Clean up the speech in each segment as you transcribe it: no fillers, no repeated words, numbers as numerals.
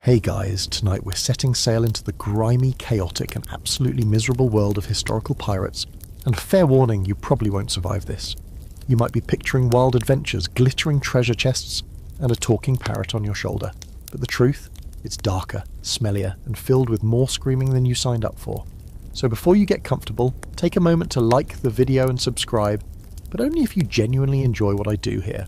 Hey guys, tonight we're setting sail into the grimy, chaotic and absolutely miserable world of historical pirates, and fair warning, you probably won't survive this. You might be picturing wild adventures, glittering treasure chests, and a talking parrot on your shoulder. But the truth? It's darker, smellier, and filled with more screaming than you signed up for. So before you get comfortable, take a moment to like the video and subscribe, but only if you genuinely enjoy what I do here.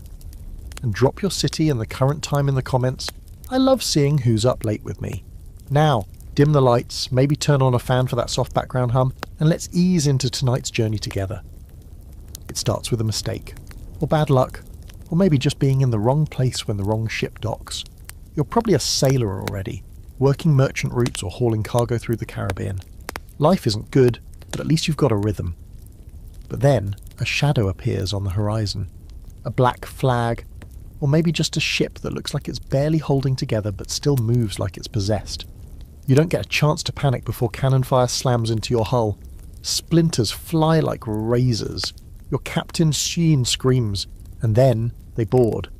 And drop your city and the current time in the comments. I love seeing who's up late with me. Now, dim the lights, maybe turn on a fan for that soft background hum, and let's ease into tonight's journey together. It starts with a mistake, or bad luck, or maybe just being in the wrong place when the wrong ship docks. You're probably a sailor already, working merchant routes or hauling cargo through the Caribbean. Life isn't good, but at least you've got a rhythm. But then, a shadow appears on the horizon. A black flag, or maybe just a ship that looks like it's barely holding together but still moves like it's possessed. You don't get a chance to panic before cannon fire slams into your hull. Splinters fly like razors. Your captain's sheen screams, and then they board.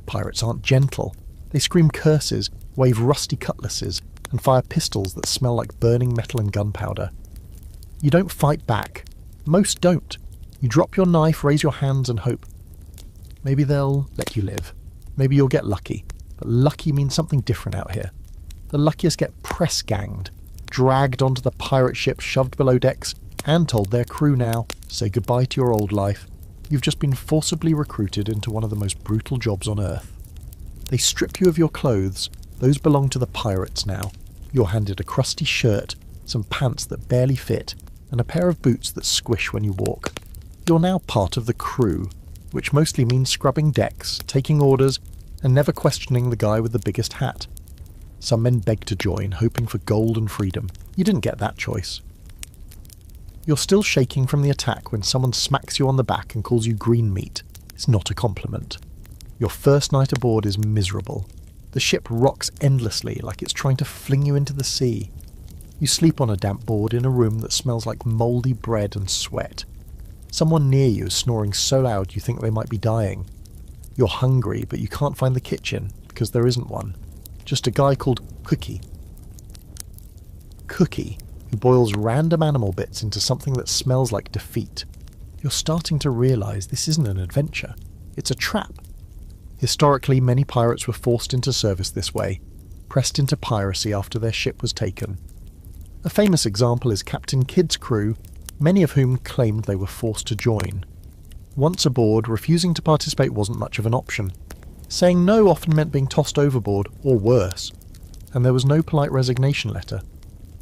Pirates aren't gentle. They scream curses, wave rusty cutlasses, and fire pistols that smell like burning metal and gunpowder. You don't fight back. Most don't. You drop your knife, raise your hands, and hope. Maybe they'll let you live. Maybe you'll get lucky. But lucky means something different out here. The luckiest get press-ganged, dragged onto the pirate ship, shoved below decks, and told their crew now, say goodbye to your old life. You've just been forcibly recruited into one of the most brutal jobs on Earth. They strip you of your clothes. Those belong to the pirates now. You're handed a crusty shirt, some pants that barely fit, and a pair of boots that squish when you walk. You're now part of the crew, which mostly means scrubbing decks, taking orders, and never questioning the guy with the biggest hat. Some men beg to join, hoping for gold and freedom. You didn't get that choice. You're still shaking from the attack when someone smacks you on the back and calls you green meat. It's not a compliment. Your first night aboard is miserable. The ship rocks endlessly like it's trying to fling you into the sea. You sleep on a damp board in a room that smells like mouldy bread and sweat. Someone near you is snoring so loud you think they might be dying. You're hungry, but you can't find the kitchen, because there isn't one. Just a guy called Cookie. Cookie, who boils random animal bits into something that smells like defeat. You're starting to realise this isn't an adventure. It's a trap. Historically, many pirates were forced into service this way, pressed into piracy after their ship was taken. A famous example is Captain Kidd's crew, many of whom claimed they were forced to join. Once aboard, refusing to participate wasn't much of an option. Saying no often meant being tossed overboard, or worse, and there was no polite resignation letter.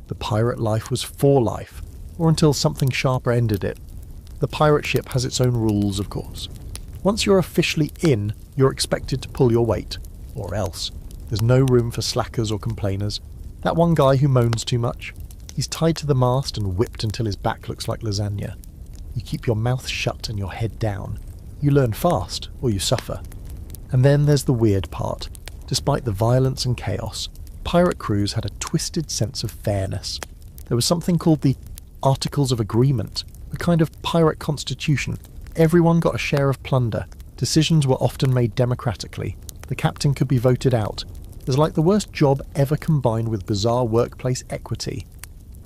The pirate life was for life, or until something sharper ended it. The pirate ship has its own rules, of course. Once you're officially in, you're expected to pull your weight, or else. There's no room for slackers or complainers. That one guy who moans too much, he's tied to the mast and whipped until his back looks like lasagna. You keep your mouth shut and your head down. You learn fast, or you suffer. And then there's the weird part. Despite the violence and chaos, pirate crews had a twisted sense of fairness. There was something called the Articles of Agreement, a kind of pirate constitution. Everyone got a share of plunder. Decisions were often made democratically. The captain could be voted out. There's like the worst job ever combined with bizarre workplace equity.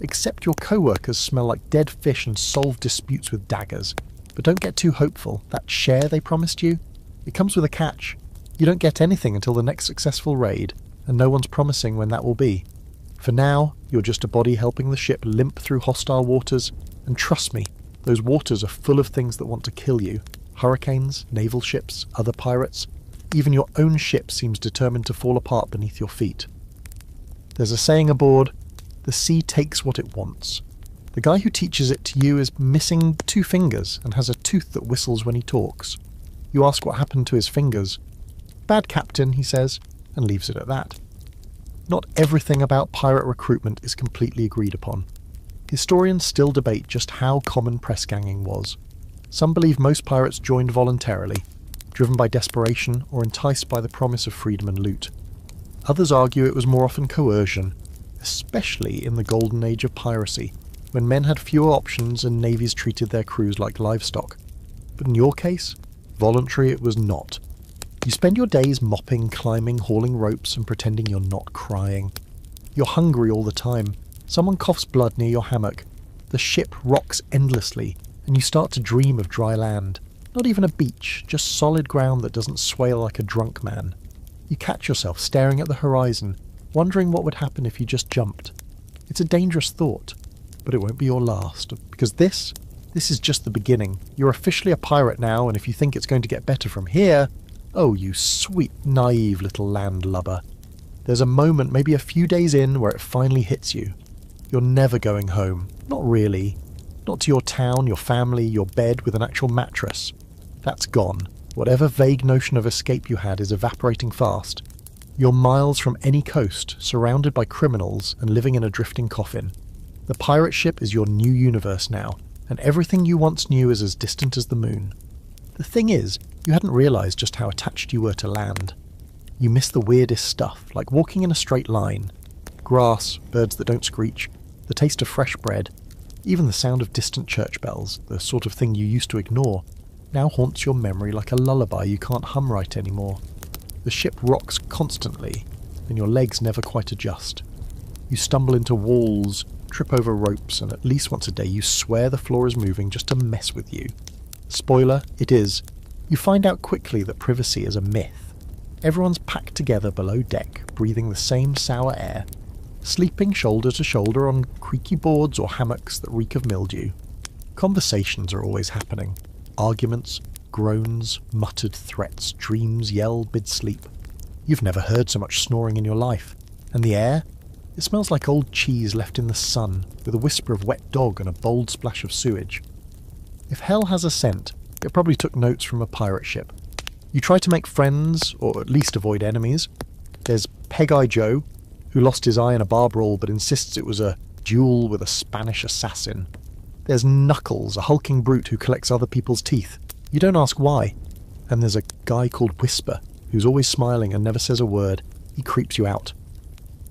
Except your co-workers smell like dead fish and solve disputes with daggers. But don't get too hopeful. That share they promised you? It comes with a catch. You don't get anything until the next successful raid, and no one's promising when that will be. For now, you're just a body helping the ship limp through hostile waters, and trust me, those waters are full of things that want to kill you. Hurricanes, naval ships, other pirates. Even your own ship seems determined to fall apart beneath your feet. There's a saying aboard, the sea takes what it wants. The guy who teaches it to you is missing 2 fingers and has a tooth that whistles when he talks. You ask what happened to his fingers. Bad captain, he says, and leaves it at that. Not everything about pirate recruitment is completely agreed upon. Historians still debate just how common press-ganging was. Some believe most pirates joined voluntarily, driven by desperation or enticed by the promise of freedom and loot. Others argue it was more often coercion, especially in the golden age of piracy, when men had fewer options and navies treated their crews like livestock. But in your case, voluntary it was not. You spend your days mopping, climbing, hauling ropes and pretending you're not crying. You're hungry all the time. Someone coughs blood near your hammock. The ship rocks endlessly, and you start to dream of dry land. Not even a beach, just solid ground that doesn't sway like a drunk man. You catch yourself staring at the horizon, wondering what would happen if you just jumped. It's a dangerous thought, but it won't be your last, because this is just the beginning. You're officially a pirate now, and if you think it's going to get better from here, oh, you sweet, naive little landlubber. There's a moment, maybe a few days in, where it finally hits you. You're never going home. Not really. Not to your town, your family, your bed with an actual mattress. That's gone. Whatever vague notion of escape you had is evaporating fast. You're miles from any coast, surrounded by criminals and living in a drifting coffin. The pirate ship is your new universe now, and everything you once knew is as distant as the moon. The thing is, you hadn't realised just how attached you were to land. You miss the weirdest stuff, like walking in a straight line. Grass, birds that don't screech, the taste of fresh bread, even the sound of distant church bells, the sort of thing you used to ignore, now haunts your memory like a lullaby you can't hum right anymore. The ship rocks constantly, and your legs never quite adjust. You stumble into walls, trip over ropes, and at least once a day you swear the floor is moving just to mess with you. Spoiler, it is. You find out quickly that privacy is a myth. Everyone's packed together below deck, breathing the same sour air, sleeping shoulder to shoulder on creaky boards or hammocks that reek of mildew. Conversations are always happening. Arguments, groans, muttered threats, dreams yelled mid-sleep. You've never heard so much snoring in your life. And the air? It smells like old cheese left in the sun, with a whisper of wet dog and a bold splash of sewage. If hell has a scent, it probably took notes from a pirate ship. You try to make friends, or at least avoid enemies. There's Peg-Eye Joe, who lost his eye in a bar brawl but insists it was a duel with a Spanish assassin. There's Knuckles, a hulking brute who collects other people's teeth. You don't ask why. And there's a guy called Whisper, who's always smiling and never says a word. He creeps you out.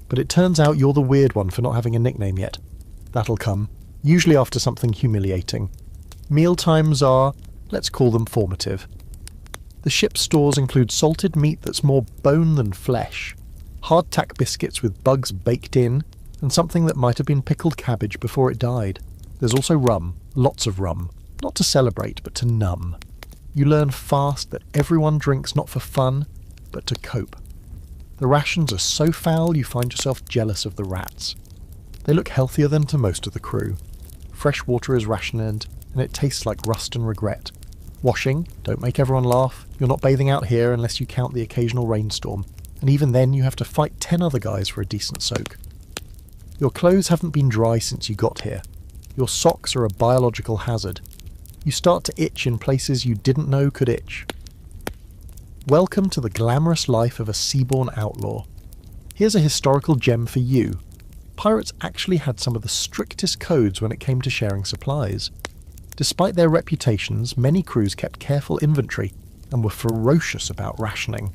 But it turns out you're the weird one for not having a nickname yet. That'll come, usually after something humiliating. Mealtimes are, let's call them formative. The ship's stores include salted meat that's more bone than flesh, hardtack biscuits with bugs baked in, and something that might have been pickled cabbage before it died. There's also rum, lots of rum, not to celebrate but to numb. You learn fast that everyone drinks not for fun, but to cope. The rations are so foul you find yourself jealous of the rats. They look healthier than to most of the crew. Fresh water is rationed, and it tastes like rust and regret. Washing, don't make everyone laugh. You're not bathing out here unless you count the occasional rainstorm, and even then you have to fight 10 other guys for a decent soak. Your clothes haven't been dry since you got here. Your socks are a biological hazard. You start to itch in places you didn't know could itch. Welcome to the glamorous life of a seaborne outlaw. Here's a historical gem for you. Pirates actually had some of the strictest codes when it came to sharing supplies. Despite their reputations, many crews kept careful inventory and were ferocious about rationing.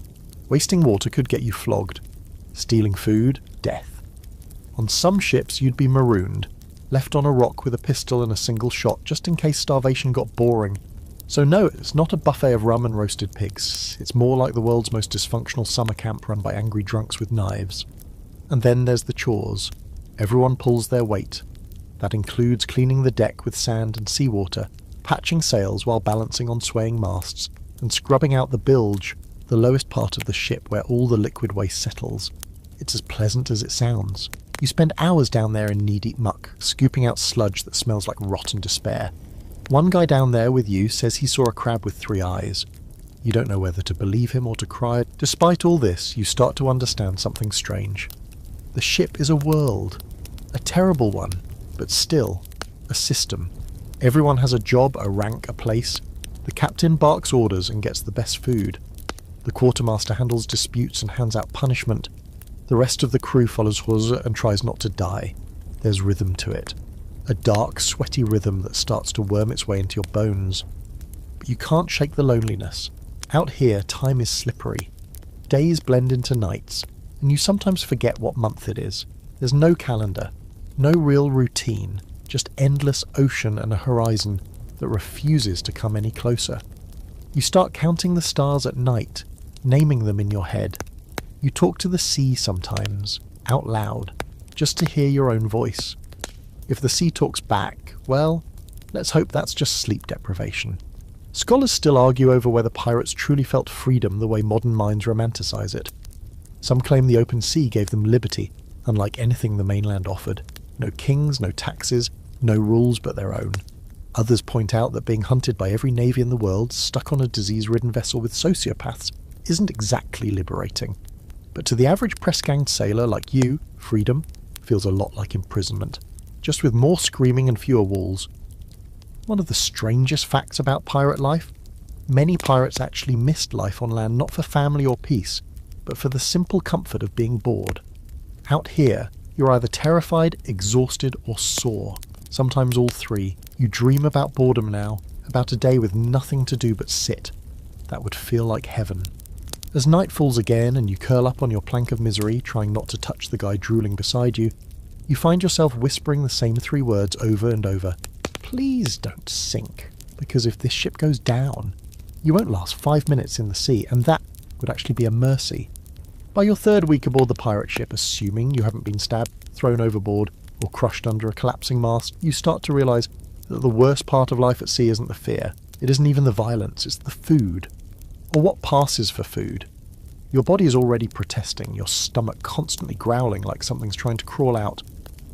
Wasting water could get you flogged. Stealing food, death. On some ships you'd be marooned, left on a rock with a pistol and a single shot just in case starvation got boring. So no, it's not a buffet of rum and roasted pigs. It's more like the world's most dysfunctional summer camp run by angry drunks with knives. And then there's the chores. Everyone pulls their weight. That includes cleaning the deck with sand and seawater, patching sails while balancing on swaying masts, and scrubbing out the bilge, the lowest part of the ship where all the liquid waste settles. It's as pleasant as it sounds. You spend hours down there in knee-deep muck, scooping out sludge that smells like rotten despair. One guy down there with you says he saw a crab with 3 eyes. You don't know whether to believe him or to cry. Despite all this, you start to understand something strange. The ship is a world. A terrible one, but still, a system. Everyone has a job, a rank, a place. The captain barks orders and gets the best food. The quartermaster handles disputes and hands out punishment. The rest of the crew follows Hose and tries not to die. There's rhythm to it. A dark, sweaty rhythm that starts to worm its way into your bones. But you can't shake the loneliness. Out here, time is slippery. Days blend into nights, and you sometimes forget what month it is. There's no calendar, no real routine, just endless ocean and a horizon that refuses to come any closer. You start counting the stars at night, naming them in your head. You talk to the sea sometimes, out loud, just to hear your own voice. If the sea talks back, well, let's hope that's just sleep deprivation. Scholars still argue over whether pirates truly felt freedom the way modern minds romanticize it. Some claim the open sea gave them liberty, unlike anything the mainland offered. No kings, no taxes, no rules but their own. Others point out that being hunted by every navy in the world, stuck on a disease-ridden vessel with sociopaths, isn't exactly liberating. But to the average press-ganged sailor like you, freedom feels a lot like imprisonment, just with more screaming and fewer walls. One of the strangest facts about pirate life? Many pirates actually missed life on land not for family or peace, but for the simple comfort of being bored. Out here, you're either terrified, exhausted, or sore. Sometimes all three. You dream about boredom now, about a day with nothing to do but sit. That would feel like heaven. As night falls again and you curl up on your plank of misery, trying not to touch the guy drooling beside you, you find yourself whispering the same three words over and over. Please don't sink, because if this ship goes down, you won't last 5 minutes in the sea, and that would actually be a mercy. By your third week aboard the pirate ship, assuming you haven't been stabbed, thrown overboard, or crushed under a collapsing mast, you start to realise that the worst part of life at sea isn't the fear. It isn't even the violence, it's the food. Or what passes for food. Your body is already protesting, your stomach constantly growling like something's trying to crawl out.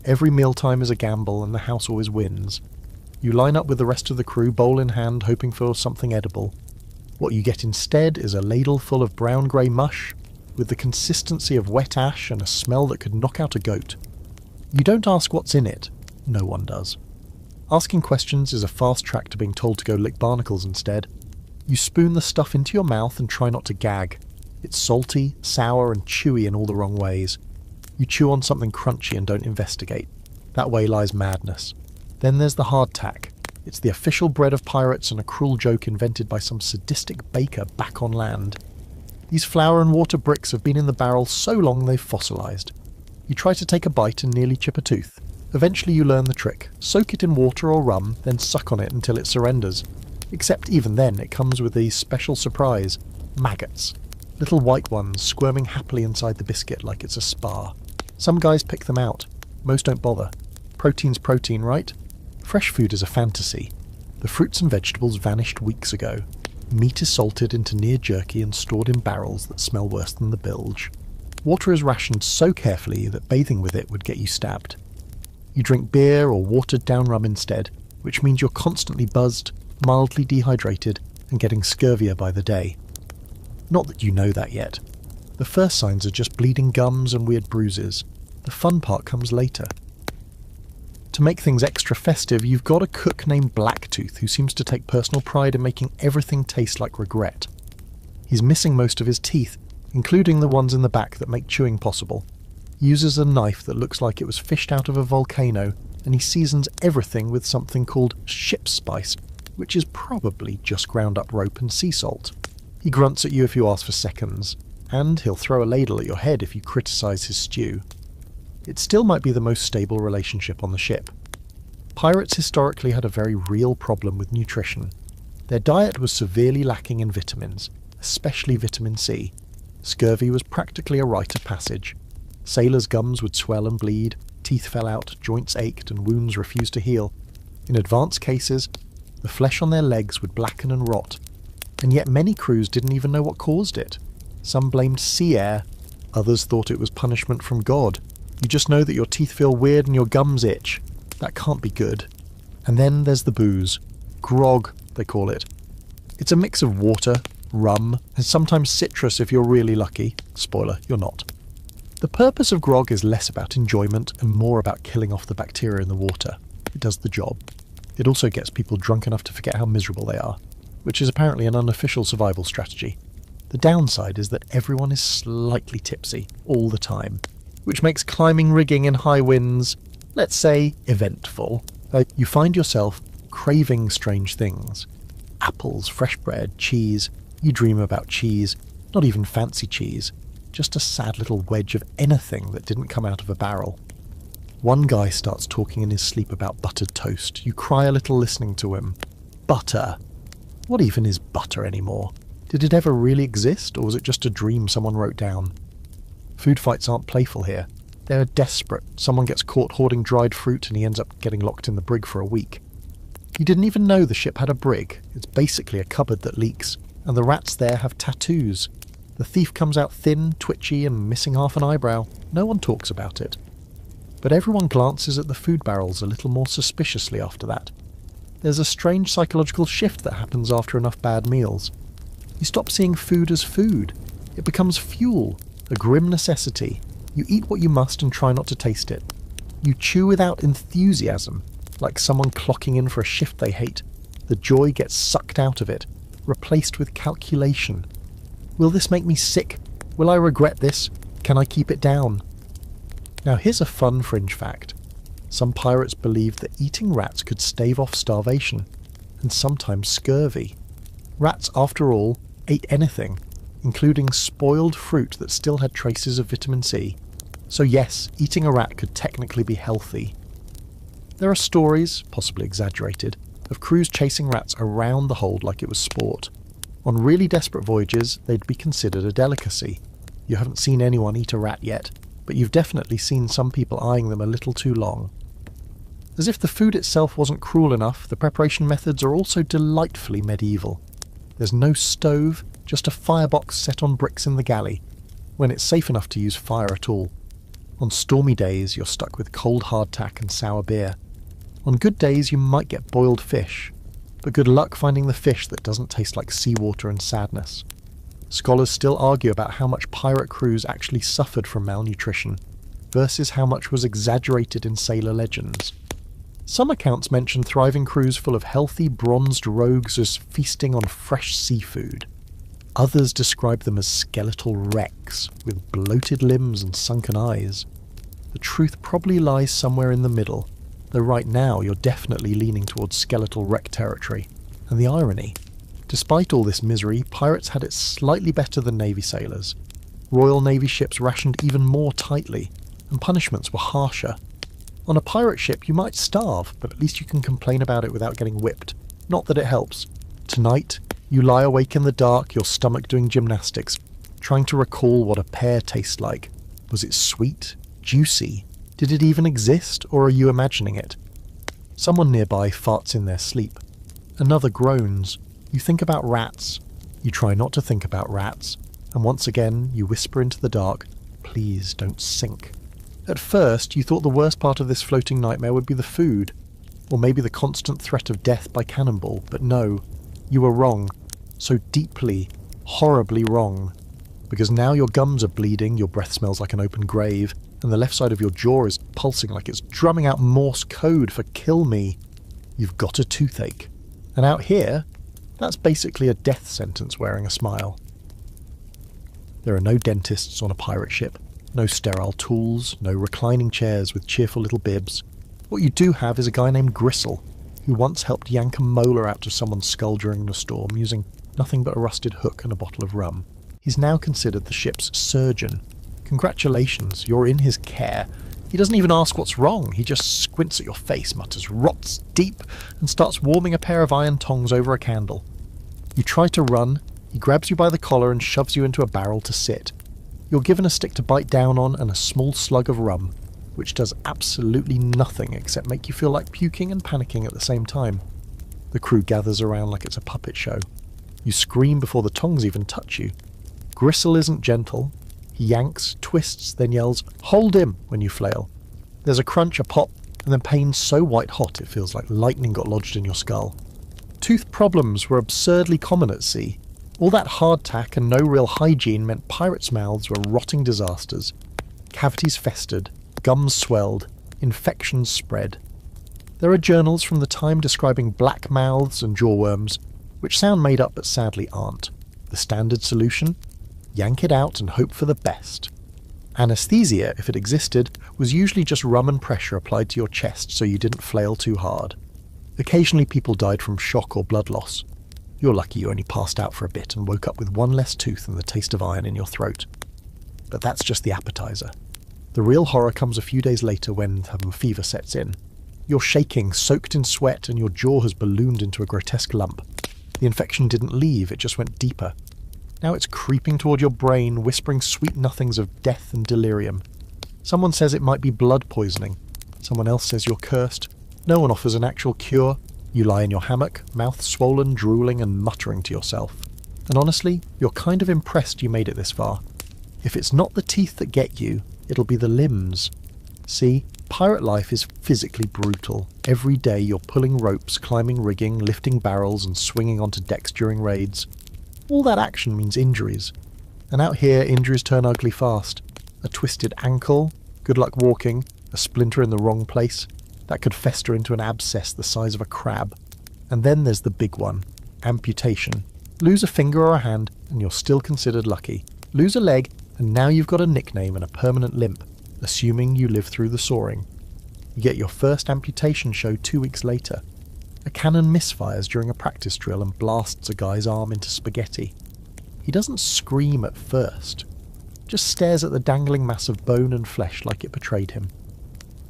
Every mealtime is a gamble and the house always wins. You line up with the rest of the crew, bowl in hand, hoping for something edible. What you get instead is a ladle full of brown-grey mush, with the consistency of wet ash and a smell that could knock out a goat. You don't ask what's in it. No one does. Asking questions is a fast track to being told to go lick barnacles instead. You spoon the stuff into your mouth and try not to gag. It's salty, sour and chewy in all the wrong ways. You chew on something crunchy and don't investigate. That way lies madness. Then there's the hardtack. It's the official bread of pirates and a cruel joke invented by some sadistic baker back on land. These flour and water bricks have been in the barrel so long they've fossilised. You try to take a bite and nearly chip a tooth. Eventually you learn the trick. Soak it in water or rum, then suck on it until it surrenders. Except even then it comes with a special surprise. Maggots. Little white ones squirming happily inside the biscuit like it's a spa. Some guys pick them out. Most don't bother. Protein's protein, right? Fresh food is a fantasy. The fruits and vegetables vanished weeks ago. Meat is salted into near jerky and stored in barrels that smell worse than the bilge. Water is rationed so carefully that bathing with it would get you stabbed. You drink beer or watered down rum instead, which means you're constantly buzzed, mildly dehydrated, and getting scurvier by the day. Not that you know that yet. The first signs are just bleeding gums and weird bruises. The fun part comes later. To make things extra festive, you've got a cook named Blacktooth who seems to take personal pride in making everything taste like regret. He's missing most of his teeth, including the ones in the back that make chewing possible. He uses a knife that looks like it was fished out of a volcano, and he seasons everything with something called ship spice, which is probably just ground up rope and sea salt. He grunts at you if you ask for seconds, and he'll throw a ladle at your head if you criticise his stew. It still might be the most stable relationship on the ship. Pirates historically had a very real problem with nutrition. Their diet was severely lacking in vitamins, especially vitamin C. Scurvy was practically a rite of passage. Sailors' gums would swell and bleed, teeth fell out, joints ached, and wounds refused to heal. In advanced cases, the flesh on their legs would blacken and rot. And yet many crews didn't even know what caused it. Some blamed sea air, others thought it was punishment from God. You just know that your teeth feel weird and your gums itch. That can't be good. And then there's the booze. Grog, they call it. It's a mix of water, rum, and sometimes citrus if you're really lucky. Spoiler, you're not. The purpose of grog is less about enjoyment and more about killing off the bacteria in the water. It does the job. It also gets people drunk enough to forget how miserable they are, which is apparently an unofficial survival strategy. The downside is that everyone is slightly tipsy all the time, which makes climbing rigging in high winds, let's say, eventful. You find yourself craving strange things. Apples, fresh bread, cheese. You dream about cheese, not even fancy cheese, just a sad little wedge of anything that didn't come out of a barrel. One guy starts talking in his sleep about buttered toast. You cry a little listening to him. Butter. What even is butter anymore? Did it ever really exist, or was it just a dream someone wrote down? Food fights aren't playful here. They're desperate. Someone gets caught hoarding dried fruit and he ends up getting locked in the brig for a week. You didn't even know the ship had a brig. It's basically a cupboard that leaks, and the rats there have tattoos. The thief comes out thin, twitchy, and missing half an eyebrow. No one talks about it. But everyone glances at the food barrels a little more suspiciously after that. There's a strange psychological shift that happens after enough bad meals. You stop seeing food as food. It becomes fuel, a grim necessity. You eat what you must and try not to taste it. You chew without enthusiasm, like someone clocking in for a shift they hate. The joy gets sucked out of it, replaced with calculation. Will this make me sick? Will I regret this? Can I keep it down? Now here's a fun fringe fact. Some pirates believed that eating rats could stave off starvation, and sometimes scurvy. Rats, after all, ate anything, including spoiled fruit that still had traces of vitamin C. So yes, eating a rat could technically be healthy. There are stories, possibly exaggerated, of crews chasing rats around the hold like it was sport. On really desperate voyages, they'd be considered a delicacy. You haven't seen anyone eat a rat yet, but you've definitely seen some people eyeing them a little too long. As if the food itself wasn't cruel enough, the preparation methods are also delightfully medieval. There's no stove, just a firebox set on bricks in the galley, when it's safe enough to use fire at all. On stormy days, you're stuck with cold hardtack and sour beer. On good days, you might get boiled fish, but good luck finding the fish that doesn't taste like seawater and sadness. Scholars still argue about how much pirate crews actually suffered from malnutrition, versus how much was exaggerated in sailor legends. Some accounts mention thriving crews full of healthy, bronzed rogues as feasting on fresh seafood. Others describe them as skeletal wrecks, with bloated limbs and sunken eyes. The truth probably lies somewhere in the middle, though right now you're definitely leaning towards skeletal wreck territory. And the irony: despite all this misery, pirates had it slightly better than Navy sailors. Royal Navy ships rationed even more tightly, and punishments were harsher. On a pirate ship you might starve, but at least you can complain about it without getting whipped. Not that it helps. Tonight, you lie awake in the dark, your stomach doing gymnastics, trying to recall what a pear tastes like. Was it sweet? Juicy? Did it even exist, or are you imagining it? Someone nearby farts in their sleep. Another groans. You think about rats. You try not to think about rats, and once again you whisper into the dark, please don't sink. At first, you thought the worst part of this floating nightmare would be the food, or maybe the constant threat of death by cannonball, but no, you were wrong. So deeply, horribly wrong. Because now your gums are bleeding, your breath smells like an open grave, and the left side of your jaw is pulsing like it's drumming out Morse code for kill me. You've got a toothache. And out here, that's basically a death sentence wearing a smile. There are no dentists on a pirate ship. No sterile tools, no reclining chairs with cheerful little bibs. What you do have is a guy named Gristle, who once helped yank a molar out of someone's skull during the storm using nothing but a rusted hook and a bottle of rum. He's now considered the ship's surgeon. Congratulations, you're in his care. He doesn't even ask what's wrong, he just squints at your face, mutters "rots deep," and starts warming a pair of iron tongs over a candle. You try to run, he grabs you by the collar and shoves you into a barrel to sit. You're given a stick to bite down on and a small slug of rum, which does absolutely nothing except make you feel like puking and panicking at the same time. The crew gathers around like it's a puppet show. You scream before the tongs even touch you. Gristle isn't gentle. He yanks, twists, then yells, "Hold him!" when you flail. There's a crunch, a pop, and then pain so white-hot it feels like lightning got lodged in your skull. Tooth problems were absurdly common at sea. All that hardtack and no real hygiene meant pirates' mouths were rotting disasters. Cavities festered, gums swelled, infections spread. There are journals from the time describing black mouths and jawworms, which sound made up but sadly aren't. The standard solution? Yank it out and hope for the best. Anesthesia, if it existed, was usually just rum and pressure applied to your chest so you didn't flail too hard. Occasionally people died from shock or blood loss. You're lucky you only passed out for a bit and woke up with one less tooth and the taste of iron in your throat. But that's just the appetizer. The real horror comes a few days later when the fever sets in. You're shaking, soaked in sweat, and your jaw has ballooned into a grotesque lump. The infection didn't leave, it just went deeper. Now it's creeping toward your brain, whispering sweet nothings of death and delirium. Someone says it might be blood poisoning. Someone else says you're cursed. No one offers an actual cure. You lie in your hammock, mouth swollen, drooling and muttering to yourself. And honestly, you're kind of impressed you made it this far. If it's not the teeth that get you, it'll be the limbs. See, pirate life is physically brutal. Every day you're pulling ropes, climbing rigging, lifting barrels and swinging onto decks during raids. All that action means injuries. And out here, injuries turn ugly fast. A twisted ankle, good luck walking, a splinter in the wrong place, that could fester into an abscess the size of a crab. And then there's the big one, amputation. Lose a finger or a hand and you're still considered lucky. Lose a leg and now you've got a nickname and a permanent limp, assuming you live through the sawing. You get your first amputation show 2 weeks later. A cannon misfires during a practice drill and blasts a guy's arm into spaghetti. He doesn't scream at first, just stares at the dangling mass of bone and flesh like it betrayed him.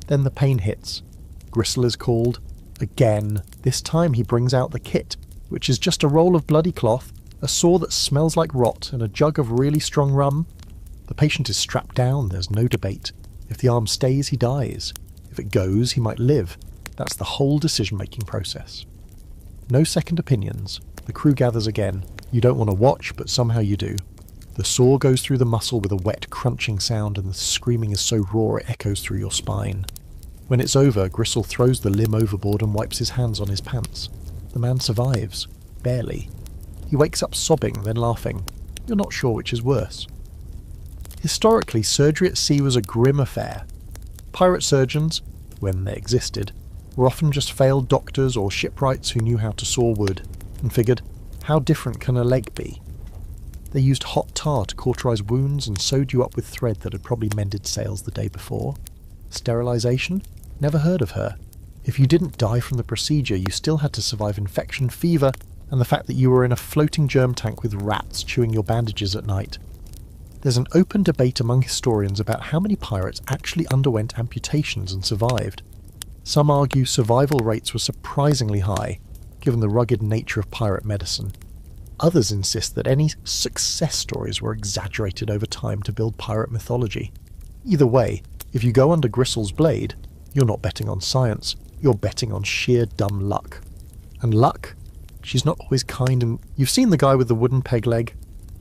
Then the pain hits. Gristle is called. Again. This time he brings out the kit, which is just a roll of bloody cloth, a saw that smells like rot, and a jug of really strong rum. The patient is strapped down, there's no debate. If the arm stays, he dies. If it goes, he might live. That's the whole decision-making process. No second opinions. The crew gathers again. You don't want to watch, but somehow you do. The saw goes through the muscle with a wet, crunching sound, and the screaming is so raw it echoes through your spine. When it's over, Gristle throws the limb overboard and wipes his hands on his pants. The man survives. Barely. He wakes up sobbing, then laughing. You're not sure which is worse. Historically, surgery at sea was a grim affair. Pirate surgeons, when they existed, were often just failed doctors or shipwrights who knew how to saw wood, and figured, how different can a leg be? They used hot tar to cauterize wounds and sewed you up with thread that had probably mended sails the day before. Sterilization? Never heard of her. If you didn't die from the procedure, you still had to survive infection, fever, and the fact that you were in a floating germ tank with rats chewing your bandages at night. There's an open debate among historians about how many pirates actually underwent amputations and survived. Some argue survival rates were surprisingly high, given the rugged nature of pirate medicine. Others insist that any success stories were exaggerated over time to build pirate mythology. Either way, if you go under Gristle's blade, you're not betting on science, you're betting on sheer dumb luck. And luck? She's not always kind, and you've seen the guy with the wooden peg leg?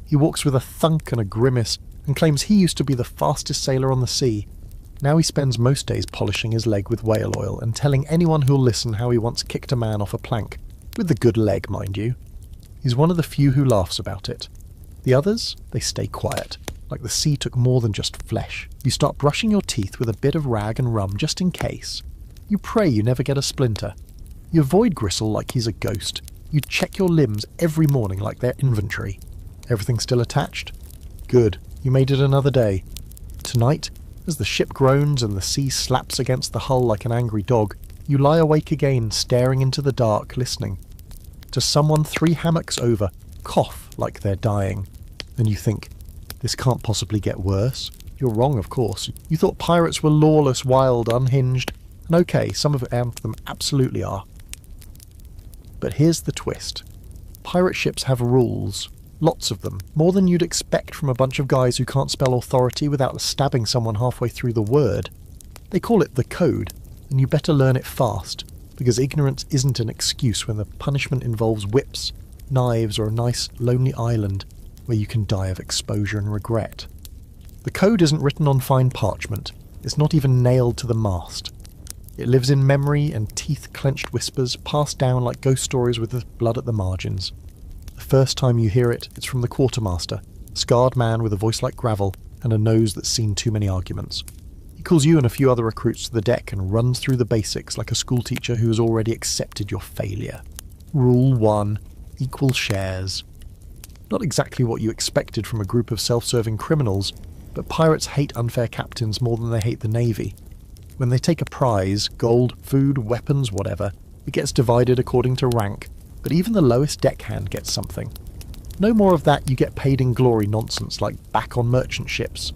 He walks with a thunk and a grimace and claims he used to be the fastest sailor on the sea. Now he spends most days polishing his leg with whale oil and telling anyone who'll listen how he once kicked a man off a plank. With the good leg, mind you. He's one of the few who laughs about it. The others, they stay quiet, like the sea took more than just flesh. You start brushing your teeth with a bit of rag and rum just in case. You pray you never get a splinter. You avoid Gristle like he's a ghost. You check your limbs every morning like they're inventory. Everything still attached? Good, you made it another day. Tonight, as the ship groans and the sea slaps against the hull like an angry dog, you lie awake again, staring into the dark, listening. To someone 3 hammocks over, cough like they're dying. And you think, this can't possibly get worse. You're wrong, of course. You thought pirates were lawless, wild, unhinged. And okay, some of them absolutely are. But here's the twist. Pirate ships have rules. Lots of them. More than you'd expect from a bunch of guys who can't spell authority without stabbing someone halfway through the word. They call it the code, and you better learn it fast, because ignorance isn't an excuse when the punishment involves whips, knives, or a nice, lonely island where you can die of exposure and regret. The code isn't written on fine parchment. It's not even nailed to the mast. It lives in memory and teeth-clenched whispers passed down like ghost stories with the blood at the margins. The first time you hear it, it's from the quartermaster, a scarred man with a voice like gravel and a nose that's seen too many arguments. He calls you and a few other recruits to the deck and runs through the basics like a schoolteacher who has already accepted your failure. Rule 1. Equal shares. Not exactly what you expected from a group of self-serving criminals, but pirates hate unfair captains more than they hate the navy. When they take a prize, gold, food, weapons, whatever, it gets divided according to rank, but even the lowest deckhand gets something. No more of that you get paid in glory nonsense like back on merchant ships.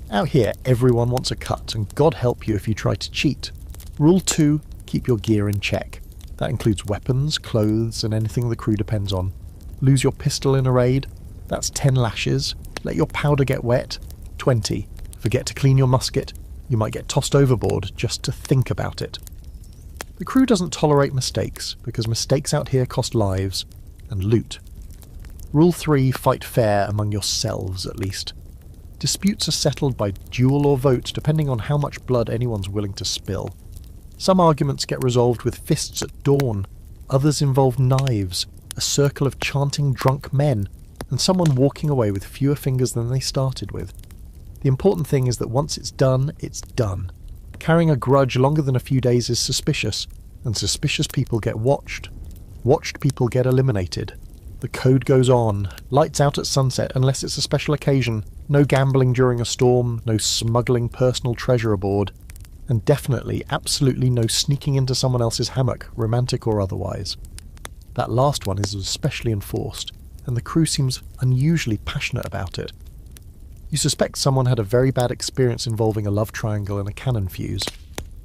Out here, everyone wants a cut, and God help you if you try to cheat. Rule 2, keep your gear in check. That includes weapons, clothes, and anything the crew depends on. Lose your pistol in a raid? That's 10 lashes. Let your powder get wet. 20. Forget to clean your musket. You might get tossed overboard just to think about it. The crew doesn't tolerate mistakes, because mistakes out here cost lives and loot. Rule 3, fight fair among yourselves at least. Disputes are settled by duel or vote depending on how much blood anyone's willing to spill. Some arguments get resolved with fists at dawn, others involve knives, a circle of chanting drunk men, and someone walking away with fewer fingers than they started with. The important thing is that once it's done, it's done. Carrying a grudge longer than a few days is suspicious, and suspicious people get watched. Watched people get eliminated. The code goes on. Lights out at sunset unless it's a special occasion. No gambling during a storm, no smuggling personal treasure aboard, and definitely, absolutely no sneaking into someone else's hammock, romantic or otherwise. That last one is especially enforced, and the crew seems unusually passionate about it. You suspect someone had a very bad experience involving a love triangle and a cannon fuse.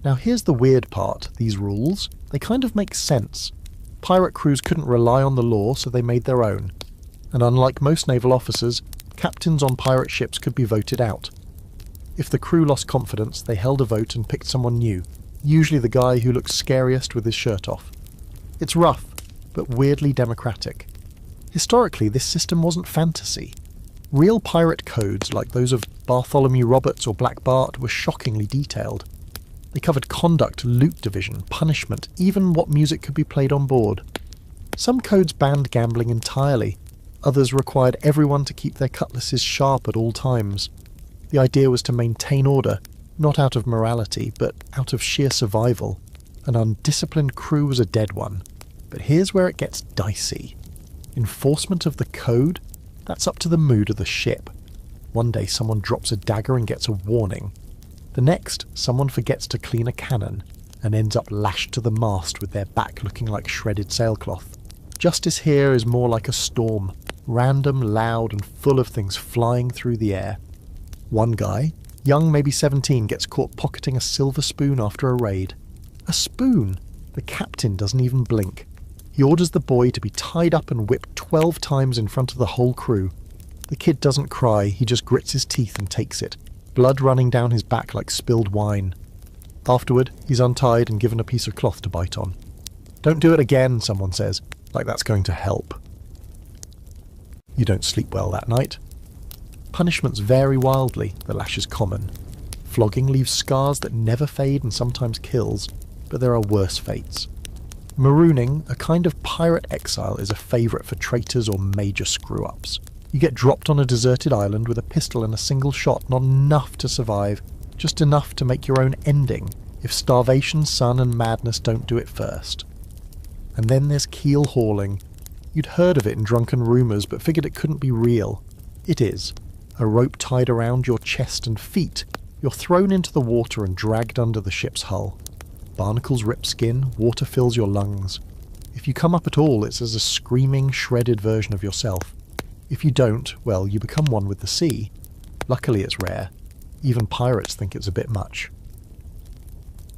Now here's the weird part, these rules, they kind of make sense. Pirate crews couldn't rely on the law, so they made their own. And unlike most naval officers, captains on pirate ships could be voted out. If the crew lost confidence, they held a vote and picked someone new, usually the guy who looks scariest with his shirt off. It's rough, but weirdly democratic. Historically, this system wasn't fantasy. Real pirate codes, like those of Bartholomew Roberts or Black Bart, were shockingly detailed. They covered conduct, loot division, punishment, even what music could be played on board. Some codes banned gambling entirely, others required everyone to keep their cutlasses sharp at all times. The idea was to maintain order, not out of morality, but out of sheer survival. An undisciplined crew was a dead one. But here's where it gets dicey. Enforcement of the code? That's up to the mood of the ship. One day someone drops a dagger and gets a warning. The next, someone forgets to clean a cannon and ends up lashed to the mast with their back looking like shredded sailcloth. Justice here is more like a storm, random, loud, and full of things flying through the air. One guy, young maybe 17, gets caught pocketing a silver spoon after a raid. A spoon! The captain doesn't even blink. He orders the boy to be tied up and whipped 12 times in front of the whole crew. The kid doesn't cry, he just grits his teeth and takes it, blood running down his back like spilled wine. Afterward, he's untied and given a piece of cloth to bite on. Don't do it again, someone says, like that's going to help. You don't sleep well that night. Punishments vary wildly, the lash is common. Flogging leaves scars that never fade and sometimes kills, but there are worse fates. Marooning, a kind of pirate exile, is a favourite for traitors or major screw-ups. You get dropped on a deserted island with a pistol and a single shot, not enough to survive, just enough to make your own ending, if starvation, sun and madness don't do it first. And then there's keel hauling. You'd heard of it in drunken rumours, but figured it couldn't be real. It is. A rope tied around your chest and feet. You're thrown into the water and dragged under the ship's hull. Barnacles rip skin, water fills your lungs. If you come up at all, it's as a screaming, shredded version of yourself. If you don't, well, you become one with the sea. Luckily it's rare. Even pirates think it's a bit much.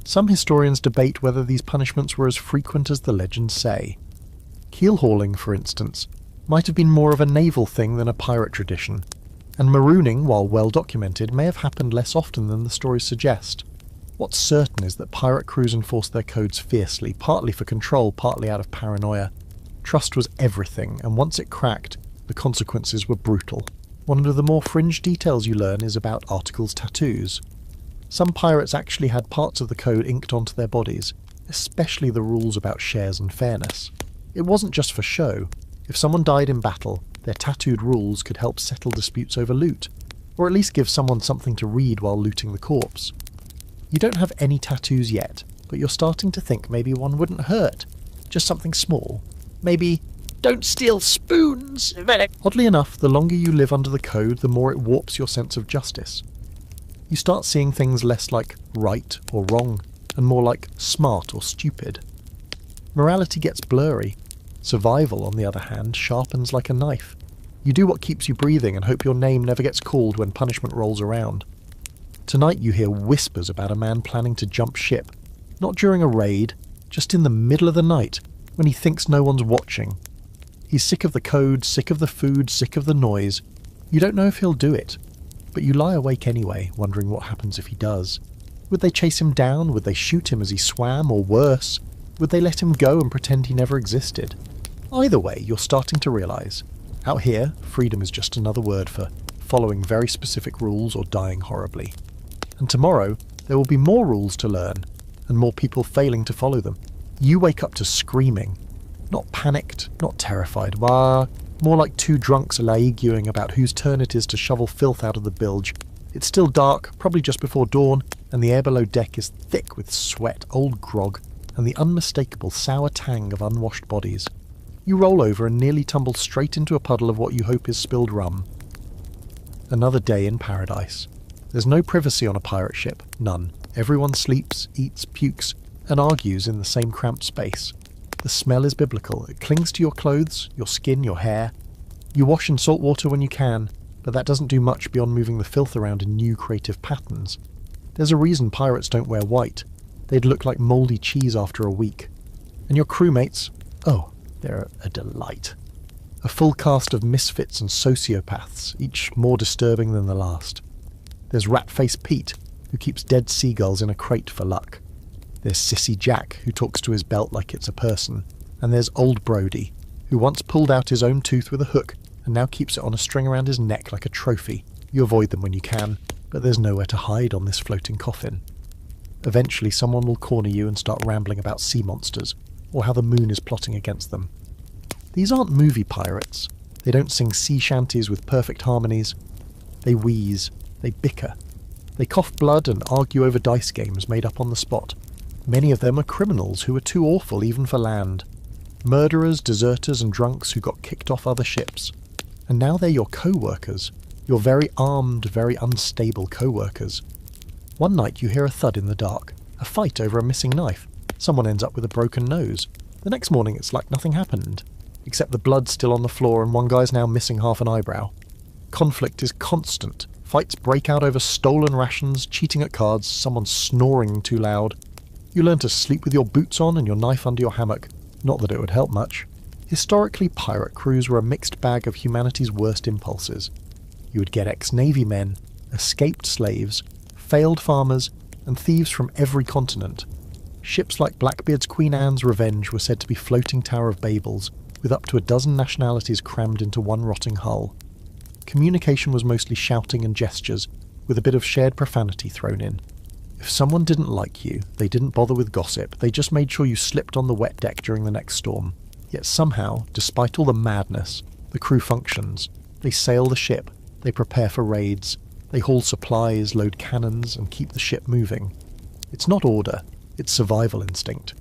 Some historians debate whether these punishments were as frequent as the legends say. Keel hauling, for instance, might have been more of a naval thing than a pirate tradition, and marooning, while well documented, may have happened less often than the stories suggest. What's certain is that pirate crews enforced their codes fiercely, partly for control, partly out of paranoia. Trust was everything, and once it cracked, the consequences were brutal. One of the more fringe details you learn is about articles' tattoos. Some pirates actually had parts of the code inked onto their bodies, especially the rules about shares and fairness. It wasn't just for show. If someone died in battle, their tattooed rules could help settle disputes over loot, or at least give someone something to read while looting the corpse. You don't have any tattoos yet, but you're starting to think maybe one wouldn't hurt. Just something small. Maybe, don't steal spoons! Oddly enough, the longer you live under the code, the more it warps your sense of justice. You start seeing things less like right or wrong, and more like smart or stupid. Morality gets blurry. Survival, on the other hand, sharpens like a knife. You do what keeps you breathing and hope your name never gets called when punishment rolls around. Tonight you hear whispers about a man planning to jump ship, not during a raid, just in the middle of the night, when he thinks no one's watching. He's sick of the code, sick of the food, sick of the noise. You don't know if he'll do it, but you lie awake anyway, wondering what happens if he does. Would they chase him down? Would they shoot him as he swam? Or worse, would they let him go and pretend he never existed? Either way, you're starting to realise, out here, freedom is just another word for following very specific rules or dying horribly. And tomorrow, there will be more rules to learn, and more people failing to follow them. You wake up to screaming. Not panicked, not terrified, more like two drunks arguing about whose turn it is to shovel filth out of the bilge. It's still dark, probably just before dawn, and the air below deck is thick with sweat, old grog, and the unmistakable sour tang of unwashed bodies. You roll over and nearly tumble straight into a puddle of what you hope is spilled rum. Another day in paradise. There's no privacy on a pirate ship, none. Everyone sleeps, eats, pukes, and argues in the same cramped space. The smell is biblical. It clings to your clothes, your skin, your hair. You wash in salt water when you can, but that doesn't do much beyond moving the filth around in new creative patterns. There's a reason pirates don't wear white. They'd look like mouldy cheese after a week. And your crewmates, oh, they're a delight. A full cast of misfits and sociopaths, each more disturbing than the last. There's Rat-Faced Pete, who keeps dead seagulls in a crate for luck. There's Sissy Jack, who talks to his belt like it's a person. And there's Old Brody, who once pulled out his own tooth with a hook and now keeps it on a string around his neck like a trophy. You avoid them when you can, but there's nowhere to hide on this floating coffin. Eventually someone will corner you and start rambling about sea monsters, or how the moon is plotting against them. These aren't movie pirates. They don't sing sea shanties with perfect harmonies. They wheeze, they bicker. They cough blood and argue over dice games made up on the spot. Many of them are criminals who are too awful even for land. Murderers, deserters and drunks who got kicked off other ships. And now they're your co-workers. Your very armed, very unstable co-workers. One night you hear a thud in the dark. A fight over a missing knife. Someone ends up with a broken nose. The next morning it's like nothing happened. Except the blood's still on the floor and one guy's now missing half an eyebrow. Conflict is constant. Fights break out over stolen rations, cheating at cards, someone snoring too loud. You learn to sleep with your boots on and your knife under your hammock. Not that it would help much. Historically, pirate crews were a mixed bag of humanity's worst impulses. You would get ex-Navy men, escaped slaves, failed farmers, and thieves from every continent. Ships like Blackbeard's Queen Anne's Revenge were said to be floating Tower of Babels, with up to a dozen nationalities crammed into one rotting hull. Communication was mostly shouting and gestures, with a bit of shared profanity thrown in. If someone didn't like you, they didn't bother with gossip, they just made sure you slipped on the wet deck during the next storm. Yet somehow, despite all the madness, the crew functions. They sail the ship, they prepare for raids, they haul supplies, load cannons, and keep the ship moving. It's not order, it's survival instinct.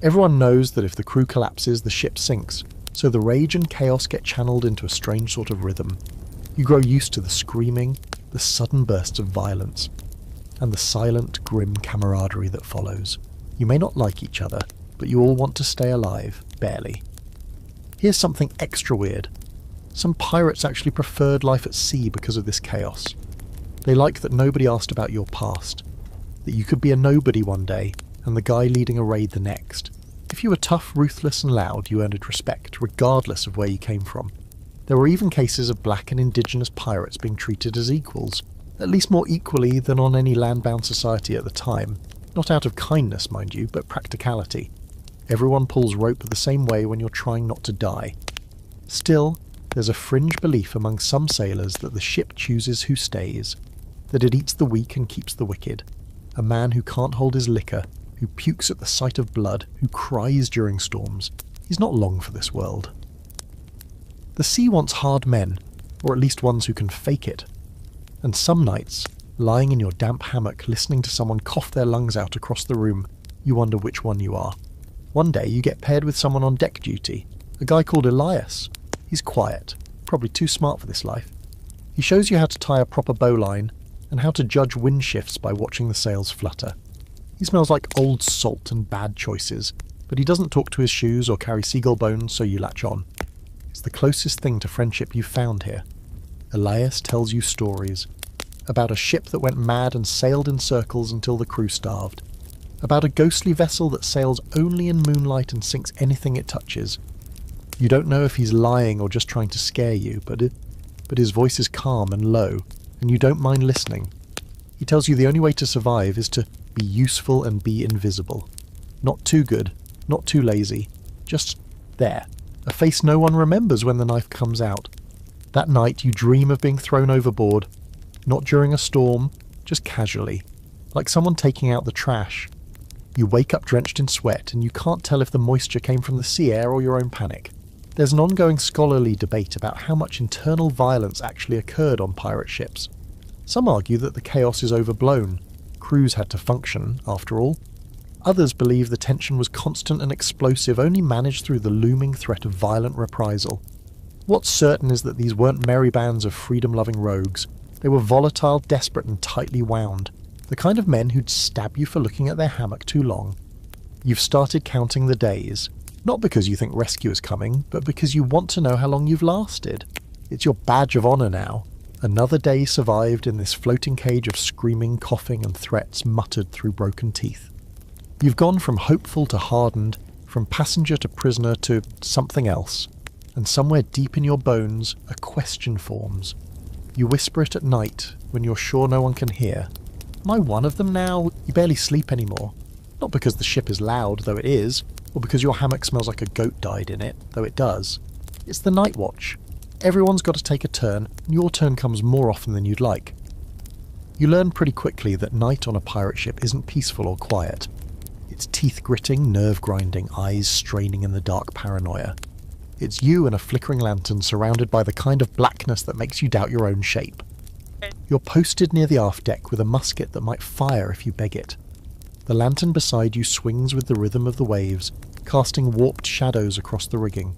Everyone knows that if the crew collapses, the ship sinks, so the rage and chaos get channeled into a strange sort of rhythm. You grow used to the screaming, the sudden bursts of violence, and the silent, grim camaraderie that follows. You may not like each other, but you all want to stay alive, barely. Here's something extra weird. Some pirates actually preferred life at sea because of this chaos. They liked that nobody asked about your past, that you could be a nobody one day, and the guy leading a raid the next. If you were tough, ruthless and loud, you earned respect, regardless of where you came from. There were even cases of black and indigenous pirates being treated as equals, at least more equally than on any land-bound society at the time. Not out of kindness, mind you, but practicality. Everyone pulls rope the same way when you're trying not to die. Still, there's a fringe belief among some sailors that the ship chooses who stays, that it eats the weak and keeps the wicked. A man who can't hold his liquor, who pukes at the sight of blood, who cries during storms. He's not long for this world. The sea wants hard men, or at least ones who can fake it. And some nights, lying in your damp hammock listening to someone cough their lungs out across the room, you wonder which one you are. One day you get paired with someone on deck duty, a guy called Elias. He's quiet, probably too smart for this life. He shows you how to tie a proper bowline, and how to judge wind shifts by watching the sails flutter. He smells like old salt and bad choices, but he doesn't talk to his shoes or carry seagull bones, so you latch on. It's the closest thing to friendship you've found here. Elias tells you stories. About a ship that went mad and sailed in circles until the crew starved. About a ghostly vessel that sails only in moonlight and sinks anything it touches. You don't know if he's lying or just trying to scare you, but his voice is calm and low, and you don't mind listening. He tells you the only way to survive is to be useful and be invisible. Not too good, not too lazy, just there. A face no one remembers when the knife comes out. That night you dream of being thrown overboard, not during a storm, just casually, like someone taking out the trash. You wake up drenched in sweat, and you can't tell if the moisture came from the sea air or your own panic. There's an ongoing scholarly debate about how much internal violence actually occurred on pirate ships. Some argue that the chaos is overblown. Crews had to function, after all. Others believe the tension was constant and explosive, only managed through the looming threat of violent reprisal. What's certain is that these weren't merry bands of freedom-loving rogues. They were volatile, desperate and tightly wound. The kind of men who'd stab you for looking at their hammock too long. You've started counting the days. Not because you think rescue is coming, but because you want to know how long you've lasted. It's your badge of honour now. Another day survived in this floating cage of screaming, coughing and threats muttered through broken teeth. You've gone from hopeful to hardened, from passenger to prisoner to something else. And somewhere deep in your bones, a question forms. You whisper it at night, when you're sure no one can hear. Am I one of them now? You barely sleep anymore. Not because the ship is loud, though it is, or because your hammock smells like a goat died in it, though it does. It's the night watch. Everyone's got to take a turn, and your turn comes more often than you'd like. You learn pretty quickly that night on a pirate ship isn't peaceful or quiet. It's teeth-gritting, nerve-grinding, eyes straining in the dark paranoia. It's you and a flickering lantern surrounded by the kind of blackness that makes you doubt your own shape. You're posted near the aft deck with a musket that might fire if you beg it. The lantern beside you swings with the rhythm of the waves, casting warped shadows across the rigging.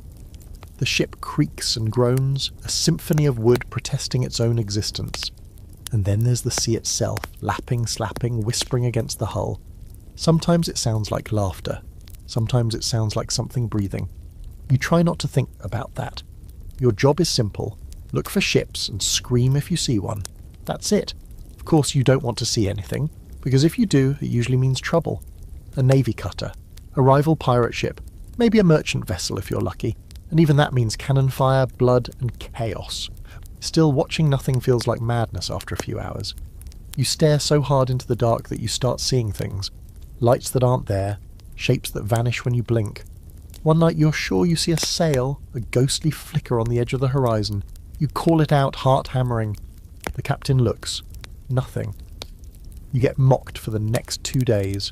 The ship creaks and groans, a symphony of wood protesting its own existence. And then there's the sea itself, lapping, slapping, whispering against the hull. Sometimes it sounds like laughter. Sometimes it sounds like something breathing. You try not to think about that. Your job is simple. Look for ships and scream if you see one. That's it. Of course you don't want to see anything, because if you do, it usually means trouble. A navy cutter, a rival pirate ship, maybe a merchant vessel if you're lucky, and even that means cannon fire, blood and chaos. Still, watching nothing feels like madness after a few hours. You stare so hard into the dark that you start seeing things. Lights that aren't there, shapes that vanish when you blink. One night you're sure you see a sail, a ghostly flicker on the edge of the horizon. You call it out, heart hammering. The captain looks. Nothing. You get mocked for the next 2 days.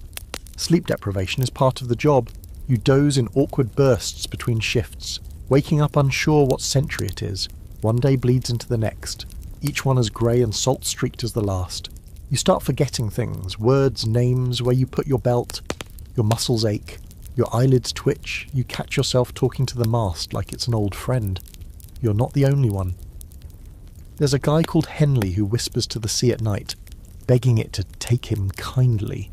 Sleep deprivation is part of the job. You doze in awkward bursts between shifts, waking up unsure what century it is. One day bleeds into the next, each one as grey and salt-streaked as the last. You start forgetting things, words, names, where you put your belt. Your muscles ache. Your eyelids twitch. You catch yourself talking to the mast like it's an old friend. You're not the only one. There's a guy called Henley who whispers to the sea at night, begging it to take him kindly.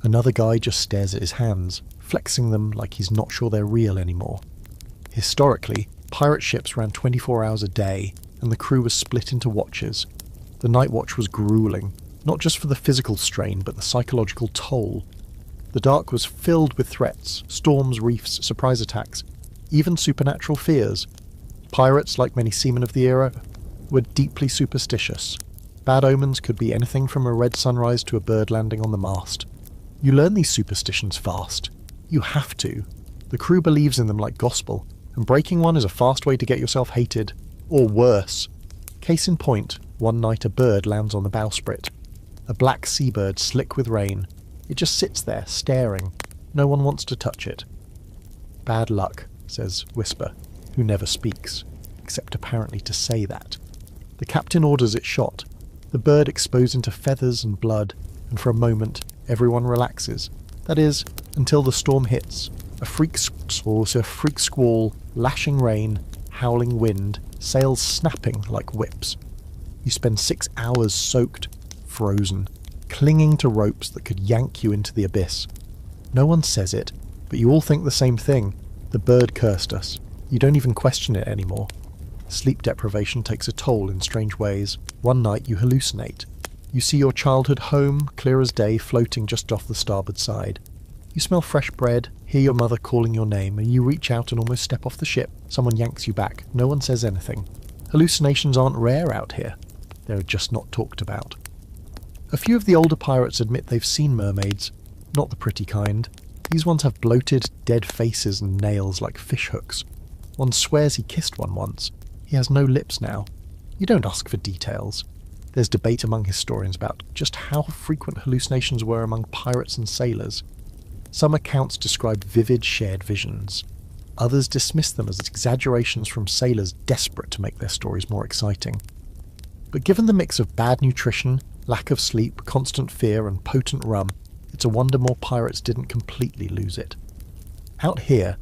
Another guy just stares at his hands, flexing them like he's not sure they're real anymore. Historically, pirate ships ran 24 hours a day, and the crew was split into watches. The night watch was grueling, not just for the physical strain, but the psychological toll. The dark was filled with threats, storms, reefs, surprise attacks, even supernatural fears. Pirates, like many seamen of the era, were deeply superstitious. Bad omens could be anything from a red sunrise to a bird landing on the mast. You learn these superstitions fast. You have to. The crew believes in them like gospel, and breaking one is a fast way to get yourself hated. Or worse. Case in point, one night a bird lands on the bowsprit. A black seabird slick with rain. It just sits there, staring. No one wants to touch it. Bad luck, says Whisper, who never speaks, except apparently to say that. The captain orders it shot. The bird exposed into feathers and blood, and for a moment, everyone relaxes. That is, until the storm hits. A freak squall, lashing rain, howling wind, sails snapping like whips. You spend 6 hours soaked, frozen, clinging to ropes that could yank you into the abyss. No one says it, but you all think the same thing. The bird cursed us. You don't even question it anymore. Sleep deprivation takes a toll in strange ways. One night you hallucinate. You see your childhood home, clear as day, floating just off the starboard side. You smell fresh bread, hear your mother calling your name, and you reach out and almost step off the ship. Someone yanks you back. No one says anything. Hallucinations aren't rare out here. They're just not talked about. A few of the older pirates admit they've seen mermaids. Not the pretty kind. These ones have bloated, dead faces and nails like fish hooks. One swears he kissed one once. He has no lips now. You don't ask for details. There's debate among historians about just how frequent hallucinations were among pirates and sailors. Some accounts describe vivid shared visions. Others dismiss them as exaggerations from sailors desperate to make their stories more exciting. But given the mix of bad nutrition, lack of sleep, constant fear, and potent rum, it's a wonder more pirates didn't completely lose it. Out here,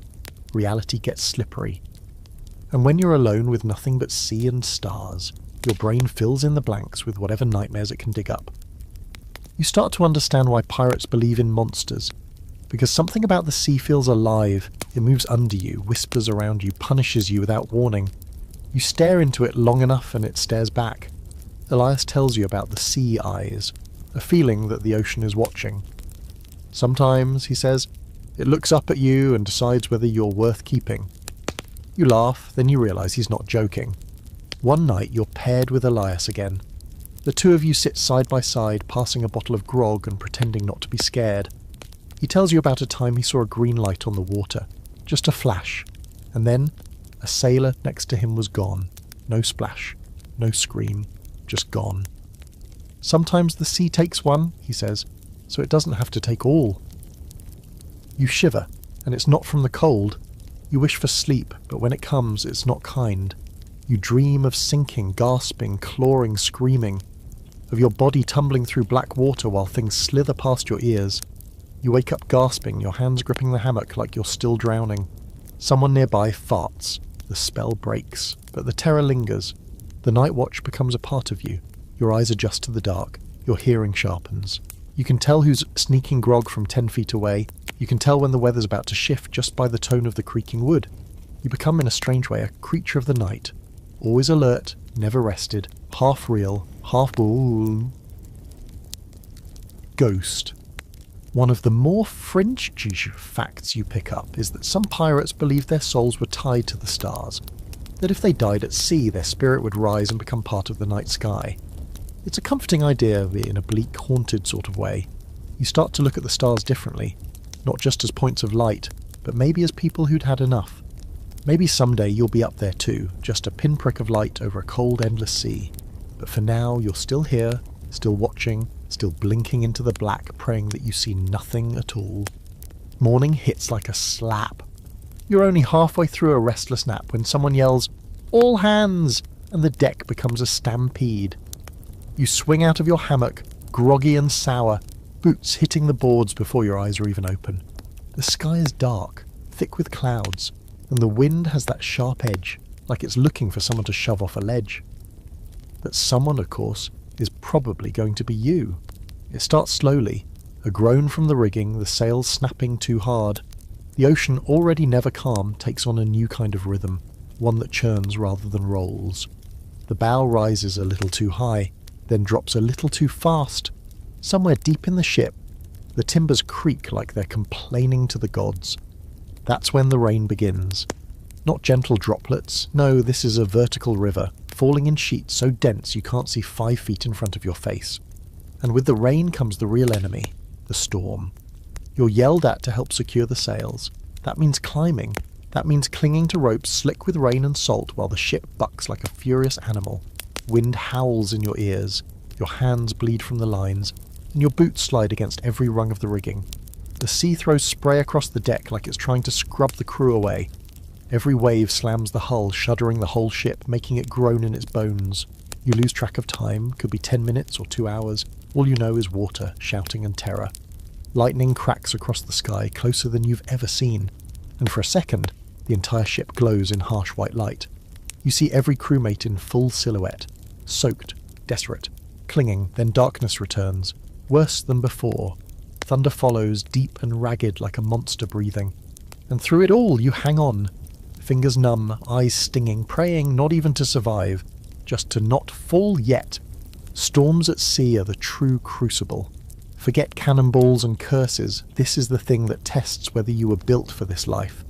reality gets slippery. And when you're alone with nothing but sea and stars, your brain fills in the blanks with whatever nightmares it can dig up. You start to understand why pirates believe in monsters, because something about the sea feels alive. It moves under you, whispers around you, punishes you without warning. You stare into it long enough and it stares back. Elias tells you about the sea eyes, a feeling that the ocean is watching. Sometimes, he says, it looks up at you and decides whether you're worth keeping. You laugh, then you realise he's not joking. One night you're paired with Elias again. The two of you sit side by side, passing a bottle of grog and pretending not to be scared. He tells you about a time he saw a green light on the water, just a flash, and then a sailor next to him was gone. No splash, no scream, just gone. Sometimes the sea takes one, he says, so it doesn't have to take all. You shiver, and it's not from the cold. You wish for sleep, but when it comes, it's not kind. You dream of sinking, gasping, clawing, screaming, of your body tumbling through black water while things slither past your ears. You wake up gasping, your hands gripping the hammock like you're still drowning. Someone nearby farts. The spell breaks, but the terror lingers. The night watch becomes a part of you. Your eyes adjust to the dark. Your hearing sharpens. You can tell who's sneaking grog from 10 feet away. You can tell when the weather's about to shift just by the tone of the creaking wood. You become, in a strange way, a creature of the night. Always alert, never rested, half real, half bull. Ghost. One of the more fringe facts you pick up is that some pirates believed their souls were tied to the stars, that if they died at sea, their spirit would rise and become part of the night sky. It's a comforting idea in a bleak, haunted sort of way. You start to look at the stars differently, not just as points of light, but maybe as people who'd had enough. Maybe someday you'll be up there too, just a pinprick of light over a cold, endless sea. But for now, you're still here, still watching, still blinking into the black, praying that you see nothing at all. Morning hits like a slap. You're only halfway through a restless nap when someone yells, "All hands!" and the deck becomes a stampede. You swing out of your hammock, groggy and sour, boots hitting the boards before your eyes are even open. The sky is dark, thick with clouds, and the wind has that sharp edge, like it's looking for someone to shove off a ledge. That someone, of course, is probably going to be you. It starts slowly, a groan from the rigging, the sails snapping too hard. The ocean, already never calm, takes on a new kind of rhythm, one that churns rather than rolls. The bow rises a little too high, then drops a little too fast. Somewhere deep in the ship, the timbers creak like they're complaining to the gods. That's when the rain begins. Not gentle droplets, no, this is a vertical river, falling in sheets so dense you can't see 5 feet in front of your face. And with the rain comes the real enemy, the storm. You're yelled at to help secure the sails. That means climbing. That means clinging to ropes slick with rain and salt while the ship bucks like a furious animal. Wind howls in your ears, your hands bleed from the lines, and your boots slide against every rung of the rigging. The sea throws spray across the deck like it's trying to scrub the crew away. Every wave slams the hull, shuddering the whole ship, making it groan in its bones. You lose track of time, could be 10 minutes or 2 hours. All you know is water, shouting and terror. Lightning cracks across the sky, closer than you've ever seen. And for a second, the entire ship glows in harsh white light. You see every crewmate in full silhouette, soaked, desperate, clinging, then darkness returns. Worse than before. Thunder follows, deep and ragged like a monster breathing. And through it all, you hang on. Fingers numb, eyes stinging, praying not even to survive, just to not fall yet. Storms at sea are the true crucible. Forget cannonballs and curses, this is the thing that tests whether you were built for this life.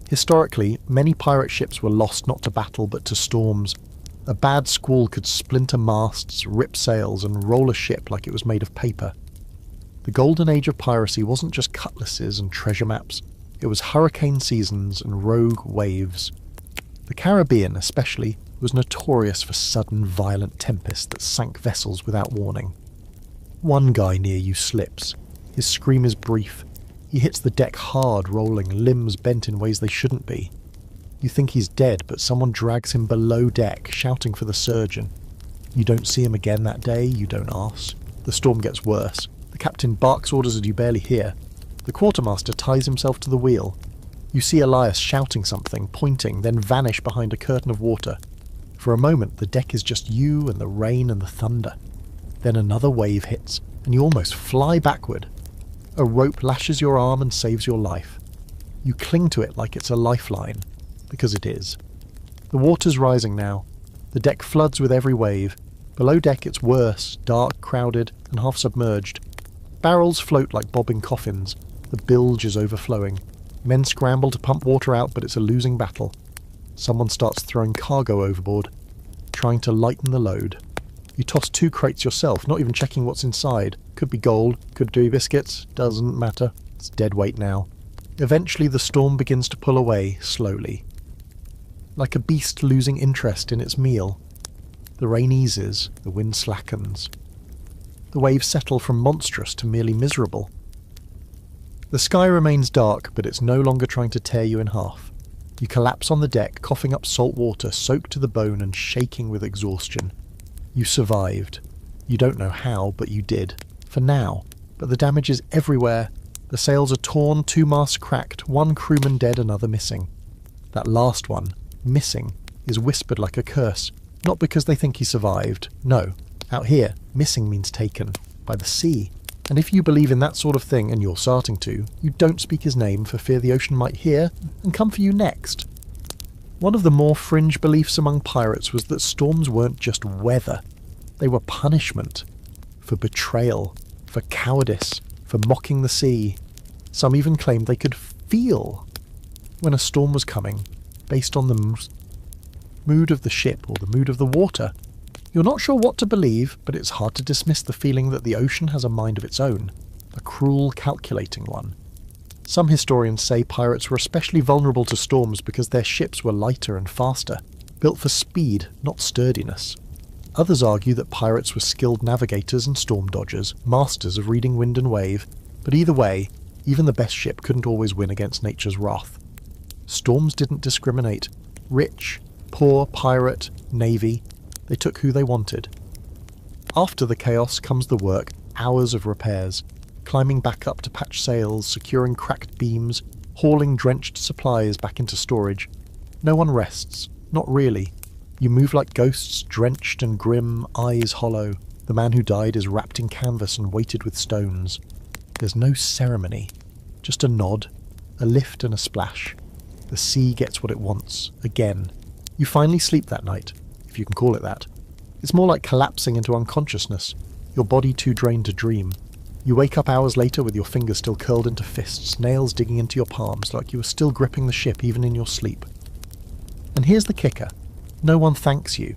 Historically, many pirate ships were lost not to battle but to storms. A bad squall could splinter masts, rip sails, and roll a ship like it was made of paper. The golden age of piracy wasn't just cutlasses and treasure maps, it was hurricane seasons and rogue waves. The Caribbean, especially, was notorious for sudden, violent tempests that sank vessels without warning. One guy near you slips. His scream is brief. He hits the deck hard, rolling, limbs bent in ways they shouldn't be. You think he's dead, but someone drags him below deck, shouting for the surgeon. You don't see him again that day, you don't ask. The storm gets worse. The captain barks orders that you barely hear. The quartermaster ties himself to the wheel. You see Elias shouting something, pointing, then vanish behind a curtain of water. For a moment, the deck is just you and the rain and the thunder. Then another wave hits, and you almost fly backward. A rope lashes your arm and saves your life. You cling to it like it's a lifeline, because it is. The water's rising now. The deck floods with every wave. Below deck it's worse, dark, crowded, and half submerged. Barrels float like bobbing coffins. The bilge is overflowing. Men scramble to pump water out, but it's a losing battle. Someone starts throwing cargo overboard, trying to lighten the load. You toss 2 crates yourself, not even checking what's inside. Could be gold, could be biscuits, doesn't matter. It's dead weight now. Eventually the storm begins to pull away, slowly. Like a beast losing interest in its meal. The rain eases, the wind slackens. The waves settle from monstrous to merely miserable. The sky remains dark, but it's no longer trying to tear you in half. You collapse on the deck, coughing up salt water, soaked to the bone and shaking with exhaustion. You survived. You don't know how, but you did. For now. But the damage is everywhere. The sails are torn, 2 masts cracked, 1 crewman dead, another missing. That last one, missing, is whispered like a curse. Not because they think he survived. No. Out here, missing means taken. By the sea. And if you believe in that sort of thing, and you're starting to, you don't speak his name for fear the ocean might hear and come for you next. One of the more fringe beliefs among pirates was that storms weren't just weather. They were punishment. For betrayal. For cowardice. For mocking the sea. Some even claimed they could feel when a storm was coming, based on the mood of the ship or the mood of the water. You're not sure what to believe, but it's hard to dismiss the feeling that the ocean has a mind of its own. A cruel, calculating one. Some historians say pirates were especially vulnerable to storms because their ships were lighter and faster, built for speed, not sturdiness. Others argue that pirates were skilled navigators and storm dodgers, masters of reading wind and wave, but either way, even the best ship couldn't always win against nature's wrath. Storms didn't discriminate. Rich, poor, pirate, navy, they took who they wanted. After the chaos comes the work, hours of repairs, climbing back up to patch sails, securing cracked beams, hauling drenched supplies back into storage. No one rests, not really. You move like ghosts, drenched and grim, eyes hollow. The man who died is wrapped in canvas and weighted with stones. There's no ceremony, just a nod, a lift and a splash. The sea gets what it wants, again. You finally sleep that night, if you can call it that. It's more like collapsing into unconsciousness, your body too drained to dream. You wake up hours later with your fingers still curled into fists, nails digging into your palms like you were still gripping the ship even in your sleep. And here's the kicker. No one thanks you.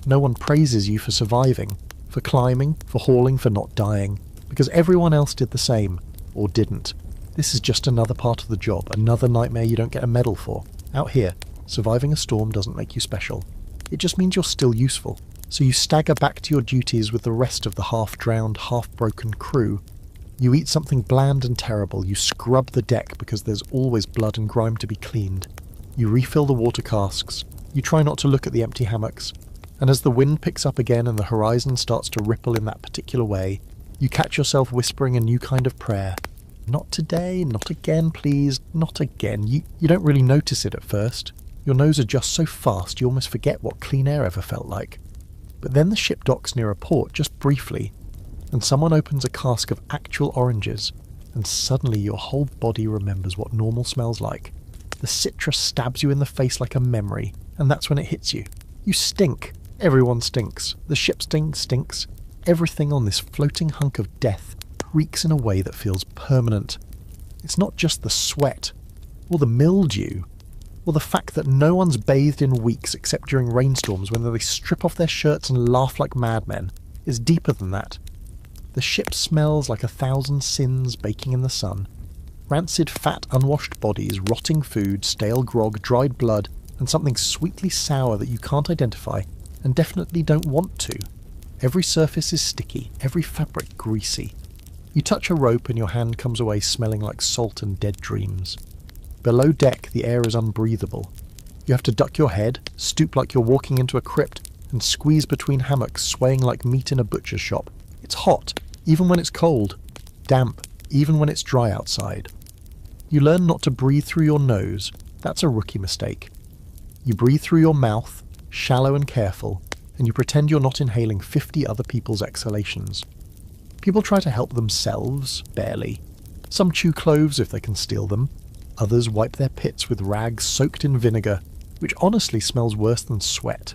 No one praises you for surviving, for climbing, for hauling, for not dying, because everyone else did the same, or didn't. This is just another part of the job, another nightmare you don't get a medal for. Out here, surviving a storm doesn't make you special. It just means you're still useful. So you stagger back to your duties with the rest of the half-drowned, half-broken crew. You eat something bland and terrible, you scrub the deck because there's always blood and grime to be cleaned. You refill the water casks, you try not to look at the empty hammocks, and as the wind picks up again and the horizon starts to ripple in that particular way, you catch yourself whispering a new kind of prayer. Not today, not again, please, not again. You don't really notice it at first. Your nose adjusts so fast you almost forget what clean air ever felt like. But then the ship docks near a port, just briefly, and someone opens a cask of actual oranges, and suddenly your whole body remembers what normal smells like. The citrus stabs you in the face like a memory, and that's when it hits you. You stink. Everyone stinks. The ship stinks. Everything on this floating hunk of death reeks in a way that feels permanent. It's not just the sweat, or the mildew, or the fact that no one's bathed in weeks except during rainstorms when they strip off their shirts and laugh like madmen. It's deeper than that. The ship smells like 1,000 sins baking in the sun. Rancid, fat, unwashed bodies, rotting food, stale grog, dried blood, and something sweetly sour that you can't identify and definitely don't want to. Every surface is sticky, every fabric greasy. You touch a rope and your hand comes away smelling like salt and dead dreams. Below deck, the air is unbreathable. You have to duck your head, stoop like you're walking into a crypt, and squeeze between hammocks, swaying like meat in a butcher's shop. It's hot, even when it's cold. Damp, even when it's dry outside. You learn not to breathe through your nose. That's a rookie mistake. You breathe through your mouth, shallow and careful, and you pretend you're not inhaling 50 other people's exhalations. People try to help themselves, barely. Some chew cloves if they can steal them. Others wipe their pits with rags soaked in vinegar, which honestly smells worse than sweat.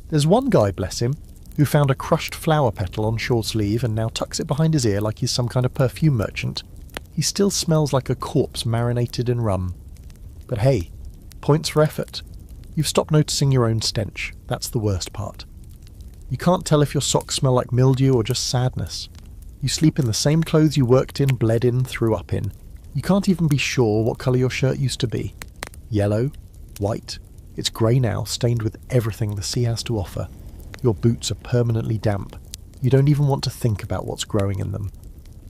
There's one guy, bless him, who found a crushed flower petal on shore sleeve and now tucks it behind his ear like he's some kind of perfume merchant. He still smells like a corpse marinated in rum. But hey, points for effort. You've stopped noticing your own stench. That's the worst part. You can't tell if your socks smell like mildew or just sadness. You sleep in the same clothes you worked in, bled in, threw up in. You can't even be sure what colour your shirt used to be. Yellow? White? It's grey now, stained with everything the sea has to offer. Your boots are permanently damp. You don't even want to think about what's growing in them.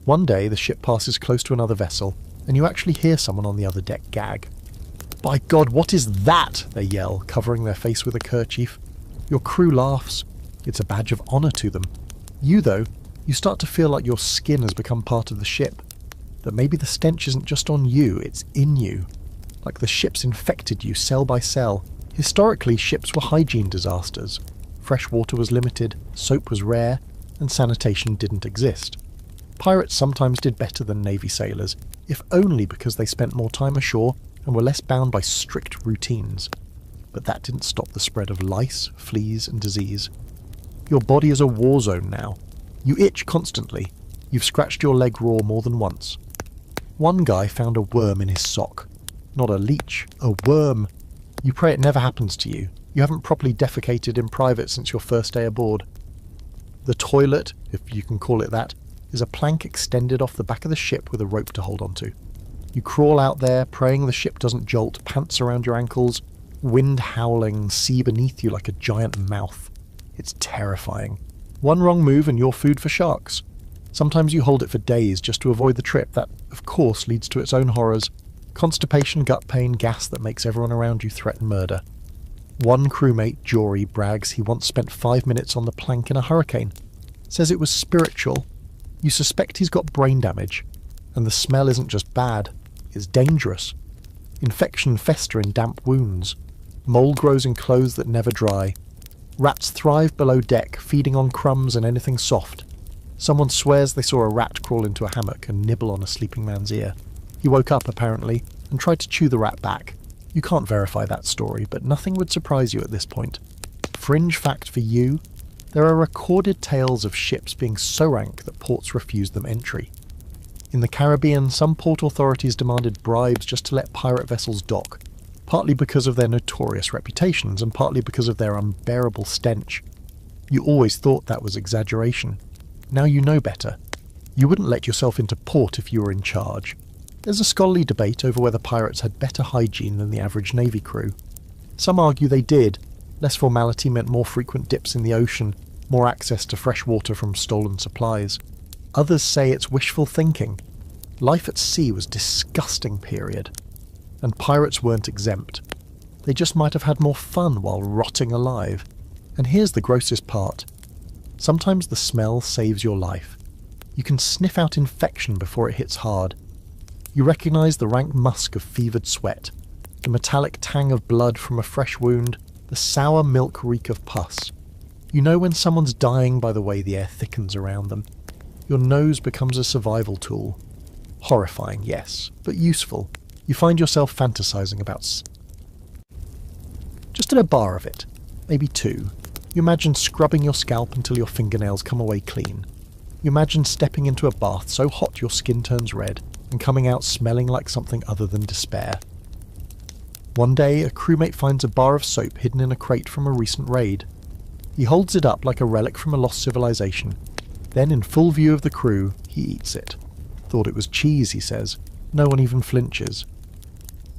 One day the ship passes close to another vessel, and you actually hear someone on the other deck gag. "By God, what is that?" they yell, covering their face with a kerchief. Your crew laughs. It's a badge of honour to them. You, though, you start to feel like your skin has become part of the ship. That maybe the stench isn't just on you, it's in you. Like the ship's infected you cell by cell. Historically, ships were hygiene disasters. Fresh water was limited, soap was rare, and sanitation didn't exist. Pirates sometimes did better than Navy sailors, if only because they spent more time ashore and were less bound by strict routines. But that didn't stop the spread of lice, fleas, and disease. Your body is a war zone now. You itch constantly. You've scratched your leg raw more than once. One guy found a worm in his sock. Not a leech, a worm. You pray it never happens to you. You haven't properly defecated in private since your first day aboard. The toilet, if you can call it that, is a plank extended off the back of the ship with a rope to hold onto. You crawl out there, praying the ship doesn't jolt, pants around your ankles, wind howling, sea beneath you like a giant mouth. It's terrifying. One wrong move and you're food for sharks. Sometimes you hold it for days just to avoid the trip that, of course, leads to its own horrors. Constipation, gut pain, gas that makes everyone around you threaten murder. One crewmate, Jory, brags he once spent 5 minutes on the plank in a hurricane. Says it was spiritual. You suspect he's got brain damage. And the smell isn't just bad, it's dangerous. Infection fester in damp wounds. Mold grows in clothes that never dry. Rats thrive below deck, feeding on crumbs and anything soft. Someone swears they saw a rat crawl into a hammock and nibble on a sleeping man's ear. He woke up, apparently, and tried to chew the rat back. You can't verify that story, but nothing would surprise you at this point. Fringe fact for you, there are recorded tales of ships being so rank that ports refused them entry. In the Caribbean, some port authorities demanded bribes just to let pirate vessels dock, partly because of their notorious reputations and partly because of their unbearable stench. You always thought that was exaggeration. Now you know better. You wouldn't let yourself into port if you were in charge. There's a scholarly debate over whether pirates had better hygiene than the average Navy crew. Some argue they did. Less formality meant more frequent dips in the ocean, more access to fresh water from stolen supplies. Others say it's wishful thinking. Life at sea was disgusting, period. And pirates weren't exempt. They just might have had more fun while rotting alive. And here's the grossest part. Sometimes the smell saves your life. You can sniff out infection before it hits hard. You recognise the rank musk of fevered sweat, the metallic tang of blood from a fresh wound, the sour milk reek of pus. You know when someone's dying by the way the air thickens around them. Your nose becomes a survival tool. Horrifying, yes, but useful. You find yourself fantasising about just at a bar of it, maybe 2. You imagine scrubbing your scalp until your fingernails come away clean. You imagine stepping into a bath so hot your skin turns red and coming out smelling like something other than despair. One day, a crewmate finds a bar of soap hidden in a crate from a recent raid. He holds it up like a relic from a lost civilization. Then, in full view of the crew, he eats it. Thought it was cheese, he says. No one even flinches.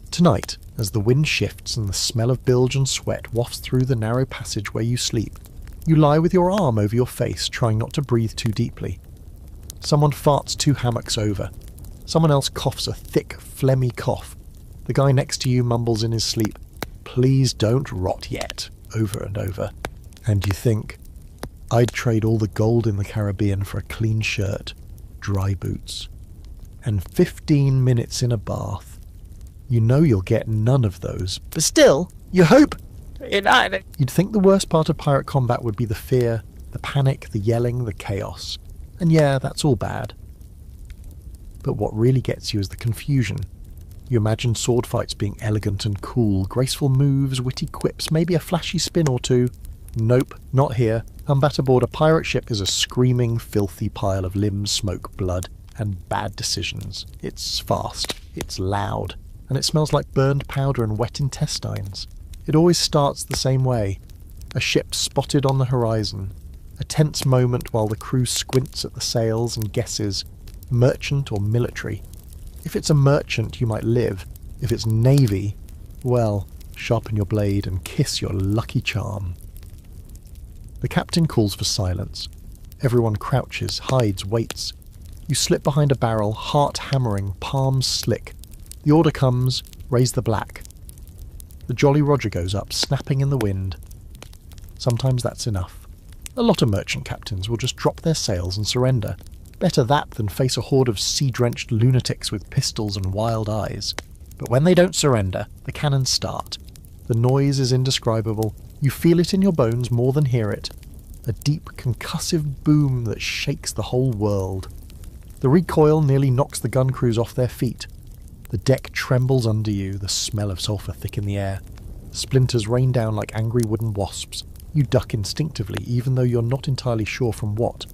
Tonight, as the wind shifts and the smell of bilge and sweat wafts through the narrow passage where you sleep, you lie with your arm over your face, trying not to breathe too deeply. Someone farts 2 hammocks over. Someone else coughs a thick, phlegmy cough. The guy next to you mumbles in his sleep, "Please don't rot yet," over and over. And you think, I'd trade all the gold in the Caribbean for a clean shirt, dry boots, and 15 minutes in a bath. You know you'll get none of those, but still, you hope. You'd think the worst part of pirate combat would be the fear, the panic, the yelling, the chaos. And yeah, that's all bad. But what really gets you is the confusion. You imagine sword fights being elegant and cool, graceful moves, witty quips, maybe a flashy spin or two. Nope, not here. Combat aboard a pirate ship is a screaming, filthy pile of limbs, smoke, blood, and bad decisions. It's fast, it's loud, and it smells like burned powder and wet intestines. It always starts the same way. A ship spotted on the horizon. A tense moment while the crew squints at the sails and guesses, merchant or military. If it's a merchant, you might live. If it's navy, well, sharpen your blade and kiss your lucky charm. The captain calls for silence. Everyone crouches, hides, waits. You slip behind a barrel, heart hammering, palms slick. The order comes, raise the black. The Jolly Roger goes up, snapping in the wind. Sometimes that's enough. A lot of merchant captains will just drop their sails and surrender. Better that than face a horde of sea-drenched lunatics with pistols and wild eyes. But when they don't surrender, the cannons start. The noise is indescribable. You feel it in your bones more than hear it. A deep, concussive boom that shakes the whole world. The recoil nearly knocks the gun crews off their feet. The deck trembles under you, the smell of sulphur thick in the air. Splinters rain down like angry wooden wasps. You duck instinctively, even though you're not entirely sure from what.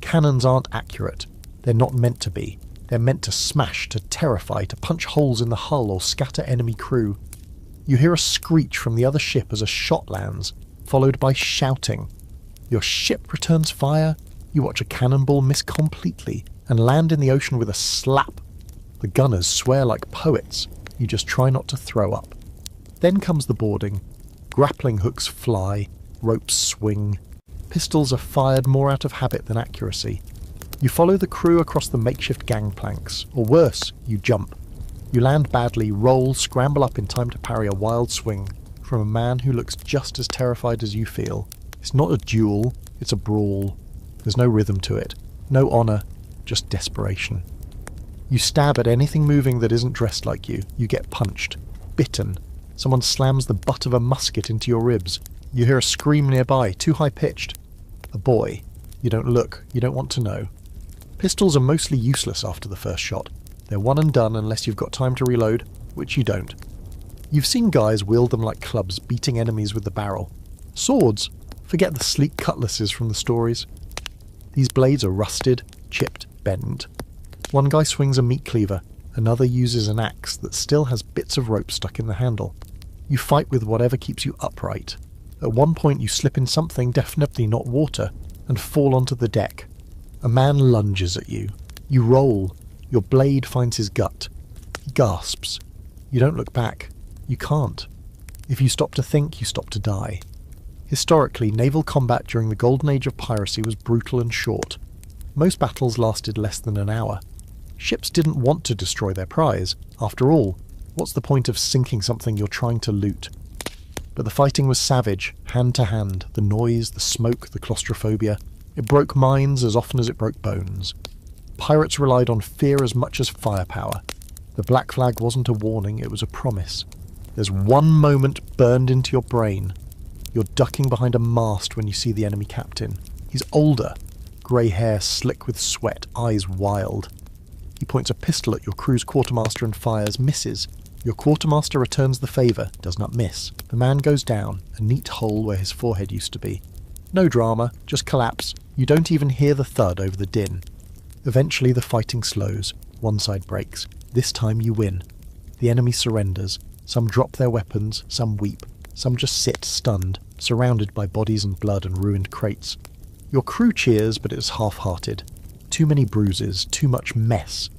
Cannons aren't accurate. They're not meant to be. They're meant to smash, to terrify, to punch holes in the hull or scatter enemy crew. You hear a screech from the other ship as a shot lands, followed by shouting. Your ship returns fire. You watch a cannonball miss completely and land in the ocean with a slap. The gunners swear like poets. You just try not to throw up. Then comes the boarding. Grappling hooks fly, ropes swing. Pistols are fired more out of habit than accuracy. You follow the crew across the makeshift gangplanks, or worse, you jump. You land badly, roll, scramble up in time to parry a wild swing from a man who looks just as terrified as you feel. It's not a duel, it's a brawl. There's no rhythm to it, no honour, just desperation. You stab at anything moving that isn't dressed like you. You get punched, bitten. Someone slams the butt of a musket into your ribs. You hear a scream nearby, too high-pitched. A boy. You don't look, you don't want to know. Pistols are mostly useless after the first shot. They're one and done unless you've got time to reload, which you don't. You've seen guys wield them like clubs, beating enemies with the barrel. Swords? Forget the sleek cutlasses from the stories. These blades are rusted, chipped, bent. One guy swings a meat cleaver, another uses an axe that still has bits of rope stuck in the handle. You fight with whatever keeps you upright. At one point you slip in something, definitely not water, and fall onto the deck. A man lunges at you. You roll. Your blade finds his gut. He gasps. You don't look back. You can't. If you stop to think, you stop to die. Historically, naval combat during the golden age of piracy was brutal and short. Most battles lasted less than an hour. Ships didn't want to destroy their prize. After all, what's the point of sinking something you're trying to loot? But the fighting was savage, hand to hand, the noise, the smoke, the claustrophobia. It broke minds as often as it broke bones. Pirates relied on fear as much as firepower. The black flag wasn't a warning, it was a promise. There's one moment burned into your brain. You're ducking behind a mast when you see the enemy captain. He's older, grey hair slick with sweat, eyes wild. He points a pistol at your crew's quartermaster and fires, misses. Your quartermaster returns the favour, does not miss. The man goes down, a neat hole where his forehead used to be. No drama, just collapse. You don't even hear the thud over the din. Eventually the fighting slows, one side breaks. This time you win. The enemy surrenders. Some drop their weapons, some weep, some just sit stunned, surrounded by bodies and blood and ruined crates. Your crew cheers, but it's half-hearted. Too many bruises, too much mess.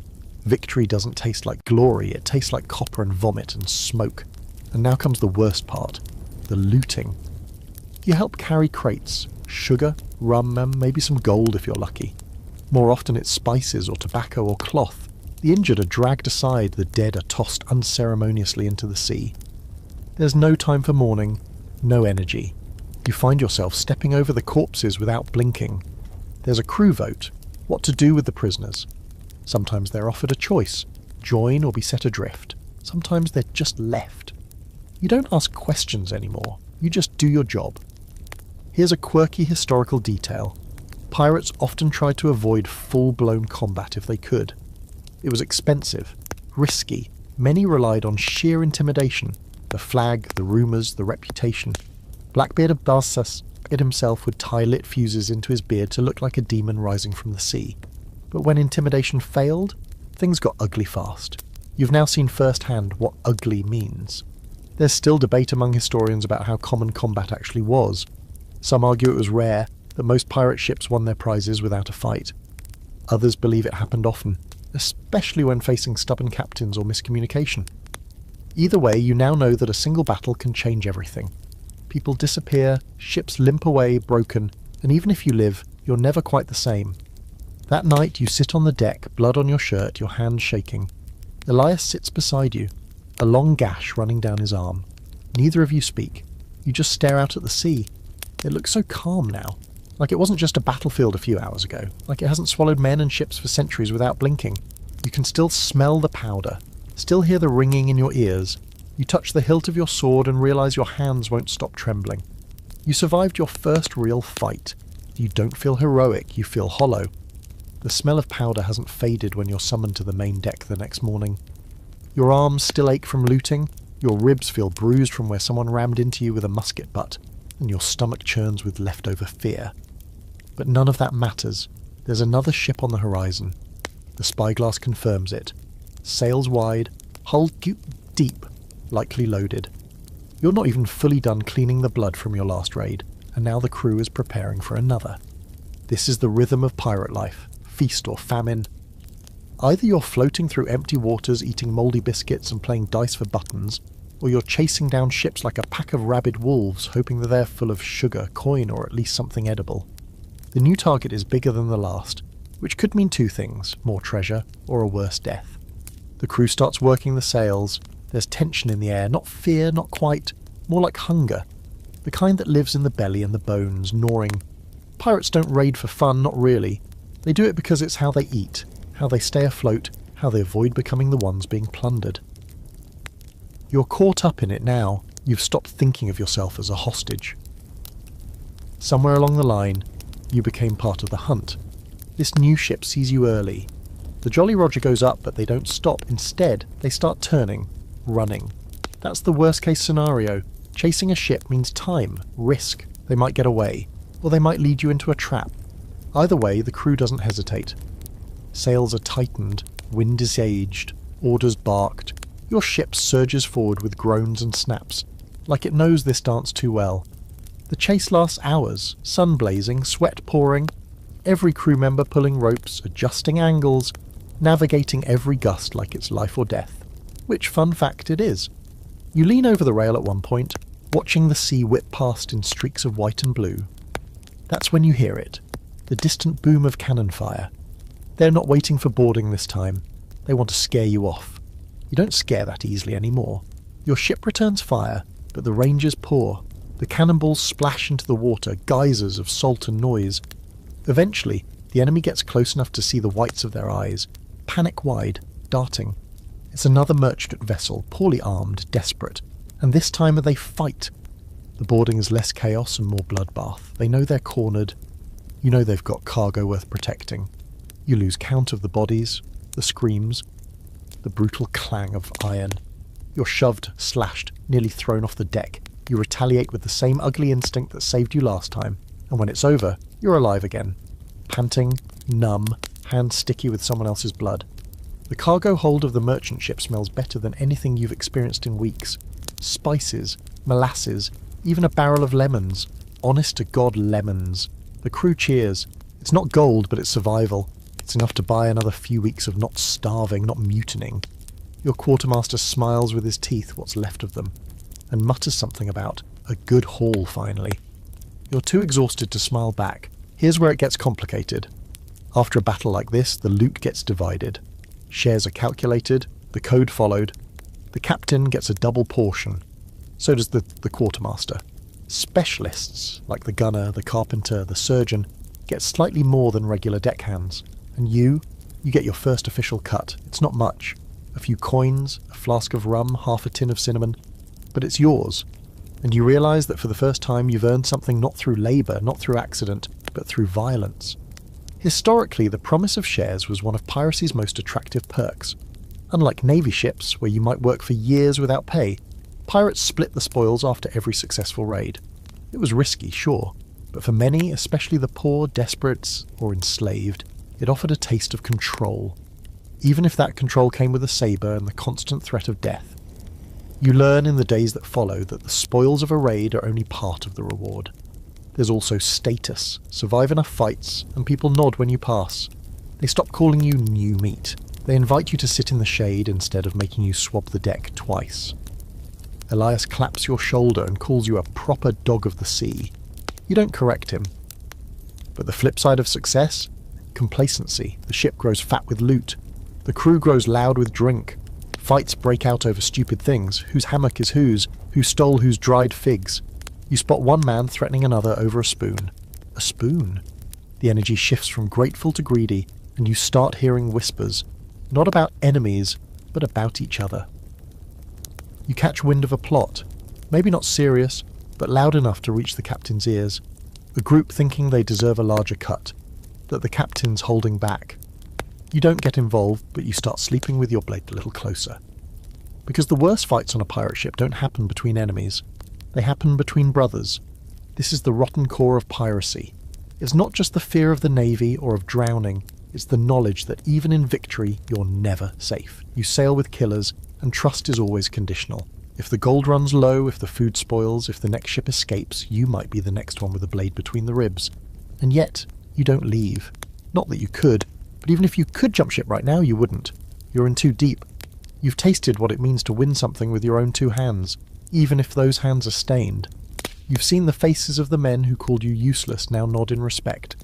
Victory doesn't taste like glory, it tastes like copper and vomit and smoke. And now comes the worst part, the looting. You help carry crates, sugar, rum, and maybe some gold if you're lucky. More often it's spices or tobacco or cloth. The injured are dragged aside, the dead are tossed unceremoniously into the sea. There's no time for mourning, no energy. You find yourself stepping over the corpses without blinking. There's a crew vote, what to do with the prisoners. Sometimes they're offered a choice, join or be set adrift. Sometimes they're just left. You don't ask questions anymore, you just do your job. Here's a quirky historical detail. Pirates often tried to avoid full-blown combat if they could. It was expensive, risky. Many relied on sheer intimidation. The flag, the rumours, the reputation. Blackbeard of Barsas himself would tie lit fuses into his beard to look like a demon rising from the sea. But when intimidation failed, things got ugly fast. You've now seen firsthand what ugly means. There's still debate among historians about how common combat actually was. Some argue it was rare, that most pirate ships won their prizes without a fight. Others believe it happened often, especially when facing stubborn captains or miscommunication. Either way, you now know that a single battle can change everything. People disappear, ships limp away, broken, and even if you live, you're never quite the same. That night you sit on the deck, blood on your shirt, your hands shaking. Elias sits beside you, a long gash running down his arm. Neither of you speak. You just stare out at the sea. It looks so calm now, like it wasn't just a battlefield a few hours ago, like it hasn't swallowed men and ships for centuries without blinking. You can still smell the powder, still hear the ringing in your ears. You touch the hilt of your sword and realise your hands won't stop trembling. You survived your first real fight. You don't feel heroic, you feel hollow. The smell of powder hasn't faded when you're summoned to the main deck the next morning. Your arms still ache from looting, your ribs feel bruised from where someone rammed into you with a musket butt, and your stomach churns with leftover fear. But none of that matters. There's another ship on the horizon. The spyglass confirms it. Sails wide, hull deep, likely loaded. You're not even fully done cleaning the blood from your last raid, and now the crew is preparing for another. This is the rhythm of pirate life, feast or famine. Either you're floating through empty waters eating mouldy biscuits and playing dice for buttons, or you're chasing down ships like a pack of rabid wolves hoping that they're full of sugar, coin, or at least something edible. The new target is bigger than the last, which could mean two things, more treasure or a worse death. The crew starts working the sails. There's tension in the air, not fear, not quite, more like hunger. The kind that lives in the belly and the bones, gnawing. Pirates don't raid for fun, not really. They do it because it's how they eat, how they stay afloat, how they avoid becoming the ones being plundered. You're caught up in it now. You've stopped thinking of yourself as a hostage. Somewhere along the line, you became part of the hunt. This new ship sees you early. The Jolly Roger goes up, but they don't stop. Instead, they start turning, running. That's the worst case scenario. Chasing a ship means time, risk. They might get away, or they might lead you into a trap. Either way, the crew doesn't hesitate. Sails are tightened, wind is aged, orders barked. Your ship surges forward with groans and snaps, like it knows this dance too well. The chase lasts hours, sun blazing, sweat pouring, every crew member pulling ropes, adjusting angles, navigating every gust like it's life or death. Which, fun fact, it is. You lean over the rail at one point, watching the sea whip past in streaks of white and blue. That's when you hear it, the distant boom of cannon fire. They're not waiting for boarding this time. They want to scare you off. You don't scare that easily anymore. Your ship returns fire, but the rangers pour. The cannonballs splash into the water, geysers of salt and noise. Eventually, the enemy gets close enough to see the whites of their eyes, panic-wide, darting. It's another merchant vessel, poorly armed, desperate, and this time they fight. The boarding is less chaos and more bloodbath. They know they're cornered. You know they've got cargo worth protecting. You lose count of the bodies, the screams, the brutal clang of iron. You're shoved, slashed, nearly thrown off the deck. You retaliate with the same ugly instinct that saved you last time, and when it's over, you're alive again, panting, numb, hands sticky with someone else's blood. The cargo hold of the merchant ship smells better than anything you've experienced in weeks. Spices, molasses, even a barrel of lemons. Honest to God, lemons. The crew cheers. It's not gold, but it's survival. It's enough to buy another few weeks of not starving, not mutinying. Your quartermaster smiles with his teeth, what's left of them, and mutters something about a good haul finally. You're too exhausted to smile back. Here's where it gets complicated. After a battle like this, the loot gets divided. Shares are calculated, the code followed. The captain gets a double portion. So does the quartermaster. Specialists, like the gunner, the carpenter, the surgeon, get slightly more than regular deckhands. And you get your first official cut. It's not much. A few coins, a flask of rum, half a tin of cinnamon. But it's yours. And you realise that for the first time you've earned something not through labour, not through accident, but through violence. Historically, the promise of shares was one of piracy's most attractive perks. Unlike navy ships, where you might work for years without pay, pirates split the spoils after every successful raid. It was risky, sure, but for many, especially the poor, desperate, or enslaved, it offered a taste of control, even if that control came with a sabre and the constant threat of death. You learn in the days that follow that the spoils of a raid are only part of the reward. There's also status. Survive enough fights, and people nod when you pass. They stop calling you new meat. They invite you to sit in the shade instead of making you swab the deck twice. Elias claps your shoulder and calls you a proper dog of the sea. You don't correct him. But the flip side of success? Complacency. The ship grows fat with loot. The crew grows loud with drink. Fights break out over stupid things. Whose hammock is whose? Who stole whose dried figs? You spot one man threatening another over a spoon. A spoon? The energy shifts from grateful to greedy, and you start hearing whispers. Not about enemies, but about each other. You catch wind of a plot. Maybe not serious, but loud enough to reach the captain's ears. A group thinking they deserve a larger cut. That the captain's holding back. You don't get involved, but you start sleeping with your blade a little closer. Because the worst fights on a pirate ship don't happen between enemies. They happen between brothers. This is the rotten core of piracy. It's not just the fear of the navy or of drowning, it's the knowledge that even in victory, you're never safe. You sail with killers, and trust is always conditional. If the gold runs low, if the food spoils, if the next ship escapes, you might be the next one with a blade between the ribs. And yet, you don't leave. Not that you could, but even if you could jump ship right now, you wouldn't. You're in too deep. You've tasted what it means to win something with your own two hands, even if those hands are stained. You've seen the faces of the men who called you useless now nod in respect.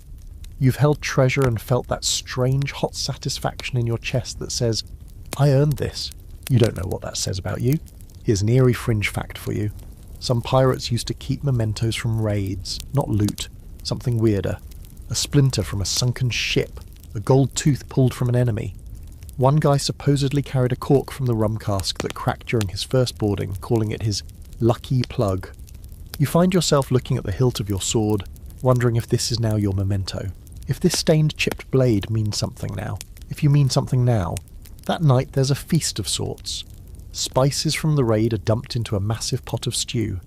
You've held treasure and felt that strange hot satisfaction in your chest that says, I earned this. You don't know what that says about you. Here's an eerie fringe fact for you. Some pirates used to keep mementos from raids, not loot, something weirder. A splinter from a sunken ship, a gold tooth pulled from an enemy. One guy supposedly carried a cork from the rum cask that cracked during his first boarding, calling it his lucky plug. You find yourself looking at the hilt of your sword, wondering if this is now your memento. If this stained chipped blade means something now. If you mean something now. That night there's a feast of sorts. Spices from the raid are dumped into a massive pot of stew.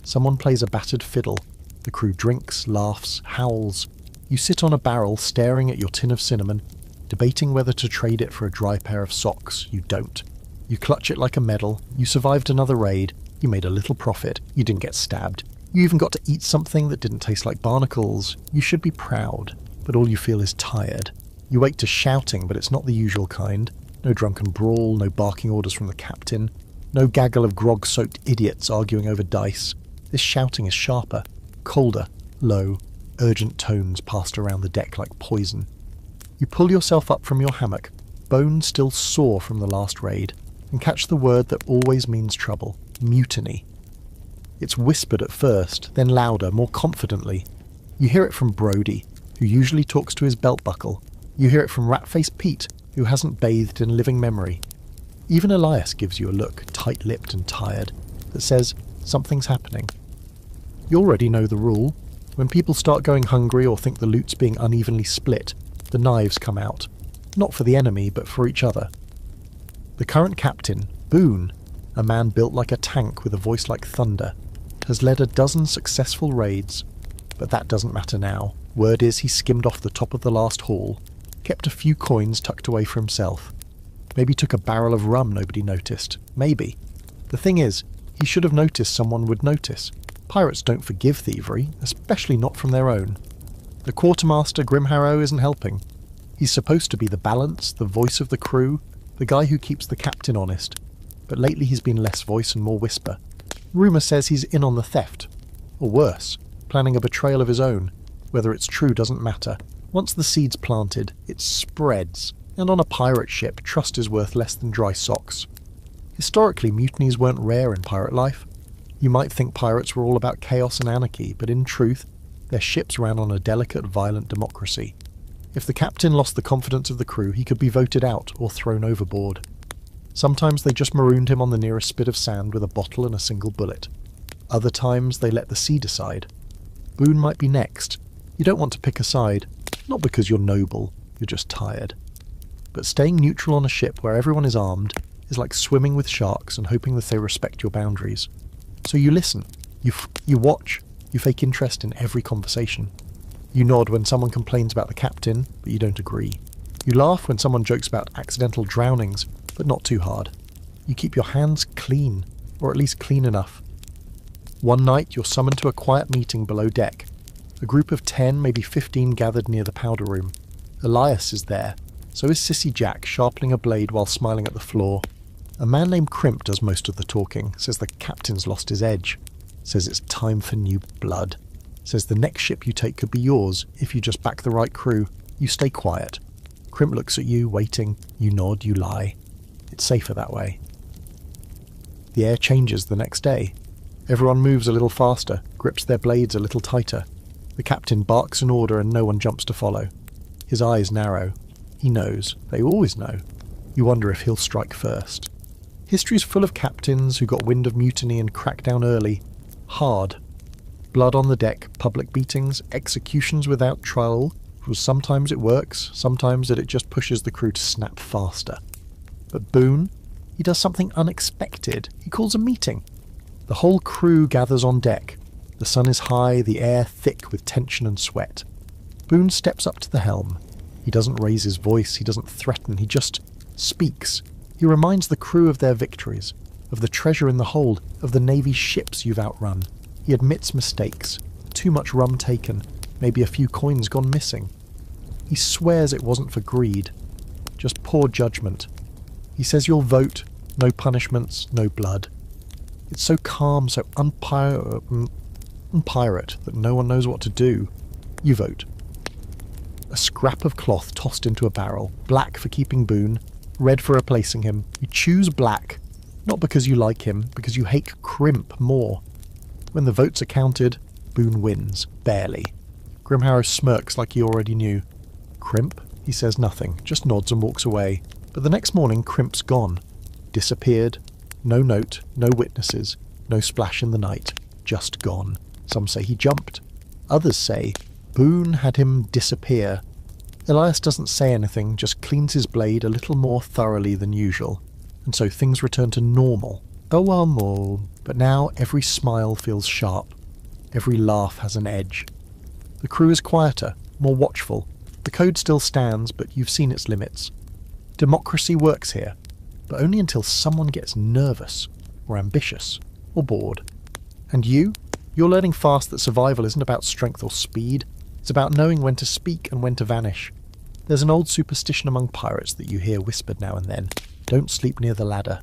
Someone plays a battered fiddle. The crew drinks, laughs, howls. You sit on a barrel staring at your tin of cinnamon, debating whether to trade it for a dry pair of socks. You don't. You clutch it like a medal. You survived another raid. You made a little profit. You didn't get stabbed. You even got to eat something that didn't taste like barnacles. You should be proud, but all you feel is tired. You wake to shouting, but it's not the usual kind. No drunken brawl, no barking orders from the captain, no gaggle of grog-soaked idiots arguing over dice. This shouting is sharper, colder, low, urgent tones passed around the deck like poison. You pull yourself up from your hammock, bones still sore from the last raid, and catch the word that always means trouble: mutiny. It's whispered at first, then louder, more confidently. You hear it from Brody, who usually talks to his belt buckle. You hear it from Rat-Faced Pete, who hasn't bathed in living memory. Even Elias gives you a look, tight-lipped and tired, that says something's happening. You already know the rule. When people start going hungry or think the loot's being unevenly split, the knives come out. Not for the enemy, but for each other. The current captain, Boone, a man built like a tank with a voice like thunder, has led a dozen successful raids, but that doesn't matter now. Word is he skimmed off the top of the last haul, kept a few coins tucked away for himself. Maybe took a barrel of rum nobody noticed. Maybe. The thing is, he should have noticed someone would notice. Pirates don't forgive thievery, especially not from their own. The quartermaster, Grimharrow, isn't helping. He's supposed to be the balance, the voice of the crew, the guy who keeps the captain honest. But lately he's been less voice and more whisper. Rumour says he's in on the theft. Or worse, planning a betrayal of his own. Whether it's true doesn't matter. Once the seed's planted, it spreads. And on a pirate ship, trust is worth less than dry socks. Historically, mutinies weren't rare in pirate life. You might think pirates were all about chaos and anarchy, but in truth, their ships ran on a delicate, violent democracy. If the captain lost the confidence of the crew, he could be voted out or thrown overboard. Sometimes they just marooned him on the nearest spit of sand with a bottle and a single bullet. Other times they let the sea decide. Boone might be next. You don't want to pick a side, not because you're noble, you're just tired. But staying neutral on a ship where everyone is armed is like swimming with sharks and hoping that they respect your boundaries. So you listen, you watch, you fake interest in every conversation. You nod when someone complains about the captain, but you don't agree. You laugh when someone jokes about accidental drownings, but not too hard. You keep your hands clean, or at least clean enough. One night you're summoned to a quiet meeting below deck. A group of 10, maybe 15 gathered near the powder room. Elias is there. So is Sissy Jack, sharpening a blade while smiling at the floor. A man named Crimp does most of the talking, says the captain's lost his edge. Says it's time for new blood. Says the next ship you take could be yours if you just back the right crew. You stay quiet. Crimp looks at you, waiting. You nod, you lie. It's safer that way. The air changes the next day. Everyone moves a little faster, grips their blades a little tighter. The captain barks an order and no one jumps to follow. His eyes narrow. He knows. They always know. You wonder if he'll strike first. History's full of captains who got wind of mutiny and cracked down early. Hard. Blood on the deck, public beatings, executions without trial. Sometimes it works, sometimes it just pushes the crew to snap faster. But Boone, he does something unexpected. He calls a meeting. The whole crew gathers on deck. The sun is high, the air thick with tension and sweat. Boone steps up to the helm. He doesn't raise his voice, he doesn't threaten, he just speaks. He reminds the crew of their victories, of the treasure in the hold, of the Navy's ships you've outrun. He admits mistakes, too much rum taken, maybe a few coins gone missing. He swears it wasn't for greed, just poor judgment. He says you'll vote, no punishments, no blood. It's so calm, so unpirate that no one knows what to do. You vote. A scrap of cloth tossed into a barrel, black for keeping Boone, red for replacing him. You choose black, not because you like him, because you hate Crimp more. When the votes are counted, Boone wins, barely. Grimharrow smirks like he already knew. Crimp? He says nothing, just nods and walks away. But the next morning, Crimp's gone. Disappeared. No note, no witnesses, no splash in the night. Just gone. Some say he jumped. Others say Boone had him disappear. Elias doesn't say anything, just cleans his blade a little more thoroughly than usual. And so things return to normal. But now every smile feels sharp. Every laugh has an edge. The crew is quieter, more watchful. The code still stands, but you've seen its limits. Democracy works here, but only until someone gets nervous, or ambitious, or bored. And you're learning fast that survival isn't about strength or speed. It's about knowing when to speak and when to vanish. There's an old superstition among pirates that you hear whispered now and then. Don't sleep near the ladder.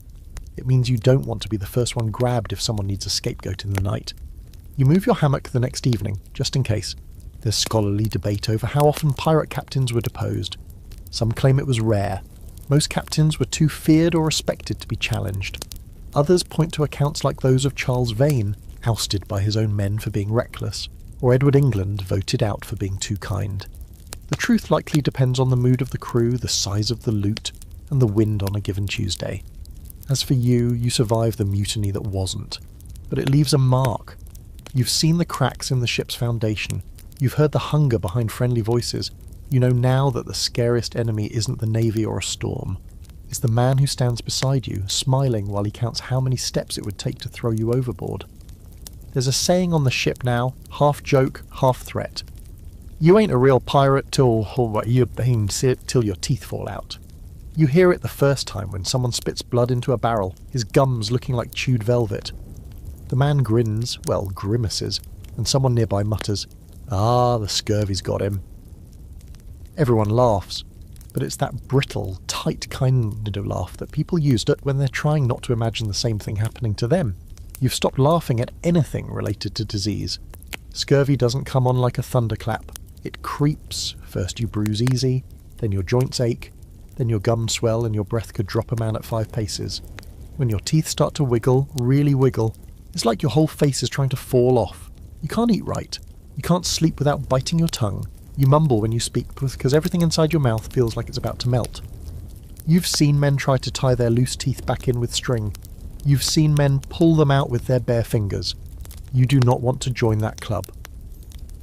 It means you don't want to be the first one grabbed if someone needs a scapegoat in the night. You move your hammock the next evening, just in case. There's scholarly debate over how often pirate captains were deposed. Some claim it was rare. Most captains were too feared or respected to be challenged. Others point to accounts like those of Charles Vane, ousted by his own men for being reckless, or Edward England voted out for being too kind. The truth likely depends on the mood of the crew, the size of the loot, and the wind on a given Tuesday. As for you, you survived the mutiny that wasn't. But it leaves a mark. You've seen the cracks in the ship's foundation. You've heard the hunger behind friendly voices. You know now that the scariest enemy isn't the Navy or a storm. It's the man who stands beside you, smiling while he counts how many steps it would take to throw you overboard. There's a saying on the ship now, half joke, half threat. You ain't a real pirate till your teeth fall out. You hear it the first time when someone spits blood into a barrel, his gums looking like chewed velvet. The man grins, well, grimaces, and someone nearby mutters, "Ah, the scurvy's got him." Everyone laughs, but it's that brittle, tight kind of laugh that people use when they're trying not to imagine the same thing happening to them. You've stopped laughing at anything related to disease. Scurvy doesn't come on like a thunderclap. It creeps. First you bruise easy, then your joints ache, then your gums swell and your breath could drop a man at 5 paces. When your teeth start to wiggle, really wiggle, it's like your whole face is trying to fall off. You can't eat right. You can't sleep without biting your tongue. You mumble when you speak because everything inside your mouth feels like it's about to melt. You've seen men try to tie their loose teeth back in with string. You've seen men pull them out with their bare fingers. You do not want to join that club.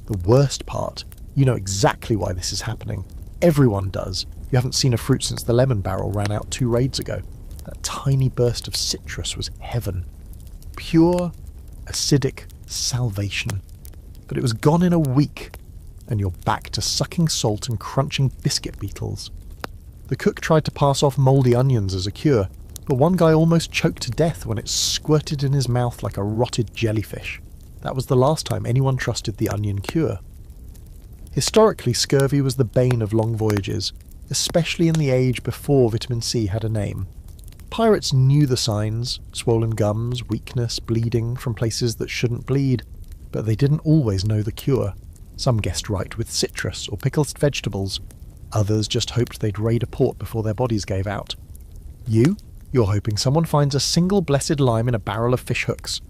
The worst part, you know exactly why this is happening. Everyone does. You haven't seen a fruit since the lemon barrel ran out 2 raids ago. That tiny burst of citrus was heaven. Pure, acidic salvation. But it was gone in a week, and you're back to sucking salt and crunching biscuit beetles. The cook tried to pass off mouldy onions as a cure, but one guy almost choked to death when it squirted in his mouth like a rotted jellyfish. That was the last time anyone trusted the onion cure. Historically, scurvy was the bane of long voyages, especially in the age before vitamin C had a name. Pirates knew the signs, swollen gums, weakness, bleeding from places that shouldn't bleed, but they didn't always know the cure. Some guessed right with citrus or pickled vegetables. Others just hoped they'd raid a port before their bodies gave out. You're hoping someone finds a single blessed lime in a barrel of fish hooks.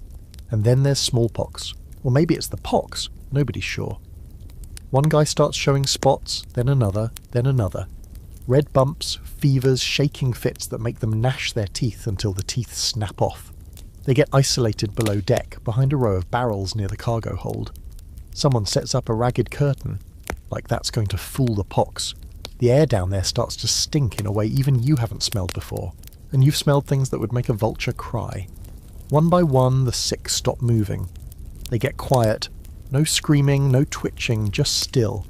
And then there's smallpox. Or maybe it's the pox, nobody's sure. One guy starts showing spots, then another, then another. Red bumps, fevers, shaking fits that make them gnash their teeth until the teeth snap off. They get isolated below deck, behind a row of barrels near the cargo hold. Someone sets up a ragged curtain, like that's going to fool the pox. The air down there starts to stink in a way even you haven't smelled before, and you've smelled things that would make a vulture cry. One by one, the sick stop moving. They get quiet. No screaming, no twitching, just still.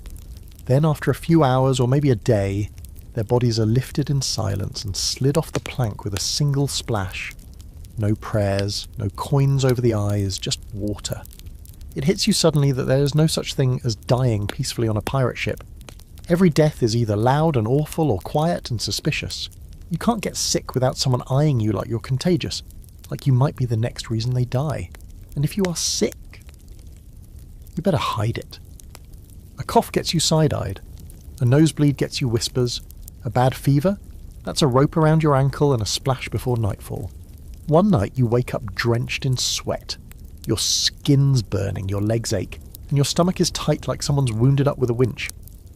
Then after a few hours or maybe a day, their bodies are lifted in silence and slid off the plank with a single splash. No prayers, no coins over the eyes, just water. It hits you suddenly that there is no such thing as dying peacefully on a pirate ship. Every death is either loud and awful or quiet and suspicious. You can't get sick without someone eyeing you like you're contagious, like you might be the next reason they die. And if you are sick, you better hide it. A cough gets you side-eyed. A nosebleed gets you whispers. A bad fever? That's a rope around your ankle and a splash before nightfall. One night you wake up drenched in sweat. Your skin's burning, your legs ache, and your stomach is tight like someone's wounded up with a winch.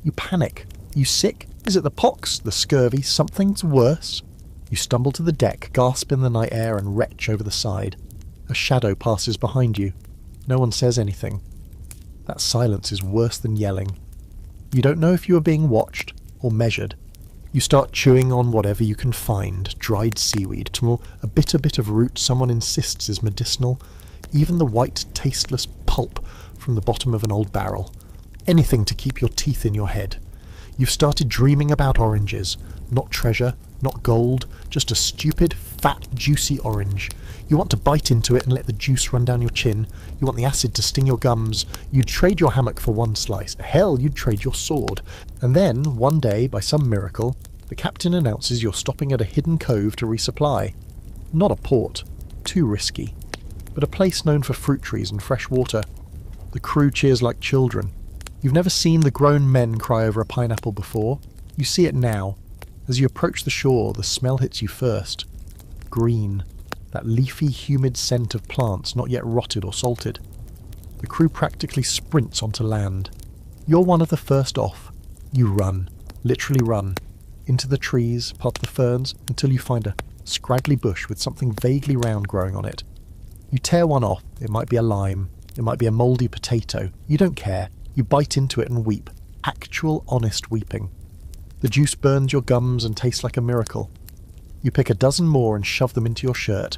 You panic. You sick? Is it the pox? The scurvy? Something's worse? You stumble to the deck, gasp in the night air and retch over the side. A shadow passes behind you. No one says anything. That silence is worse than yelling. You don't know if you are being watched or measured. You start chewing on whatever you can find, dried seaweed, a bitter bit of root someone insists is medicinal, even the white, tasteless pulp from the bottom of an old barrel. Anything to keep your teeth in your head. You've started dreaming about oranges. Not treasure, not gold, just a stupid, fat, juicy orange. You want to bite into it and let the juice run down your chin. You want the acid to sting your gums. You'd trade your hammock for one slice. Hell, you'd trade your sword. And then, one day, by some miracle, the captain announces you're stopping at a hidden cove to resupply. Not a port. Too risky. But a place known for fruit trees and fresh water. The crew cheers like children. You've never seen the grown men cry over a pineapple before. You see it now. As you approach the shore, the smell hits you first. Green. That leafy, humid scent of plants not yet rotted or salted. The crew practically sprints onto land. You're one of the first off. You run. Literally run. Into the trees, past the ferns, until you find a scraggly bush with something vaguely round growing on it. You tear one off. It might be a lime. It might be a mouldy potato. You don't care. You bite into it and weep. Actual, honest weeping. The juice burns your gums and tastes like a miracle. You pick a dozen more and shove them into your shirt.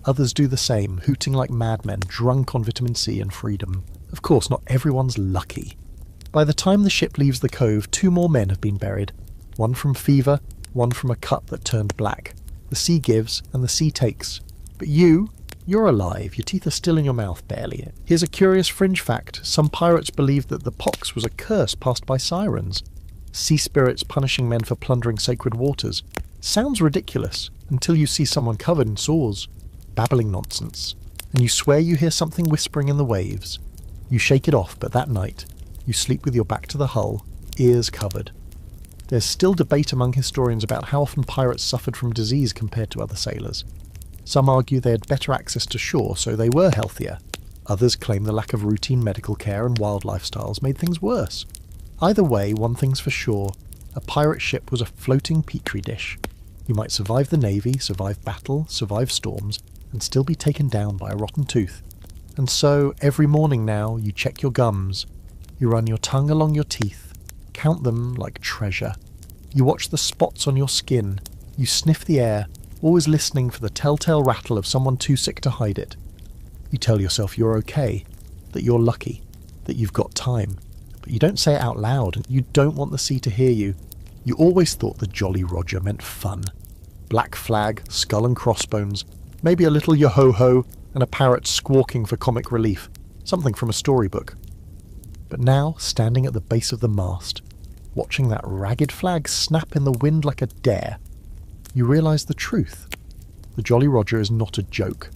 Others do the same, hooting like madmen, drunk on vitamin C and freedom. Of course, not everyone's lucky. By the time the ship leaves the cove, 2 more men have been buried. One from fever, one from a cut that turned black. The sea gives, and the sea takes. But you're alive. Your teeth are still in your mouth, barely. Here's a curious fringe fact. Some pirates believed that the pox was a curse passed by sirens. Sea spirits punishing men for plundering sacred waters. Sounds ridiculous, until you see someone covered in sores, babbling nonsense, and you swear you hear something whispering in the waves. You shake it off, but that night, you sleep with your back to the hull, ears covered. There's still debate among historians about how often pirates suffered from disease compared to other sailors. Some argue they had better access to shore, so they were healthier. Others claim the lack of routine medical care and wild lifestyles made things worse. Either way, one thing's for sure, a pirate ship was a floating petri dish. You might survive the navy, survive battle, survive storms, and still be taken down by a rotten tooth. And so, every morning now, you check your gums. You run your tongue along your teeth, count them like treasure. You watch the spots on your skin. You sniff the air, always listening for the telltale rattle of someone too sick to hide it. You tell yourself you're okay, that you're lucky, that you've got time. But you don't say it out loud, and you don't want the sea to hear you. You always thought the Jolly Roger meant fun. Black flag, skull and crossbones, maybe a little yo-ho-ho, and a parrot squawking for comic relief. Something from a storybook. But now, standing at the base of the mast, watching that ragged flag snap in the wind like a dare, you realise the truth. The Jolly Roger is not a joke.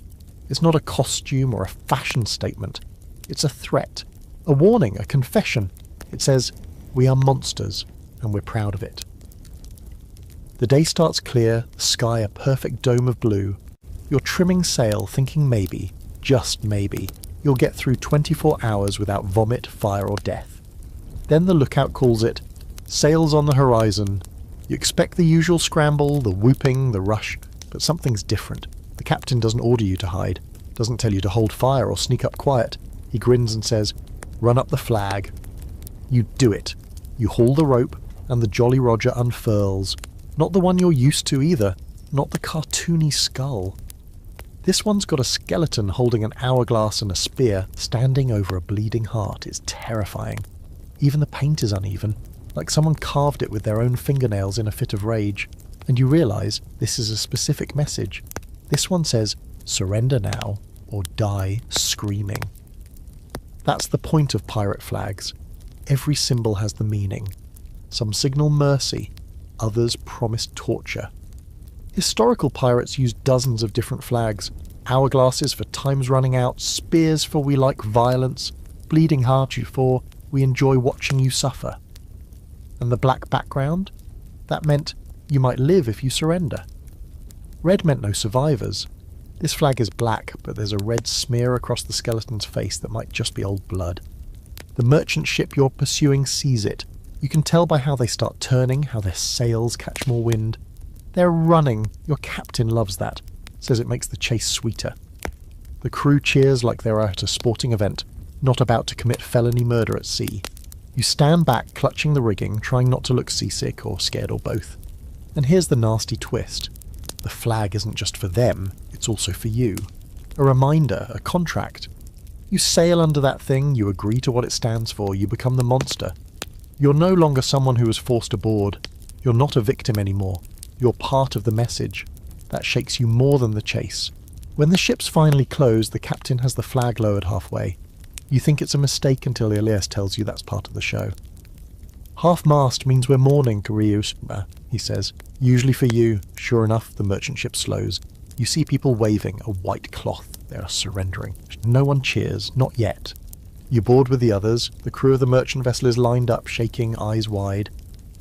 It's not a costume or a fashion statement. It's a threat, a warning, a confession. It says, we are monsters, and we're proud of it. The day starts clear, the sky a perfect dome of blue. You're trimming sail, thinking maybe, just maybe, you'll get through 24 hours without vomit, fire or death. Then the lookout calls it, sails on the horizon. You expect the usual scramble, the whooping, the rush, but something's different. The captain doesn't order you to hide, doesn't tell you to hold fire or sneak up quiet. He grins and says, run up the flag. You do it. You haul the rope, and the Jolly Roger unfurls. Not the one you're used to either, not the cartoony skull. This one's got a skeleton holding an hourglass and a spear, standing over a bleeding heart. It's terrifying. Even the paint is uneven, like someone carved it with their own fingernails in a fit of rage. And you realise this is a specific message. This one says, surrender now, or die screaming. That's the point of pirate flags. Every symbol has the meaning. Some signal mercy, others promise torture. Historical pirates used dozens of different flags. Hourglasses for time's running out, spears for we like violence, bleeding heart you for we enjoy watching you suffer. And the black background? That meant you might live if you surrender. Red meant no survivors. This flag is black, but there's a red smear across the skeleton's face that might just be old blood. The merchant ship you're pursuing sees it. You can tell by how they start turning, how their sails catch more wind. They're running. Your captain loves that. Says it makes the chase sweeter. The crew cheers like they're at a sporting event, not about to commit felony murder at sea. You stand back, clutching the rigging, trying not to look seasick or scared or both. And here's the nasty twist. The flag isn't just for them, it's also for you. A reminder, a contract. You sail under that thing, you agree to what it stands for, you become the monster. You're no longer someone who was forced aboard. You're not a victim anymore. You're part of the message. That shakes you more than the chase. When the ship's finally closed, the captain has the flag lowered halfway. You think it's a mistake until Elias tells you that's part of the show. Half-mast means we're mourning, Karius, he says. Usually for you. Sure enough, the merchant ship slows. You see people waving a white cloth. They are surrendering. No one cheers, not yet. You board with the others. The crew of the merchant vessel is lined up, shaking, eyes wide.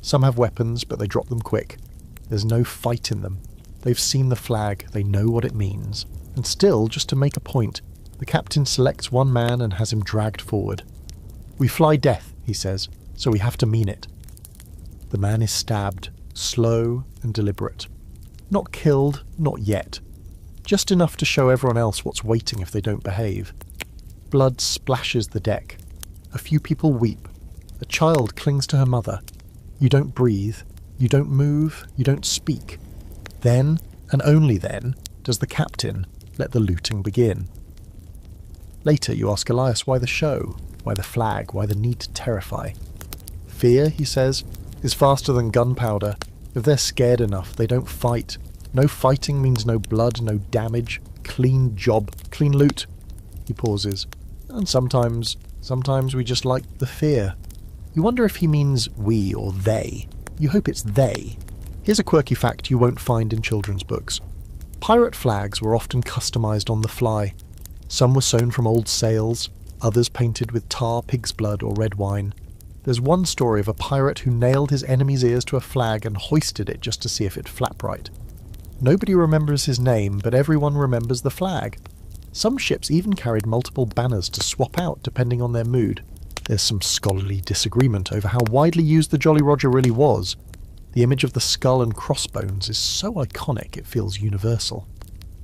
Some have weapons, but they drop them quick. There's no fight in them. They've seen the flag, they know what it means. And still, just to make a point, the captain selects one man and has him dragged forward. We fly death, he says, so we have to mean it. The man is stabbed, slow and deliberate. Not killed, not yet. Just enough to show everyone else what's waiting if they don't behave. Blood splashes the deck. A few people weep. A child clings to her mother. You don't breathe. You don't move. You don't speak. Then, and only then, does the captain let the looting begin. Later you ask Elias why the show. Why the flag? Why the need to terrify? Fear, he says, is faster than gunpowder. If they're scared enough, they don't fight. No fighting means no blood, no damage. Clean job, clean loot. He pauses. And sometimes we just like the fear. You wonder if he means we or they. You hope it's they. Here's a quirky fact you won't find in children's books. Pirate flags were often customised on the fly. Some were sewn from old sails, others painted with tar, pig's blood or red wine. There's one story of a pirate who nailed his enemy's ears to a flag and hoisted it just to see if it'd flap right. Nobody remembers his name, but everyone remembers the flag. Some ships even carried multiple banners to swap out depending on their mood. There's some scholarly disagreement over how widely used the Jolly Roger really was. The image of the skull and crossbones is so iconic it feels universal.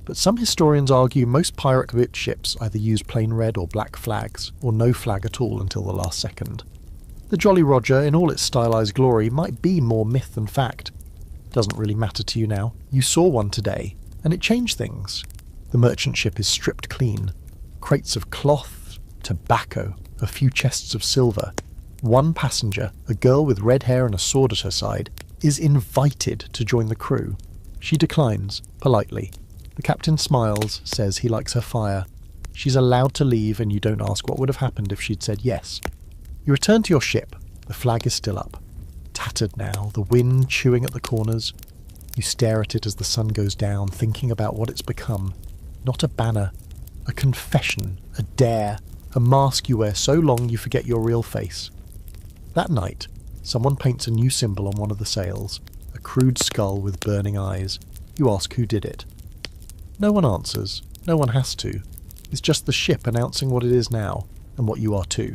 But some historians argue most pirate-built ships either use plain red or black flags, or no flag at all until the last second. The Jolly Roger, in all its stylized glory, might be more myth than fact. Doesn't really matter to you now. You saw one today, and it changed things. The merchant ship is stripped clean. Crates of cloth, tobacco, a few chests of silver. One passenger, a girl with red hair and a sword at her side, is invited to join the crew. She declines, politely. The captain smiles, says he likes her fire. She's allowed to leave, and you don't ask what would have happened if she'd said yes. You return to your ship. The flag is still up. Tattered now, the wind chewing at the corners. You stare at it as the sun goes down, thinking about what it's become. Not a banner. A confession. A dare. A mask you wear so long you forget your real face. That night, someone paints a new symbol on one of the sails. A crude skull with burning eyes. You ask who did it. No one answers. No one has to. It's just the ship announcing what it is now, and what you are too.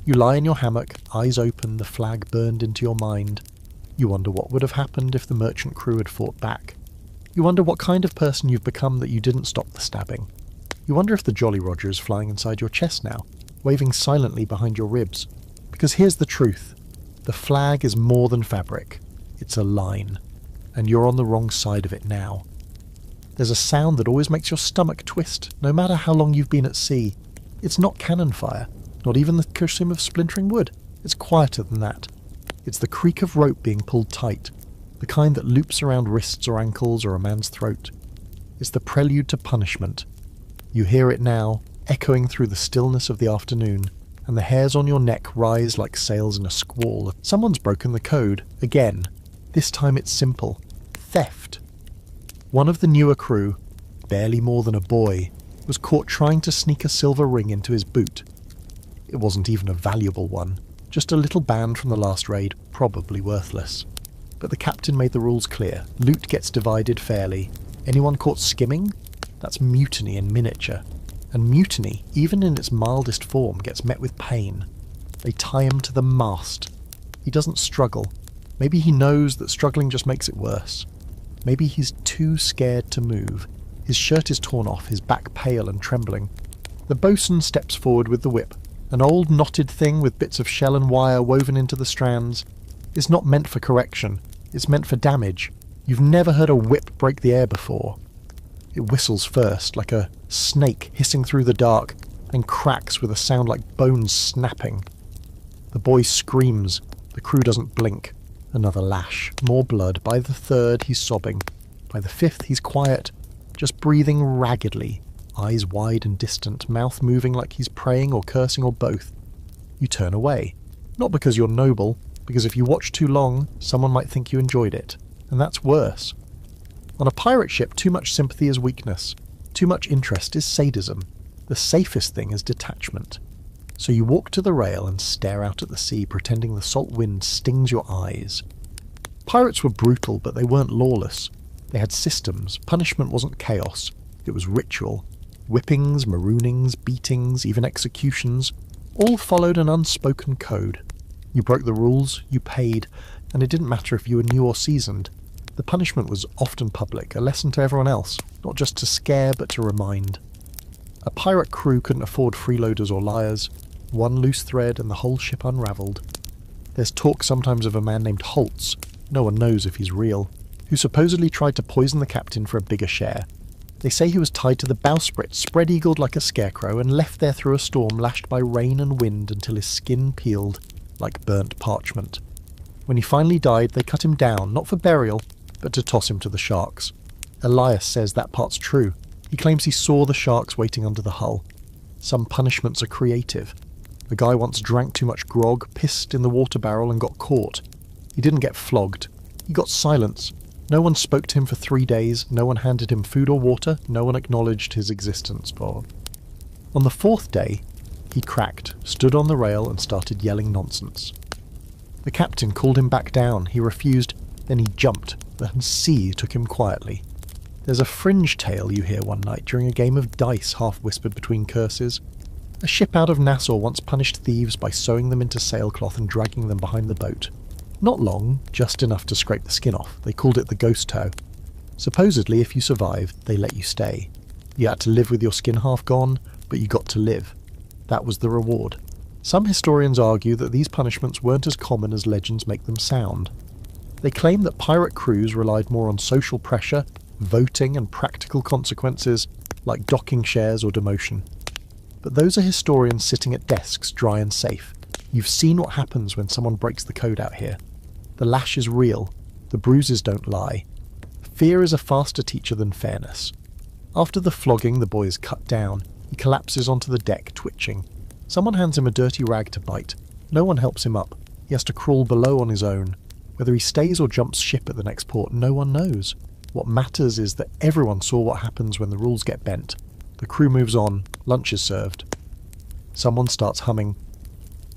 You lie in your hammock, eyes open, the flag burned into your mind. You wonder what would have happened if the merchant crew had fought back. You wonder what kind of person you've become that you didn't stop the stabbing. You wonder if the Jolly Roger is flying inside your chest now, waving silently behind your ribs. Because here's the truth. The flag is more than fabric. It's a line. And you're on the wrong side of it now. There's a sound that always makes your stomach twist, no matter how long you've been at sea. It's not cannon fire. Not even the cushion of splintering wood. It's quieter than that. It's the creak of rope being pulled tight, the kind that loops around wrists or ankles or a man's throat. It's the prelude to punishment. You hear it now, echoing through the stillness of the afternoon, and the hairs on your neck rise like sails in a squall. Someone's broken the code, again. This time it's simple. Theft. One of the newer crew, barely more than a boy, was caught trying to sneak a silver ring into his boot. It wasn't even a valuable one, just a little band from the last raid, probably worthless. But the captain made the rules clear. Loot gets divided fairly. Anyone caught skimming? That's mutiny in miniature. And mutiny, even in its mildest form, gets met with pain. They tie him to the mast. He doesn't struggle. Maybe he knows that struggling just makes it worse. Maybe he's too scared to move. His shirt is torn off, his back pale and trembling. The boatswain steps forward with the whip. An old knotted thing with bits of shell and wire woven into the strands. It's not meant for correction. It's meant for damage. You've never heard a whip break the air before. It whistles first, like a snake hissing through the dark, and cracks with a sound like bones snapping. The boy screams. The crew doesn't blink. Another lash. More blood. By the third, he's sobbing. By the fifth, he's quiet, just breathing raggedly. Eyes wide and distant, mouth moving like he's praying or cursing or both. You turn away. Not because you're noble, because if you watch too long, someone might think you enjoyed it. And that's worse. On a pirate ship, too much sympathy is weakness. Too much interest is sadism. The safest thing is detachment. So you walk to the rail and stare out at the sea, pretending the salt wind stings your eyes. Pirates were brutal, but they weren't lawless. They had systems. Punishment wasn't chaos. It was ritual. Whippings, maroonings, beatings, even executions, all followed an unspoken code. You broke the rules, you paid, and it didn't matter if you were new or seasoned. The punishment was often public, a lesson to everyone else, not just to scare but to remind. A pirate crew couldn't afford freeloaders or liars. One loose thread and the whole ship unravelled. There's talk sometimes of a man named Holtz, no one knows if he's real, who supposedly tried to poison the captain for a bigger share. They say he was tied to the bowsprit, spread-eagled like a scarecrow, and left there through a storm lashed by rain and wind until his skin peeled like burnt parchment. When he finally died, they cut him down, not for burial, but to toss him to the sharks. Elias says that part's true. He claims he saw the sharks waiting under the hull. Some punishments are creative. A guy once drank too much grog, pissed in the water barrel and got caught. He didn't get flogged. He got silence. No one spoke to him for 3 days, no one handed him food or water, no one acknowledged his existence. On the 4th day, he cracked, stood on the rail and started yelling nonsense. The captain called him back down. He refused, then he jumped. The sea took him quietly. There's a fringe tale you hear one night during a game of dice, half-whispered between curses. A ship out of Nassau once punished thieves by sewing them into sailcloth and dragging them behind the boat. Not long, just enough to scrape the skin off. They called it the ghost tow. Supposedly, if you survived, they let you stay. You had to live with your skin half gone, but you got to live. That was the reward. Some historians argue that these punishments weren't as common as legends make them sound. They claim that pirate crews relied more on social pressure, voting and practical consequences, like docking shares or demotion. But those are historians sitting at desks, dry and safe. You've seen what happens when someone breaks the code out here. The lash is real. The bruises don't lie. Fear is a faster teacher than fairness. After the flogging, the boy is cut down. He collapses onto the deck, twitching. Someone hands him a dirty rag to bite. No one helps him up. He has to crawl below on his own. Whether he stays or jumps ship at the next port, no one knows. What matters is that everyone saw what happens when the rules get bent. The crew moves on. Lunch is served. Someone starts humming.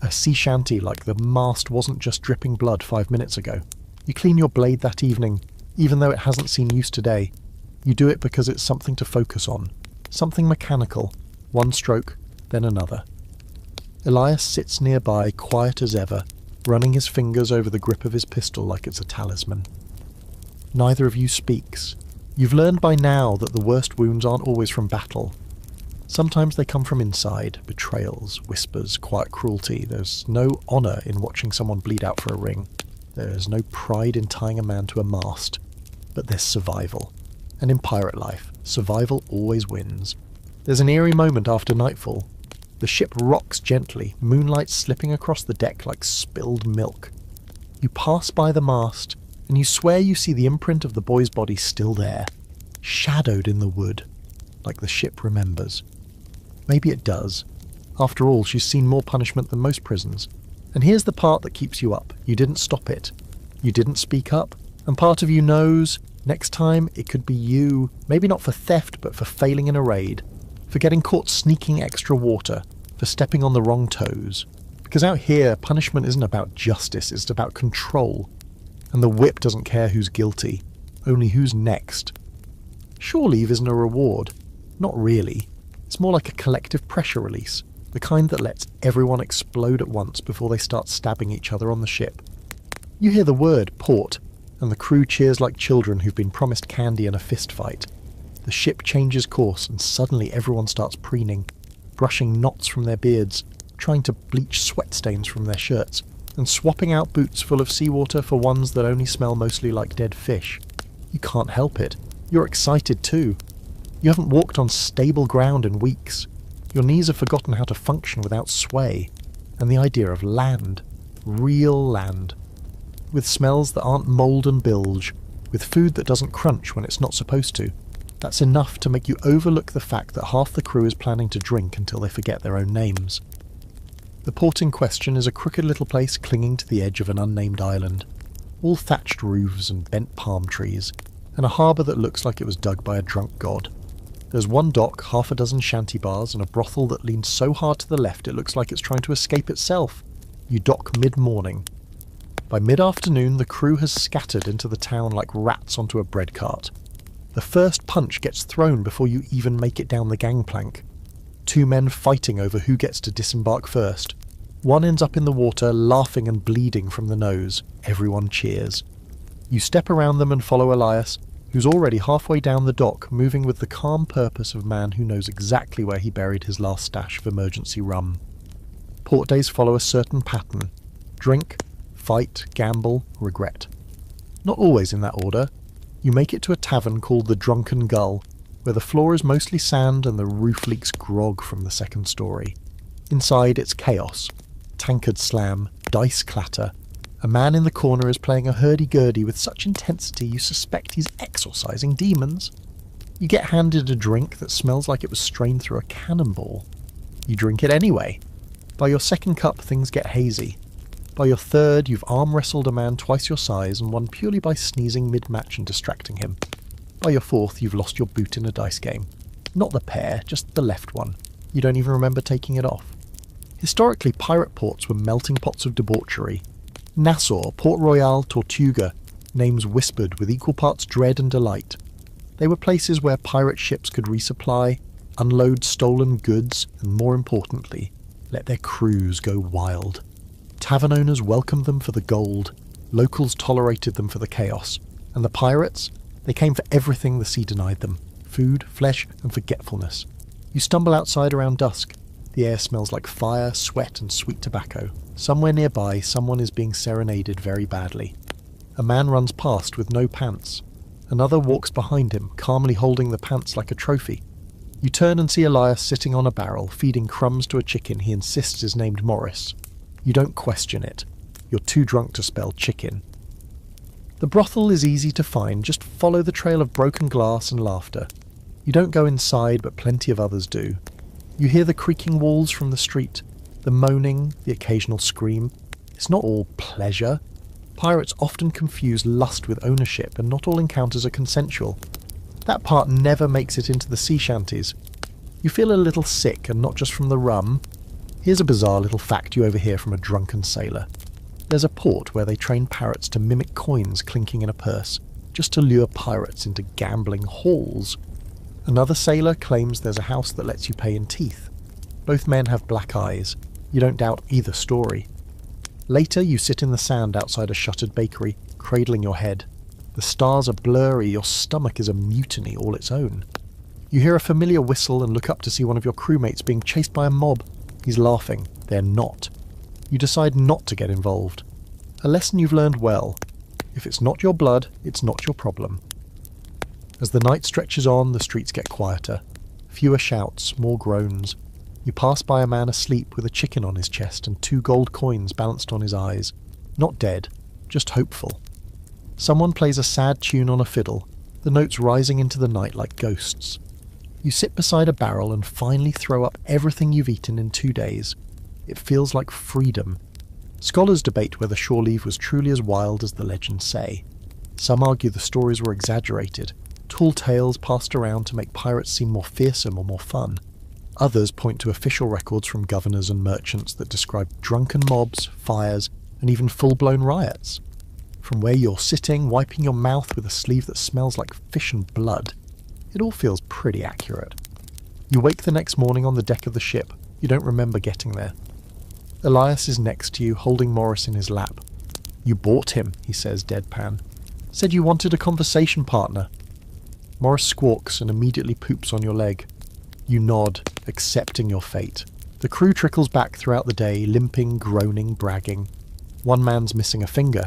A sea shanty like the mast wasn't just dripping blood 5 minutes ago. You clean your blade that evening, even though it hasn't seen use today. You do it because it's something to focus on. Something mechanical. One stroke, then another. Elias sits nearby, quiet as ever, running his fingers over the grip of his pistol like it's a talisman. Neither of you speaks. You've learned by now that the worst wounds aren't always from battle. Sometimes they come from inside, betrayals, whispers, quiet cruelty. There's no honour in watching someone bleed out for a ring. There's no pride in tying a man to a mast. But there's survival. And in pirate life, survival always wins. There's an eerie moment after nightfall. The ship rocks gently, moonlight slipping across the deck like spilled milk. You pass by the mast, and you swear you see the imprint of the boy's body still there, shadowed in the wood, like the ship remembers. Maybe it does. After all, she's seen more punishment than most prisons. And here's the part that keeps you up. You didn't stop it. You didn't speak up. And part of you knows, next time it could be you, maybe not for theft, but for failing in a raid, for getting caught sneaking extra water, for stepping on the wrong toes. Because out here, punishment isn't about justice, it's about control. And the whip doesn't care who's guilty, only who's next. Shore leave isn't a reward. Not really. It's more like a collective pressure release, the kind that lets everyone explode at once before they start stabbing each other on the ship. You hear the word, port, and the crew cheers like children who've been promised candy in a fist fight. The ship changes course and suddenly everyone starts preening, brushing knots from their beards, trying to bleach sweat stains from their shirts, and swapping out boots full of seawater for ones that only smell mostly like dead fish. You can't help it. You're excited too. You haven't walked on stable ground in weeks. Your knees have forgotten how to function without sway. And the idea of land. Real land. With smells that aren't mould and bilge. With food that doesn't crunch when it's not supposed to. That's enough to make you overlook the fact that half the crew is planning to drink until they forget their own names. The port in question is a crooked little place clinging to the edge of an unnamed island. All thatched roofs and bent palm trees, and a harbour that looks like it was dug by a drunk god. There's one dock, half a dozen shanty bars, and a brothel that leans so hard to the left it looks like it's trying to escape itself. You dock mid-morning. By mid-afternoon, the crew has scattered into the town like rats onto a bread cart. The first punch gets thrown before you even make it down the gangplank. 2 men fighting over who gets to disembark first. One ends up in the water, laughing and bleeding from the nose. Everyone cheers. You step around them and follow Elias, who's already halfway down the dock, moving with the calm purpose of a man who knows exactly where he buried his last stash of emergency rum. Port days follow a certain pattern. Drink, fight, gamble, regret. Not always in that order. You make it to a tavern called the Drunken Gull. where the floor is mostly sand and the roof leaks grog from the second story. Inside, it's chaos. Tankards slam, dice clatter. A man in the corner is playing a hurdy-gurdy with such intensity you suspect he's exorcising demons. You get handed a drink that smells like it was strained through a cannonball. You drink it anyway. By your second cup, things get hazy. By your third, you've arm-wrestled a man twice your size and won purely by sneezing mid-match and distracting him. By your fourth, you've lost your boot in a dice game. Not the pair, just the left one. You don't even remember taking it off. Historically, pirate ports were melting pots of debauchery. Nassau, Port Royal, Tortuga, names whispered with equal parts dread and delight. They were places where pirate ships could resupply, unload stolen goods, and more importantly, let their crews go wild. Tavern owners welcomed them for the gold, locals tolerated them for the chaos, and the pirates, they came for everything the sea denied them: food, flesh, and forgetfulness. You stumble outside around dusk. The air smells like fire, sweat, and sweet tobacco. Somewhere nearby, someone is being serenaded very badly. A man runs past with no pants. Another walks behind him, calmly holding the pants like a trophy. You turn and see Elias sitting on a barrel, feeding crumbs to a chicken he insists is named Morris. You don't question it. You're too drunk to spell chicken. The brothel is easy to find. Just follow the trail of broken glass and laughter. You don't go inside, but plenty of others do. You hear the creaking walls from the street, the moaning, the occasional scream. It's not all pleasure. Pirates often confuse lust with ownership, and not all encounters are consensual. That part never makes it into the sea shanties. You feel a little sick, and not just from the rum. Here's a bizarre little fact you overhear from a drunken sailor. There's a port where they train parrots to mimic coins clinking in a purse, just to lure pirates into gambling halls. Another sailor claims there's a house that lets you pay in teeth. Both men have black eyes. You don't doubt either story. Later, you sit in the sand outside a shuttered bakery, cradling your head. The stars are blurry, your stomach is a mutiny all its own. You hear a familiar whistle and look up to see one of your crewmates being chased by a mob. He's laughing. They're not. You decide not to get involved. A lesson you've learned well. If it's not your blood, it's not your problem. As the night stretches on, the streets get quieter. Fewer shouts, more groans. You pass by a man asleep with a chicken on his chest and 2 gold coins balanced on his eyes. Not dead, just hopeful. Someone plays a sad tune on a fiddle, the notes rising into the night like ghosts. You sit beside a barrel and finally throw up everything you've eaten in 2 days. It feels like freedom. Scholars debate whether shore leave was truly as wild as the legends say. Some argue the stories were exaggerated, tall tales passed around to make pirates seem more fearsome or more fun. Others point to official records from governors and merchants that describe drunken mobs, fires, and even full-blown riots. From where you're sitting, wiping your mouth with a sleeve that smells like fish and blood, it all feels pretty accurate. You wake the next morning on the deck of the ship. You don't remember getting there. Elias is next to you, holding Morris in his lap. "You bought him," he says, deadpan. "Said you wanted a conversation partner." Morris squawks and immediately poops on your leg. You nod, accepting your fate. The crew trickles back throughout the day, limping, groaning, bragging. One man's missing a finger.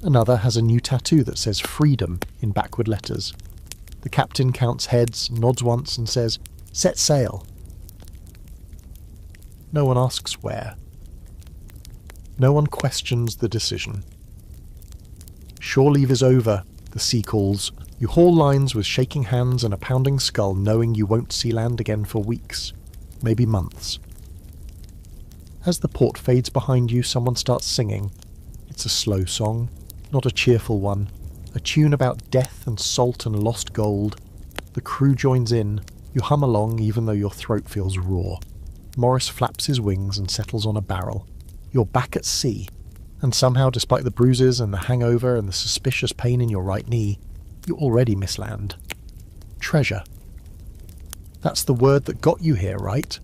Another has a new tattoo that says freedom in backward letters. The captain counts heads, nods once and says, "Set sail." No one asks where. No one questions the decision. Shore leave is over, the sea calls. You haul lines with shaking hands and a pounding skull, knowing you won't see land again for weeks, maybe months. As the port fades behind you, someone starts singing. It's a slow song, not a cheerful one. A tune about death and salt and lost gold. The crew joins in. You hum along even though your throat feels raw. Morris flaps his wings and settles on a barrel. You're back at sea. And somehow, despite the bruises and the hangover and the suspicious pain in your right knee, you already miss land. Treasure. That's the word that got you here, right?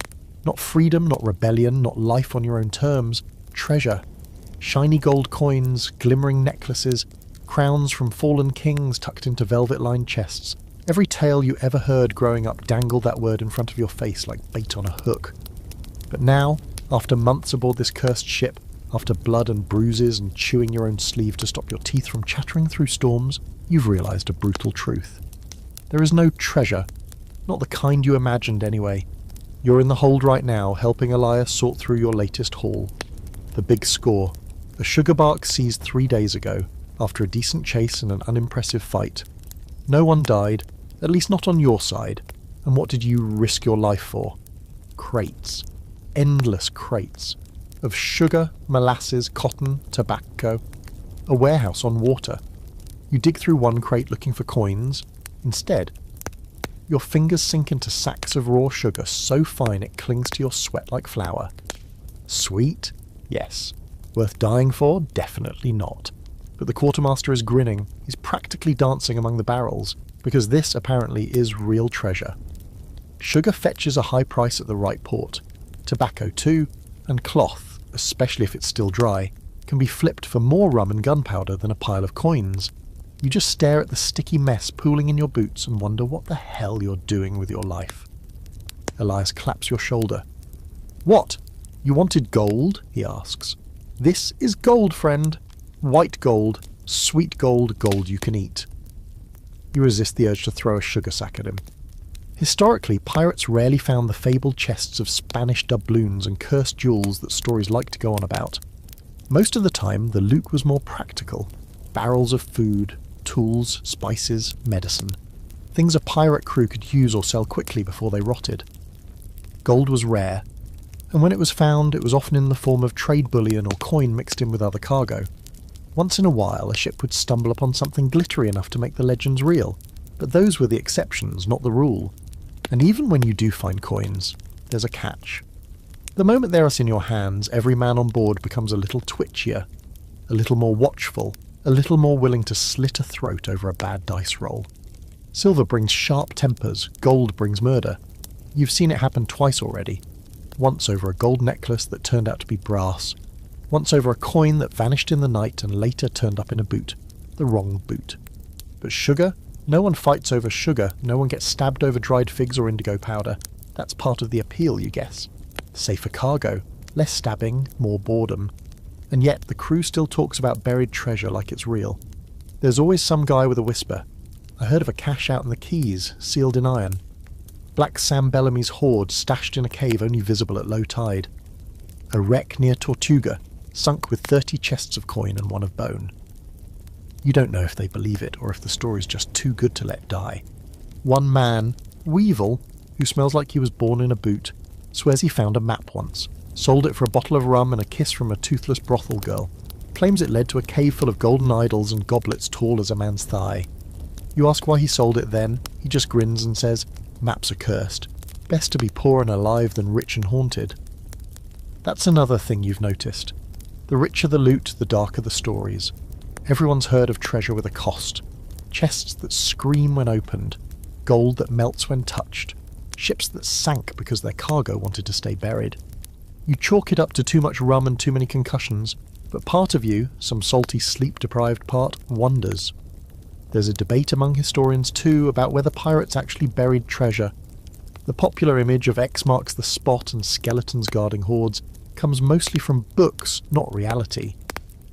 Not freedom, not rebellion, not life on your own terms. Treasure. Shiny gold coins, glimmering necklaces, crowns from fallen kings tucked into velvet-lined chests. Every tale you ever heard growing up dangled that word in front of your face like bait on a hook. But now, after months aboard this cursed ship, after blood and bruises and chewing your own sleeve to stop your teeth from chattering through storms, you've realised a brutal truth. There is no treasure. Not the kind you imagined anyway. You're in the hold right now, helping Elias sort through your latest haul. The big score. A sugar bark seized 3 days ago, after a decent chase and an unimpressive fight. No one died, at least not on your side. And what did you risk your life for? Crates. Endless crates. Of sugar, molasses, cotton, tobacco. A warehouse on water. You dig through one crate looking for coins. Instead, your fingers sink into sacks of raw sugar so fine it clings to your sweat like flour. Sweet? Yes. Worth dying for? Definitely not. But the quartermaster is grinning. He's practically dancing among the barrels, because this apparently is real treasure. Sugar fetches a high price at the right port. Tobacco too, and cloth, especially if it's still dry, can be flipped for more rum and gunpowder than a pile of coins. You just stare at the sticky mess pooling in your boots and wonder what the hell you're doing with your life. Elias claps your shoulder. What? You wanted gold? He asks. This is gold, friend. White gold, sweet gold, gold you can eat. You resist the urge to throw a sugar sack at him. Historically, pirates rarely found the fabled chests of Spanish doubloons and cursed jewels that stories like to go on about. Most of the time, the loot was more practical. Barrels of food, tools, spices, medicine. Things a pirate crew could use or sell quickly before they rotted. Gold was rare, and when it was found, it was often in the form of trade bullion or coin mixed in with other cargo. Once in a while, a ship would stumble upon something glittery enough to make the legends real, but those were the exceptions, not the rule. And even when you do find coins, there's a catch. The moment they are in your hands, every man on board becomes a little twitchier, a little more watchful, a little more willing to slit a throat over a bad dice roll. Silver brings sharp tempers, gold brings murder. You've seen it happen twice already. Once over a gold necklace that turned out to be brass. Once over a coin that vanished in the night and later turned up in a boot. The wrong boot. But sugar? No one fights over sugar. No one gets stabbed over dried figs or indigo powder. That's part of the appeal, you guess. Safer cargo. Less stabbing, more boredom. And yet the crew still talks about buried treasure like it's real. There's always some guy with a whisper. I heard of a cache out in the Keys, sealed in iron. Black Sam Bellamy's hoard stashed in a cave only visible at low tide. A wreck near Tortuga, sunk with 30 chests of coin and one of bone. You don't know if they believe it or if the story's just too good to let die. One man, Weevil, who smells like he was born in a boot, swears he found a map once, sold it for a bottle of rum and a kiss from a toothless brothel girl, claims it led to a cave full of golden idols and goblets tall as a man's thigh. You ask why he sold it then, he just grins and says, maps are cursed. Best to be poor and alive than rich and haunted. That's another thing you've noticed. The richer the loot, the darker the stories. Everyone's heard of treasure with a cost. Chests that scream when opened. Gold that melts when touched. Ships that sank because their cargo wanted to stay buried. You chalk it up to too much rum and too many concussions, but part of you, some salty sleep-deprived part, wonders. There's a debate among historians too about whether pirates actually buried treasure. The popular image of X marks the spot and skeletons guarding hoards comes mostly from books, not reality.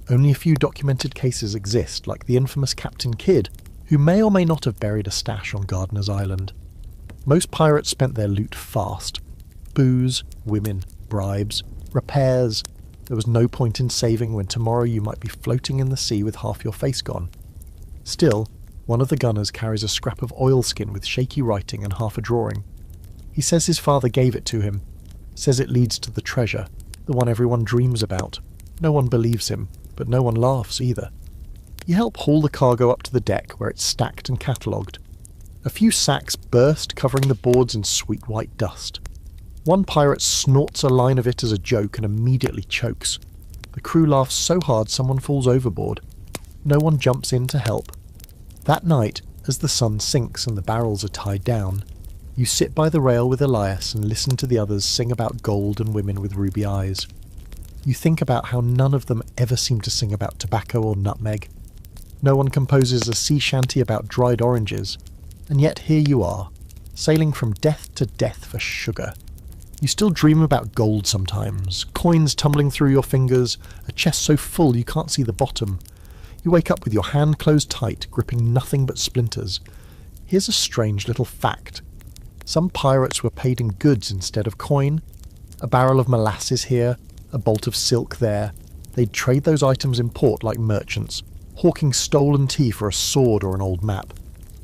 Only a few documented cases exist, like the infamous Captain Kidd, who may or may not have buried a stash on Gardiner's Island. Most pirates spent their loot fast. Booze, women, bribes, repairs. There was no point in saving when tomorrow you might be floating in the sea with half your face gone. Still, one of the gunners carries a scrap of oilskin with shaky writing and half a drawing. He says his father gave it to him, says it leads to the treasure, the one everyone dreams about. No one believes him, but no one laughs either. You help haul the cargo up to the deck where it's stacked and catalogued. A few sacks burst, covering the boards in sweet white dust. One pirate snorts a line of it as a joke and immediately chokes. The crew laughs so hard someone falls overboard. No one jumps in to help. That night, as the sun sinks and the barrels are tied down, you sit by the rail with Elias and listen to the others sing about gold and women with ruby eyes. You think about how none of them ever seem to sing about tobacco or nutmeg. No one composes a sea shanty about dried oranges, and yet here you are, sailing from death to death for sugar. You still dream about gold sometimes, coins tumbling through your fingers, a chest so full you can't see the bottom. You wake up with your hand closed tight, gripping nothing but splinters. Here's a strange little fact. Some pirates were paid in goods instead of coin. A barrel of molasses here, a bolt of silk there. They'd trade those items in port like merchants, hawking stolen tea for a sword or an old map.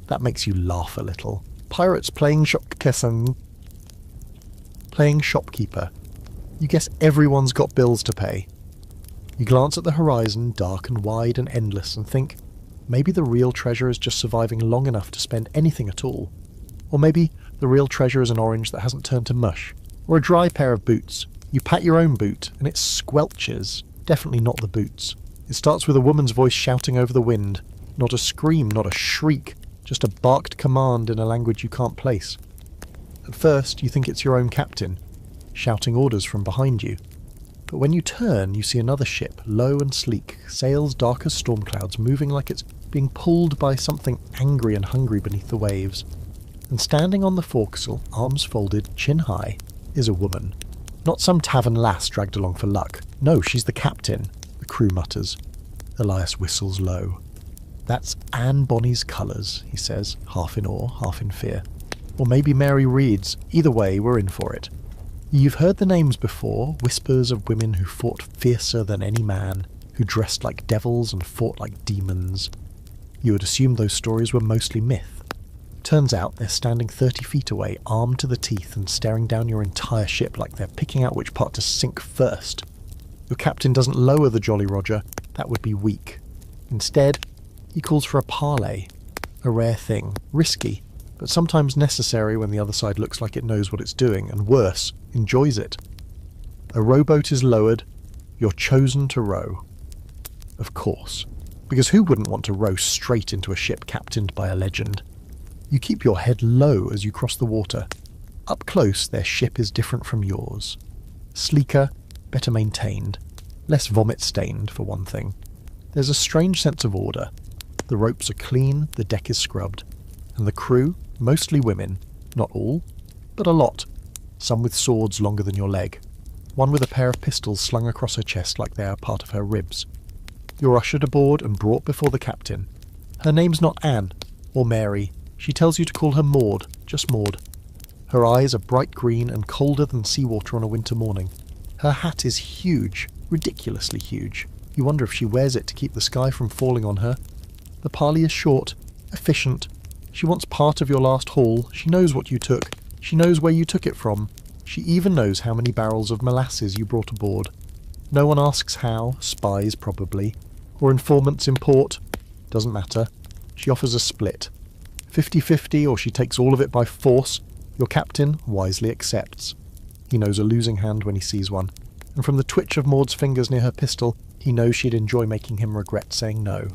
That makes you laugh a little. Pirates playing shopkeeper. You guess everyone's got bills to pay. You glance at the horizon, dark and wide and endless, and think, maybe the real treasure is just surviving long enough to spend anything at all. Or maybe the real treasure is an orange that hasn't turned to mush. Or a dry pair of boots. You pat your own boot, and it squelches. Definitely not the boots. It starts with a woman's voice shouting over the wind. Not a scream, not a shriek, just a barked command in a language you can't place. At first, you think it's your own captain, shouting orders from behind you. But when you turn, you see another ship, low and sleek, sails dark as storm clouds, moving like it's being pulled by something angry and hungry beneath the waves. And standing on the forecastle, arms folded, chin high, is a woman. Not some tavern lass dragged along for luck. No, she's the captain, the crew mutters. Elias whistles low. That's Anne Bonny's colours, he says, half in awe, half in fear. Or maybe Mary Reed's. Either way, we're in for it. You've heard the names before, whispers of women who fought fiercer than any man, who dressed like devils and fought like demons. You would assume those stories were mostly myth. Turns out they're standing 30 feet away, armed to the teeth and staring down your entire ship like they're picking out which part to sink first. Your captain doesn't lower the Jolly Roger, that would be weak. Instead, he calls for a parley. A rare thing, risky, but sometimes necessary when the other side looks like it knows what it's doing, and worse, enjoys it. A rowboat is lowered, you're chosen to row. Of course, because who wouldn't want to row straight into a ship captained by a legend? You keep your head low as you cross the water. Up close, their ship is different from yours. Sleeker, better maintained, less vomit-stained, for one thing. There's a strange sense of order. The ropes are clean, the deck is scrubbed. And the crew, mostly women, not all, but a lot. Some with swords longer than your leg. One with a pair of pistols slung across her chest like they are part of her ribs. You're ushered aboard and brought before the captain. Her name's not Anne, or Mary. She tells you to call her Maud, just Maud. Her eyes are bright green and colder than seawater on a winter morning. Her hat is huge, ridiculously huge. You wonder if she wears it to keep the sky from falling on her. The parley is short, efficient. She wants part of your last haul. She knows what you took. She knows where you took it from. She even knows how many barrels of molasses you brought aboard. No one asks how, spies probably, or informants in port. Doesn't matter. She offers a split. 50-50, or she takes all of it by force. Your captain wisely accepts. He knows a losing hand when he sees one, and from the twitch of Maud's fingers near her pistol, he knows she'd enjoy making him regret saying no.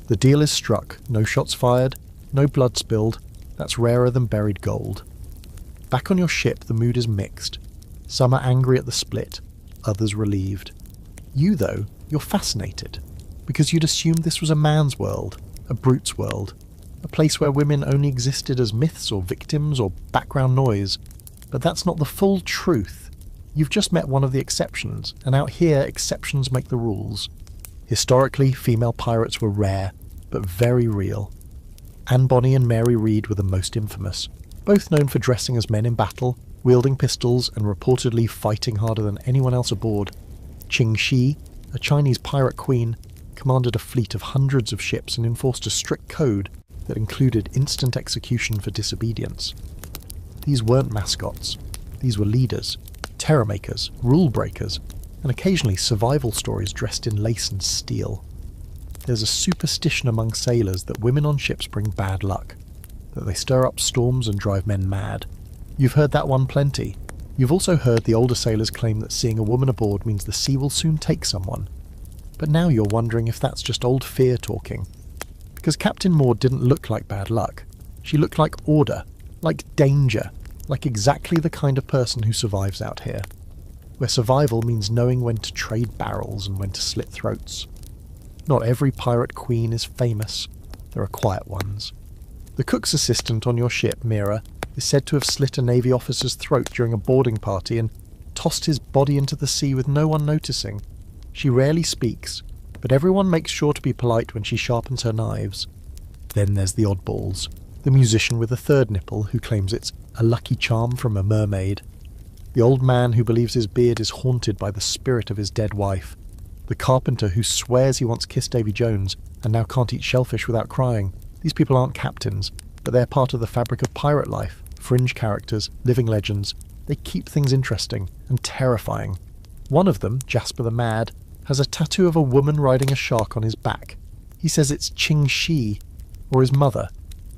The deal is struck, no shots fired, no blood spilled. That's rarer than buried gold. Back on your ship, the mood is mixed. Some are angry at the split, others relieved. You, though, you're fascinated, because you'd assumed this was a man's world, a brute's world. A place where women only existed as myths or victims or background noise. But that's not the full truth. You've just met one of the exceptions, and out here exceptions make the rules. Historically, female pirates were rare, but very real. Anne Bonny and Mary Reed were the most infamous, both known for dressing as men in battle, wielding pistols, and reportedly fighting harder than anyone else aboard. Qing Shi, a Chinese pirate queen, commanded a fleet of hundreds of ships and enforced a strict code that included instant execution for disobedience. These weren't mascots. These were leaders, terror makers, rule breakers, and occasionally survival stories dressed in lace and steel. There's a superstition among sailors that women on ships bring bad luck, that they stir up storms and drive men mad. You've heard that one plenty. You've also heard the older sailors claim that seeing a woman aboard means the sea will soon take someone. But now you're wondering if that's just old fear talking. Because Captain Maud didn't look like bad luck. She looked like order, like danger, like exactly the kind of person who survives out here. Where survival means knowing when to trade barrels and when to slit throats. Not every pirate queen is famous. There are quiet ones. The cook's assistant on your ship, Mira, is said to have slit a Navy officer's throat during a boarding party and tossed his body into the sea with no one noticing. She rarely speaks, but everyone makes sure to be polite when she sharpens her knives. Then there's the oddballs. the musician with a third nipple who claims it's a lucky charm from a mermaid, the old man who believes his beard is haunted by the spirit of his dead wife, the carpenter who swears he once kissed Davy Jones and now can't eat shellfish without crying. These people aren't captains, but they're part of the fabric of pirate life, fringe characters, living legends. They keep things interesting and terrifying. One of them, Jasper the Mad, has a tattoo of a woman riding a shark on his back. He says it's Ching Shi, or his mother.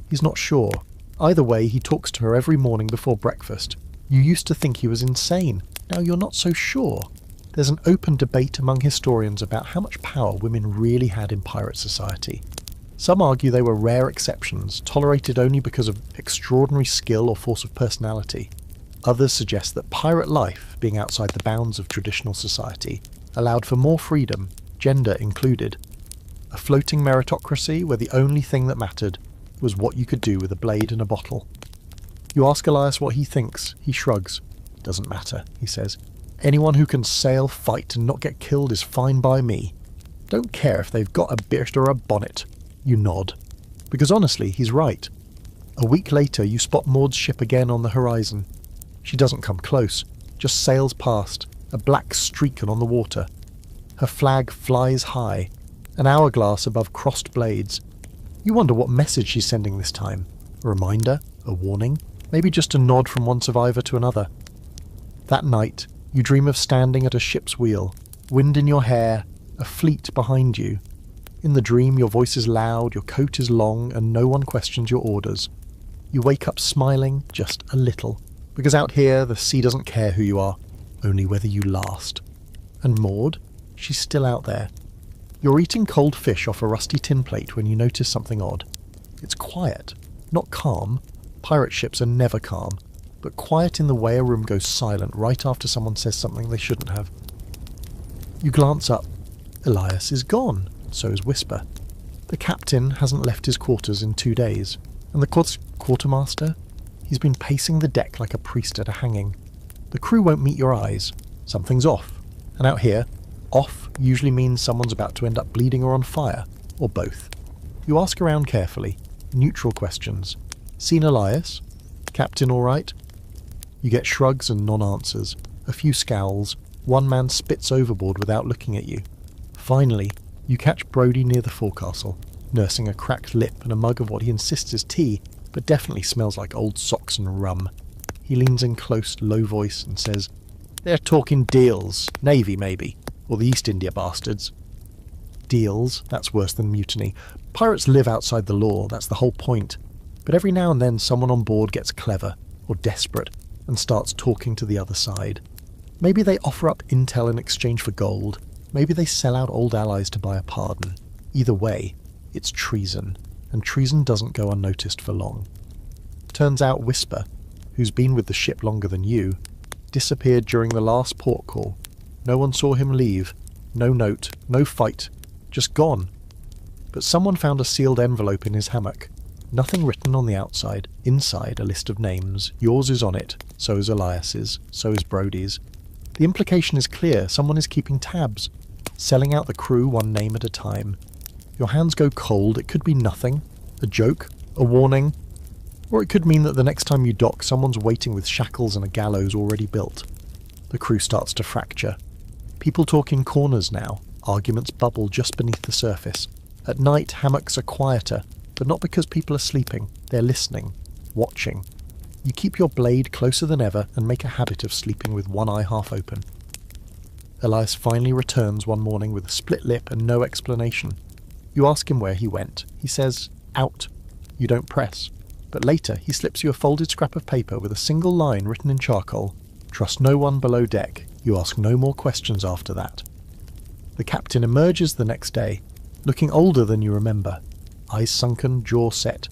He's not sure. Either way, he talks to her every morning before breakfast. You used to think he was insane. Now you're not so sure. There's an open debate among historians about how much power women really had in pirate society. Some argue they were rare exceptions, tolerated only because of extraordinary skill or force of personality. Others suggest that pirate life, being outside the bounds of traditional society, allowed for more freedom, gender included. A floating meritocracy where the only thing that mattered was what you could do with a blade and a bottle. You ask Elias what he thinks. He shrugs. Doesn't matter, he says. Anyone who can sail, fight, and not get killed is fine by me. Don't care if they've got a beard or a bonnet. You nod. Because honestly, he's right. A week later, you spot Maud's ship again on the horizon. She doesn't come close, just sails past, a black streak on the water. Her flag flies high, an hourglass above crossed blades. You wonder what message she's sending this time. A reminder? A warning? Maybe just a nod from one survivor to another. That night, you dream of standing at a ship's wheel, wind in your hair, a fleet behind you. In the dream, your voice is loud, your coat is long, and no one questions your orders. You wake up smiling, just a little, because out here, the sea doesn't care who you are, only whether you last. And Maud? She's still out there. You're eating cold fish off a rusty tin plate when you notice something odd. It's quiet, not calm. Pirate ships are never calm, but quiet in the way a room goes silent right after someone says something they shouldn't have. You glance up. Elias is gone, so is Whisper. The captain hasn't left his quarters in 2 days, and the quartermaster? He's been pacing the deck like a priest at a hanging. The crew won't meet your eyes. Something's off. And out here, off usually means someone's about to end up bleeding or on fire, or both. You ask around carefully, neutral questions. Seen Elias? Captain all right? You get shrugs and non-answers, a few scowls. One man spits overboard without looking at you. Finally, you catch Brody near the forecastle, nursing a cracked lip and a mug of what he insists is tea, but definitely smells like old socks and rum. He leans in close, low voice and says, "They're talking deals. Navy, maybe. Or the East India bastards." Deals? That's worse than mutiny. Pirates live outside the law, that's the whole point. But every now and then someone on board gets clever, or desperate, and starts talking to the other side. Maybe they offer up intel in exchange for gold. Maybe they sell out old allies to buy a pardon. Either way, it's treason, and treason doesn't go unnoticed for long. Turns out Whisper, who's been with the ship longer than you, disappeared during the last port call. No one saw him leave. No note, no fight, just gone. But someone found a sealed envelope in his hammock. Nothing written on the outside. Inside, a list of names. Yours is on it, so is Elias's, so is Brody's. The implication is clear. Someone is keeping tabs, selling out the crew one name at a time. Your hands go cold. It could be nothing. A joke, a warning, or it could mean that the next time you dock, someone's waiting with shackles and a gallows already built. The crew starts to fracture. People talk in corners now. Arguments bubble just beneath the surface. At night, hammocks are quieter, but not because people are sleeping. They're listening, watching. You keep your blade closer than ever and make a habit of sleeping with one eye half open. Elias finally returns one morning with a split lip and no explanation. You ask him where he went. He says, out. You don't press. But later, he slips you a folded scrap of paper with a single line written in charcoal. Trust no one below deck. You ask no more questions after that. The captain emerges the next day, looking older than you remember. Eyes sunken, jaw set.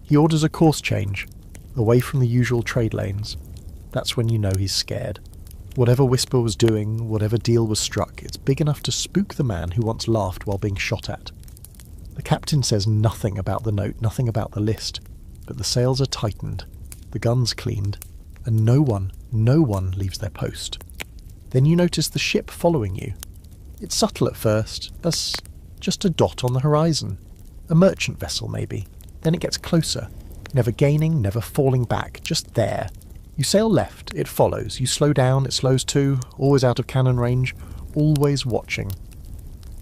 He orders a course change, away from the usual trade lanes. That's when you know he's scared. Whatever Whisper was doing, whatever deal was struck, it's big enough to spook the man who once laughed while being shot at. The captain says nothing about the note, nothing about the list, but the sails are tightened, the guns cleaned, and no one leaves their post. Then you notice the ship following you. It's subtle at first, as just a dot on the horizon. A merchant vessel, maybe. Then it gets closer, never gaining, never falling back, just there. You sail left, it follows. You slow down, it slows too, always out of cannon range, always watching.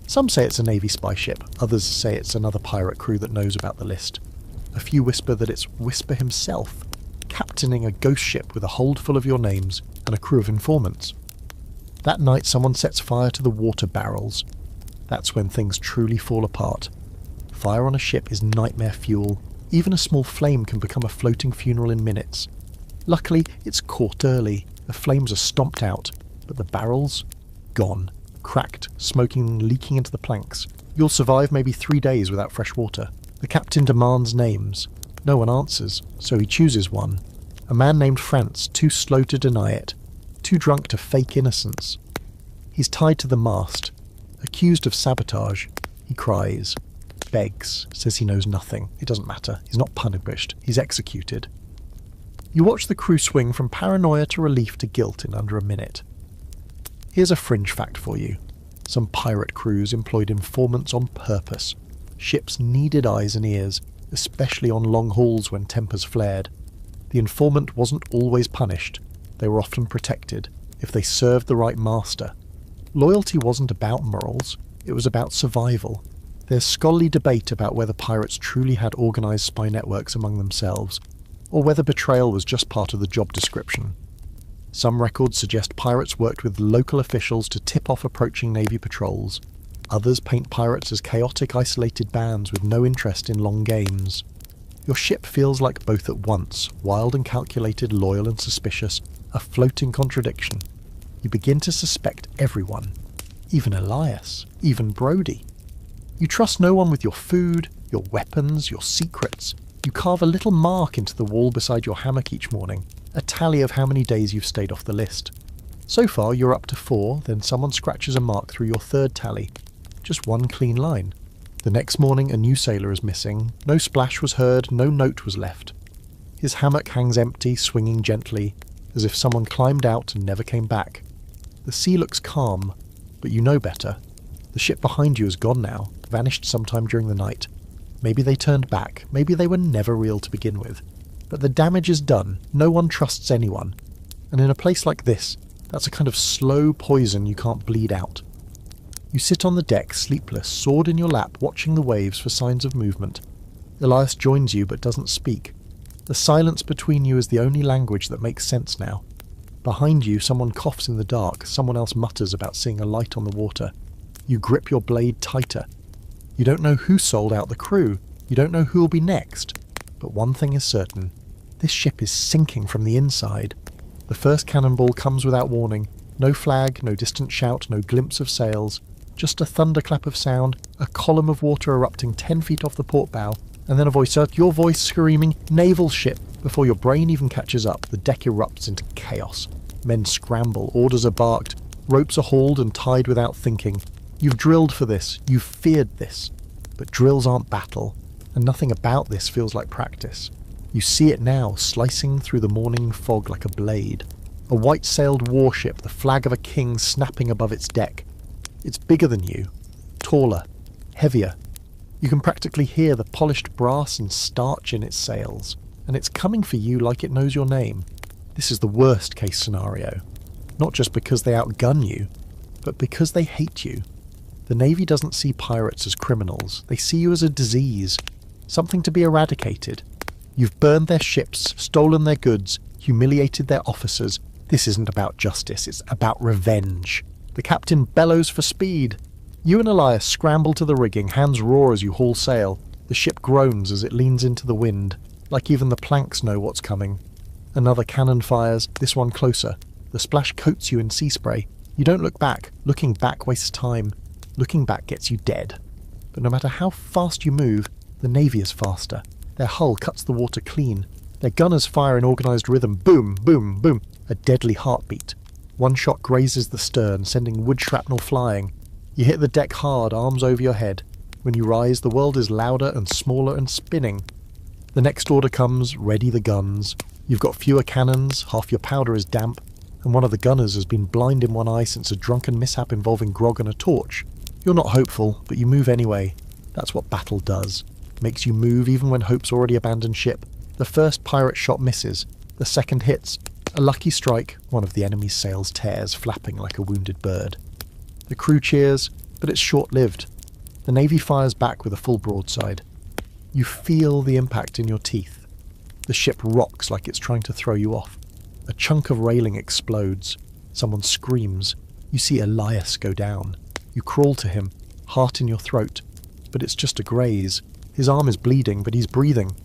Some say it's a Navy spy ship, others say it's another pirate crew that knows about the list. A few whisper that it's Whisper himself, captaining a ghost ship with a hold full of your names and a crew of informants. That night someone sets fire to the water barrels. That's when things truly fall apart. Fire on a ship is nightmare fuel. Even a small flame can become a floating funeral in minutes. Luckily, it's caught early. The flames are stomped out, but the barrels? Gone. Cracked, smoking, leaking into the planks. You'll survive maybe 3 days without fresh water. The captain demands names. No one answers, so he chooses one. A man named France, too slow to deny it. Too drunk to fake innocence. He's tied to the mast. Accused of sabotage. He cries. Begs. Says he knows nothing. It doesn't matter. He's not punished. He's executed. You watch the crew swing from paranoia to relief to guilt in under a minute. Here's a fringe fact for you. Some pirate crews employed informants on purpose. Ships needed eyes and ears, especially on long hauls when tempers flared. The informant wasn't always punished. They were often protected, if they served the right master. Loyalty wasn't about morals, it was about survival. There's scholarly debate about whether pirates truly had organised spy networks among themselves, or whether betrayal was just part of the job description. Some records suggest pirates worked with local officials to tip off approaching Navy patrols. Others paint pirates as chaotic, isolated bands with no interest in long games. Your ship feels like both at once, wild and calculated, loyal and suspicious, a floating contradiction. You begin to suspect everyone, even Elias, even Brody. You trust no one with your food, your weapons, your secrets. You carve a little mark into the wall beside your hammock each morning, a tally of how many days you've stayed off the list. So far you're up to 4, then someone scratches a mark through your 3rd tally. Just one clean line. The next morning a new sailor is missing. No splash was heard, no note was left. His hammock hangs empty, swinging gently, as if someone climbed out and never came back. The sea looks calm, but you know better. The ship behind you is gone now, vanished sometime during the night. Maybe they turned back, maybe they were never real to begin with. But the damage is done, no one trusts anyone. And in a place like this, that's a kind of slow poison you can't bleed out. You sit on the deck, sleepless, sword in your lap, watching the waves for signs of movement. Elias joins you but doesn't speak. The silence between you is the only language that makes sense now. Behind you, someone coughs in the dark, someone else mutters about seeing a light on the water. You grip your blade tighter. You don't know who sold out the crew. You don't know who will be next. But one thing is certain. This ship is sinking from the inside. The first cannonball comes without warning. No flag, no distant shout, no glimpse of sails. Just a thunderclap of sound, a column of water erupting 10 feet off the port bow, and then a voice out, your voice screaming, naval ship! Before your brain even catches up, the deck erupts into chaos. Men scramble, orders are barked, ropes are hauled and tied without thinking. You've drilled for this, you've feared this. But drills aren't battle, and nothing about this feels like practice. You see it now, slicing through the morning fog like a blade. A white-sailed warship, the flag of a king snapping above its deck. It's bigger than you, taller, heavier. You can practically hear the polished brass and starch in its sails, and it's coming for you like it knows your name. This is the worst case scenario. Not just because they outgun you, but because they hate you. The Navy doesn't see pirates as criminals. They see you as a disease, something to be eradicated. You've burned their ships, stolen their goods, humiliated their officers. This isn't about justice, it's about revenge. The captain bellows for speed. You and Elias scramble to the rigging, hands roar as you haul sail. The ship groans as it leans into the wind, like even the planks know what's coming. Another cannon fires, this one closer. The splash coats you in sea spray. You don't look back. Looking back wastes time. Looking back gets you dead. But no matter how fast you move, the Navy is faster. Their hull cuts the water clean. Their gunners fire in organised rhythm. Boom, boom, boom. A deadly heartbeat. One shot grazes the stern, sending wood shrapnel flying. You hit the deck hard, arms over your head. When you rise, the world is louder and smaller and spinning. The next order comes, ready the guns. You've got fewer cannons, half your powder is damp, and one of the gunners has been blind in one eye since a drunken mishap involving grog and a torch. You're not hopeful, but you move anyway. That's what battle does. makes you move even when hope's already abandoned ship. The first pirate shot misses, the second hits. A lucky strike, one of the enemy's sails tears, flapping like a wounded bird. The crew cheers, but it's short-lived. The Navy fires back with a full broadside. You feel the impact in your teeth. The ship rocks like it's trying to throw you off. A chunk of railing explodes. Someone screams. You see Elias go down. You crawl to him, heart in your throat. But it's just a graze. His arm is bleeding, but he's breathing.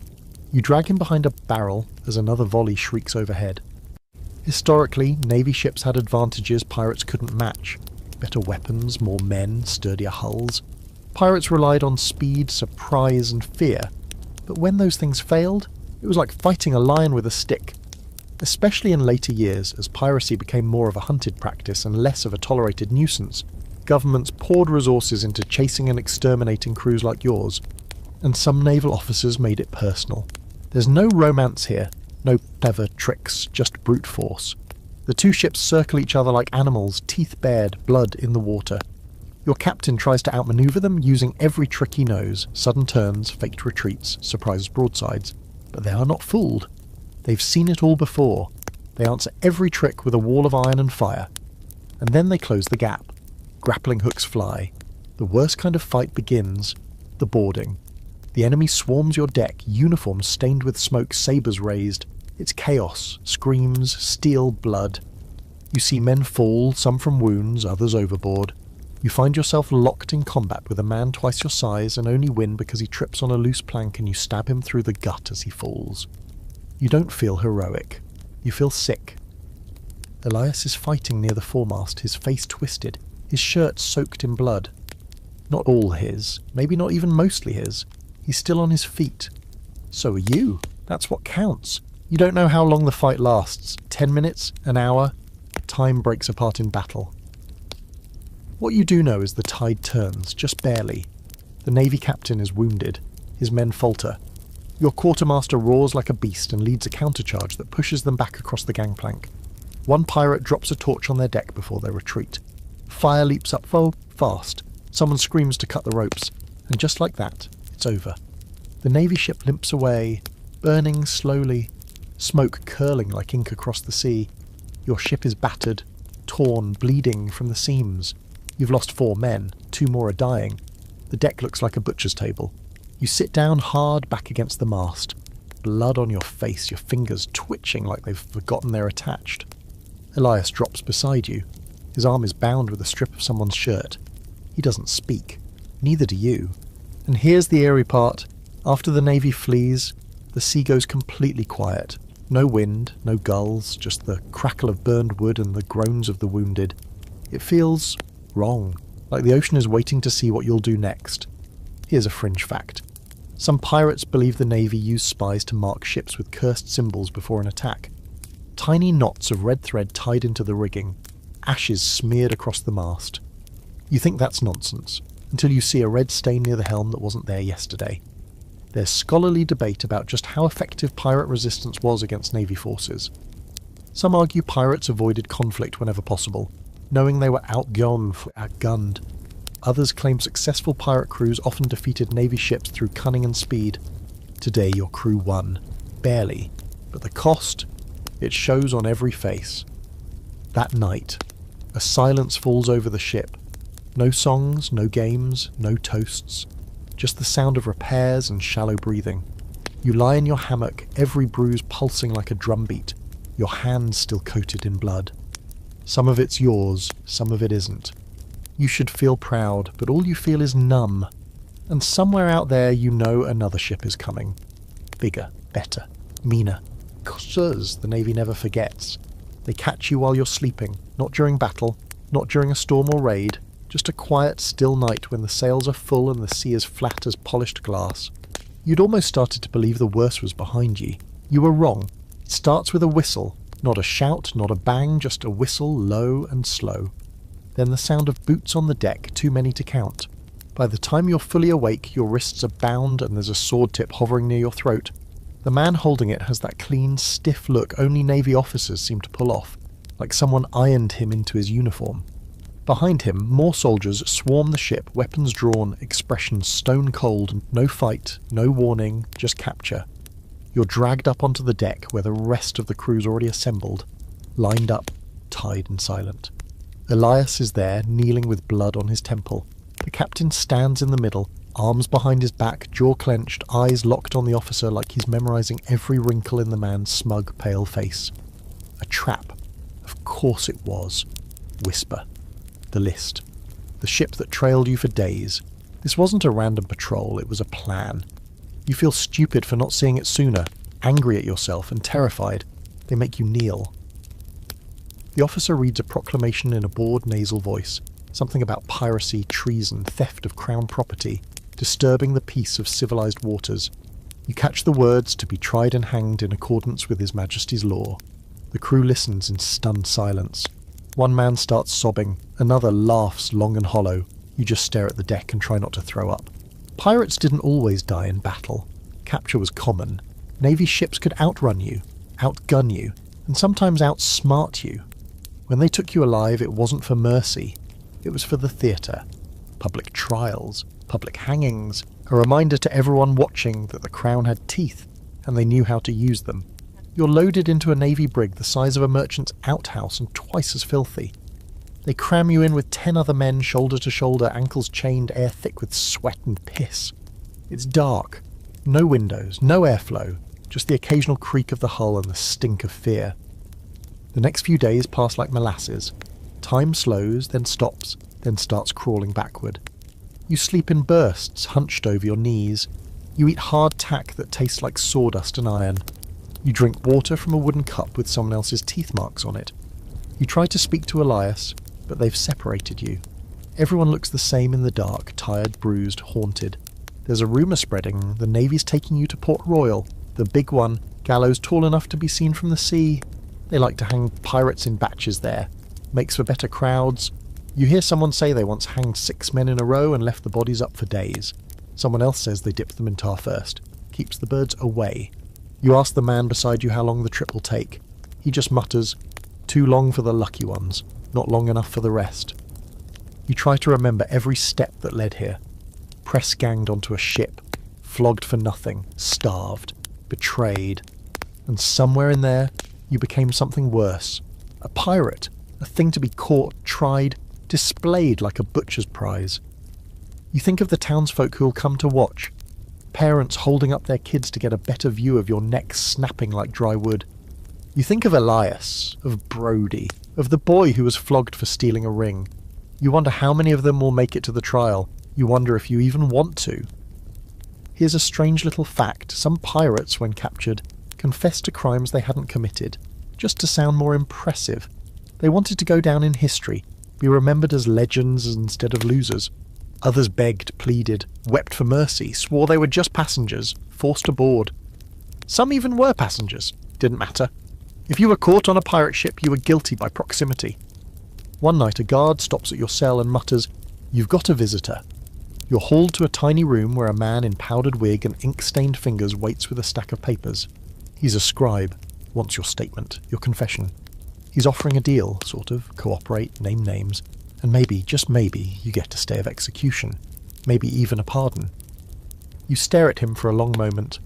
You drag him behind a barrel as another volley shrieks overhead. Historically, Navy ships had advantages pirates couldn't match. Better weapons, more men, sturdier hulls. Pirates relied on speed, surprise and fear. But when those things failed, it was like fighting a lion with a stick. Especially in later years, as piracy became more of a hunted practice and less of a tolerated nuisance, governments poured resources into chasing and exterminating crews like yours. And some naval officers made it personal. There's no romance here, no clever tricks, just brute force. The two ships circle each other like animals, teeth bared, blood in the water. Your captain tries to outmaneuver them using every trick he knows, sudden turns, faked retreats, surprise broadsides. But they are not fooled. They've seen it all before. They answer every trick with a wall of iron and fire. And then they close the gap. Grappling hooks fly. The worst kind of fight begins, the boarding. The enemy swarms your deck, uniforms stained with smoke, sabres raised. It's chaos, screams, steel, blood. You see men fall, some from wounds, others overboard. You find yourself locked in combat with a man twice your size and only win because he trips on a loose plank and you stab him through the gut as he falls. You don't feel heroic. You feel sick. Elias is fighting near the foremast, his face twisted, his shirt soaked in blood. Not all his, maybe not even mostly his. He's still on his feet. So are you. That's what counts. You don't know how long the fight lasts. 10 minutes? An hour? Time breaks apart in battle. What you do know is the tide turns, just barely. The Navy captain is wounded. His men falter. Your quartermaster roars like a beast and leads a countercharge that pushes them back across the gangplank. One pirate drops a torch on their deck before they retreat. Fire leaps up fast. Someone screams to cut the ropes. And just like that, it's over. The Navy ship limps away, burning slowly, smoke curling like ink across the sea. Your ship is battered, torn, bleeding from the seams. You've lost 4 men, 2 more are dying. The deck looks like a butcher's table. You sit down hard back against the mast. Blood on your face, your fingers twitching like they've forgotten they're attached. Elias drops beside you. His arm is bound with a strip of someone's shirt. He doesn't speak. Neither do you. And here's the eerie part. After the Navy flees, the sea goes completely quiet. No wind, no gulls, just the crackle of burned wood and the groans of the wounded. It feels wrong, like the ocean is waiting to see what you'll do next. Here's a fringe fact. Some pirates believe the Navy used spies to mark ships with cursed symbols before an attack. Tiny knots of red thread tied into the rigging, ashes smeared across the mast. You think that's nonsense, until you see a red stain near the helm that wasn't there yesterday. There's scholarly debate about just how effective pirate resistance was against Navy forces. Some argue pirates avoided conflict whenever possible, knowing they were outgunned. Others claim successful pirate crews often defeated Navy ships through cunning and speed. Today your crew won. Barely. But the cost? It shows on every face. That night, a silence falls over the ship. No songs, no games, no toasts. Just the sound of repairs and shallow breathing. You lie in your hammock, every bruise pulsing like a drumbeat, your hands still coated in blood. Some of it's yours, some of it isn't. You should feel proud, but all you feel is numb. And somewhere out there you know another ship is coming. Bigger, better, meaner. 'Cause the Navy never forgets. They catch you while you're sleeping, not during battle, not during a storm or raid, just a quiet, still night when the sails are full and the sea is flat as polished glass. You'd almost started to believe the worst was behind you. You were wrong. It starts with a whistle. Not a shout, not a bang, just a whistle, low and slow. Then the sound of boots on the deck, too many to count. By the time you're fully awake, your wrists are bound and there's a sword tip hovering near your throat. The man holding it has that clean, stiff look only Navy officers seem to pull off, like someone ironed him into his uniform. Behind him, more soldiers swarm the ship, weapons drawn, expressions stone cold, no fight, no warning, just capture. You're dragged up onto the deck where the rest of the crew's already assembled, lined up, tied and silent. Elias is there, kneeling with blood on his temple. The captain stands in the middle, arms behind his back, jaw clenched, eyes locked on the officer like he's memorising every wrinkle in the man's smug, pale face. A trap. Of course it was. Whisper. The list. The ship that trailed you for days. This wasn't a random patrol, it was a plan. You feel stupid for not seeing it sooner, angry at yourself and terrified. They make you kneel. The officer reads a proclamation in a bored nasal voice, something about piracy, treason, theft of crown property, disturbing the peace of civilized waters. You catch the words to be tried and hanged in accordance with His Majesty's law. The crew listens in stunned silence. One man starts sobbing, another laughs long and hollow. You just stare at the deck and try not to throw up. Pirates didn't always die in battle. Capture was common. Navy ships could outrun you, outgun you, and sometimes outsmart you. When they took you alive, it wasn't for mercy. It was for the theatre. Public trials, public hangings, a reminder to everyone watching that the crown had teeth, and they knew how to use them. You're loaded into a navy brig the size of a merchant's outhouse and twice as filthy. They cram you in with 10 other men, shoulder to shoulder, ankles chained, air thick with sweat and piss. It's dark. No windows, no airflow, just the occasional creak of the hull and the stink of fear. The next few days pass like molasses. Time slows, then stops, then starts crawling backward. You sleep in bursts, hunched over your knees. You eat hard tack that tastes like sawdust and iron. You drink water from a wooden cup with someone else's teeth marks on it. You try to speak to Elias, but they've separated you. Everyone looks the same in the dark, tired, bruised, haunted. There's a rumour spreading, the Navy's taking you to Port Royal, the big one, gallows tall enough to be seen from the sea. They like to hang pirates in batches there. Makes for better crowds. You hear someone say they once hanged 6 men in a row and left the bodies up for days. Someone else says they dipped them in tar first. Keeps the birds away. You ask the man beside you how long the trip will take. He just mutters, "Too long for the lucky ones, not long enough for the rest." You try to remember every step that led here. Press-ganged onto a ship, flogged for nothing, starved, betrayed. And somewhere in there, you became something worse. A pirate, a thing to be caught, tried, displayed like a butcher's prize. You think of the townsfolk who'll come to watch. Parents holding up their kids to get a better view of your neck snapping like dry wood. You think of Elias, of Brody, of the boy who was flogged for stealing a ring. You wonder how many of them will make it to the trial. You wonder if you even want to. Here's a strange little fact. Some pirates, when captured, confessed to crimes they hadn't committed, just to sound more impressive. They wanted to go down in history, be remembered as legends instead of losers. Others begged, pleaded, wept for mercy, swore they were just passengers, forced aboard. Some even were passengers. Didn't matter. If you were caught on a pirate ship, you were guilty by proximity. One night a guard stops at your cell and mutters, "You've got a visitor." You're hauled to a tiny room where a man in powdered wig and ink-stained fingers waits with a stack of papers. He's a scribe, wants your statement, your confession. He's offering a deal, sort of, cooperate, name names, and maybe, just maybe, you get a stay of execution. Maybe even a pardon. You stare at him for a long moment.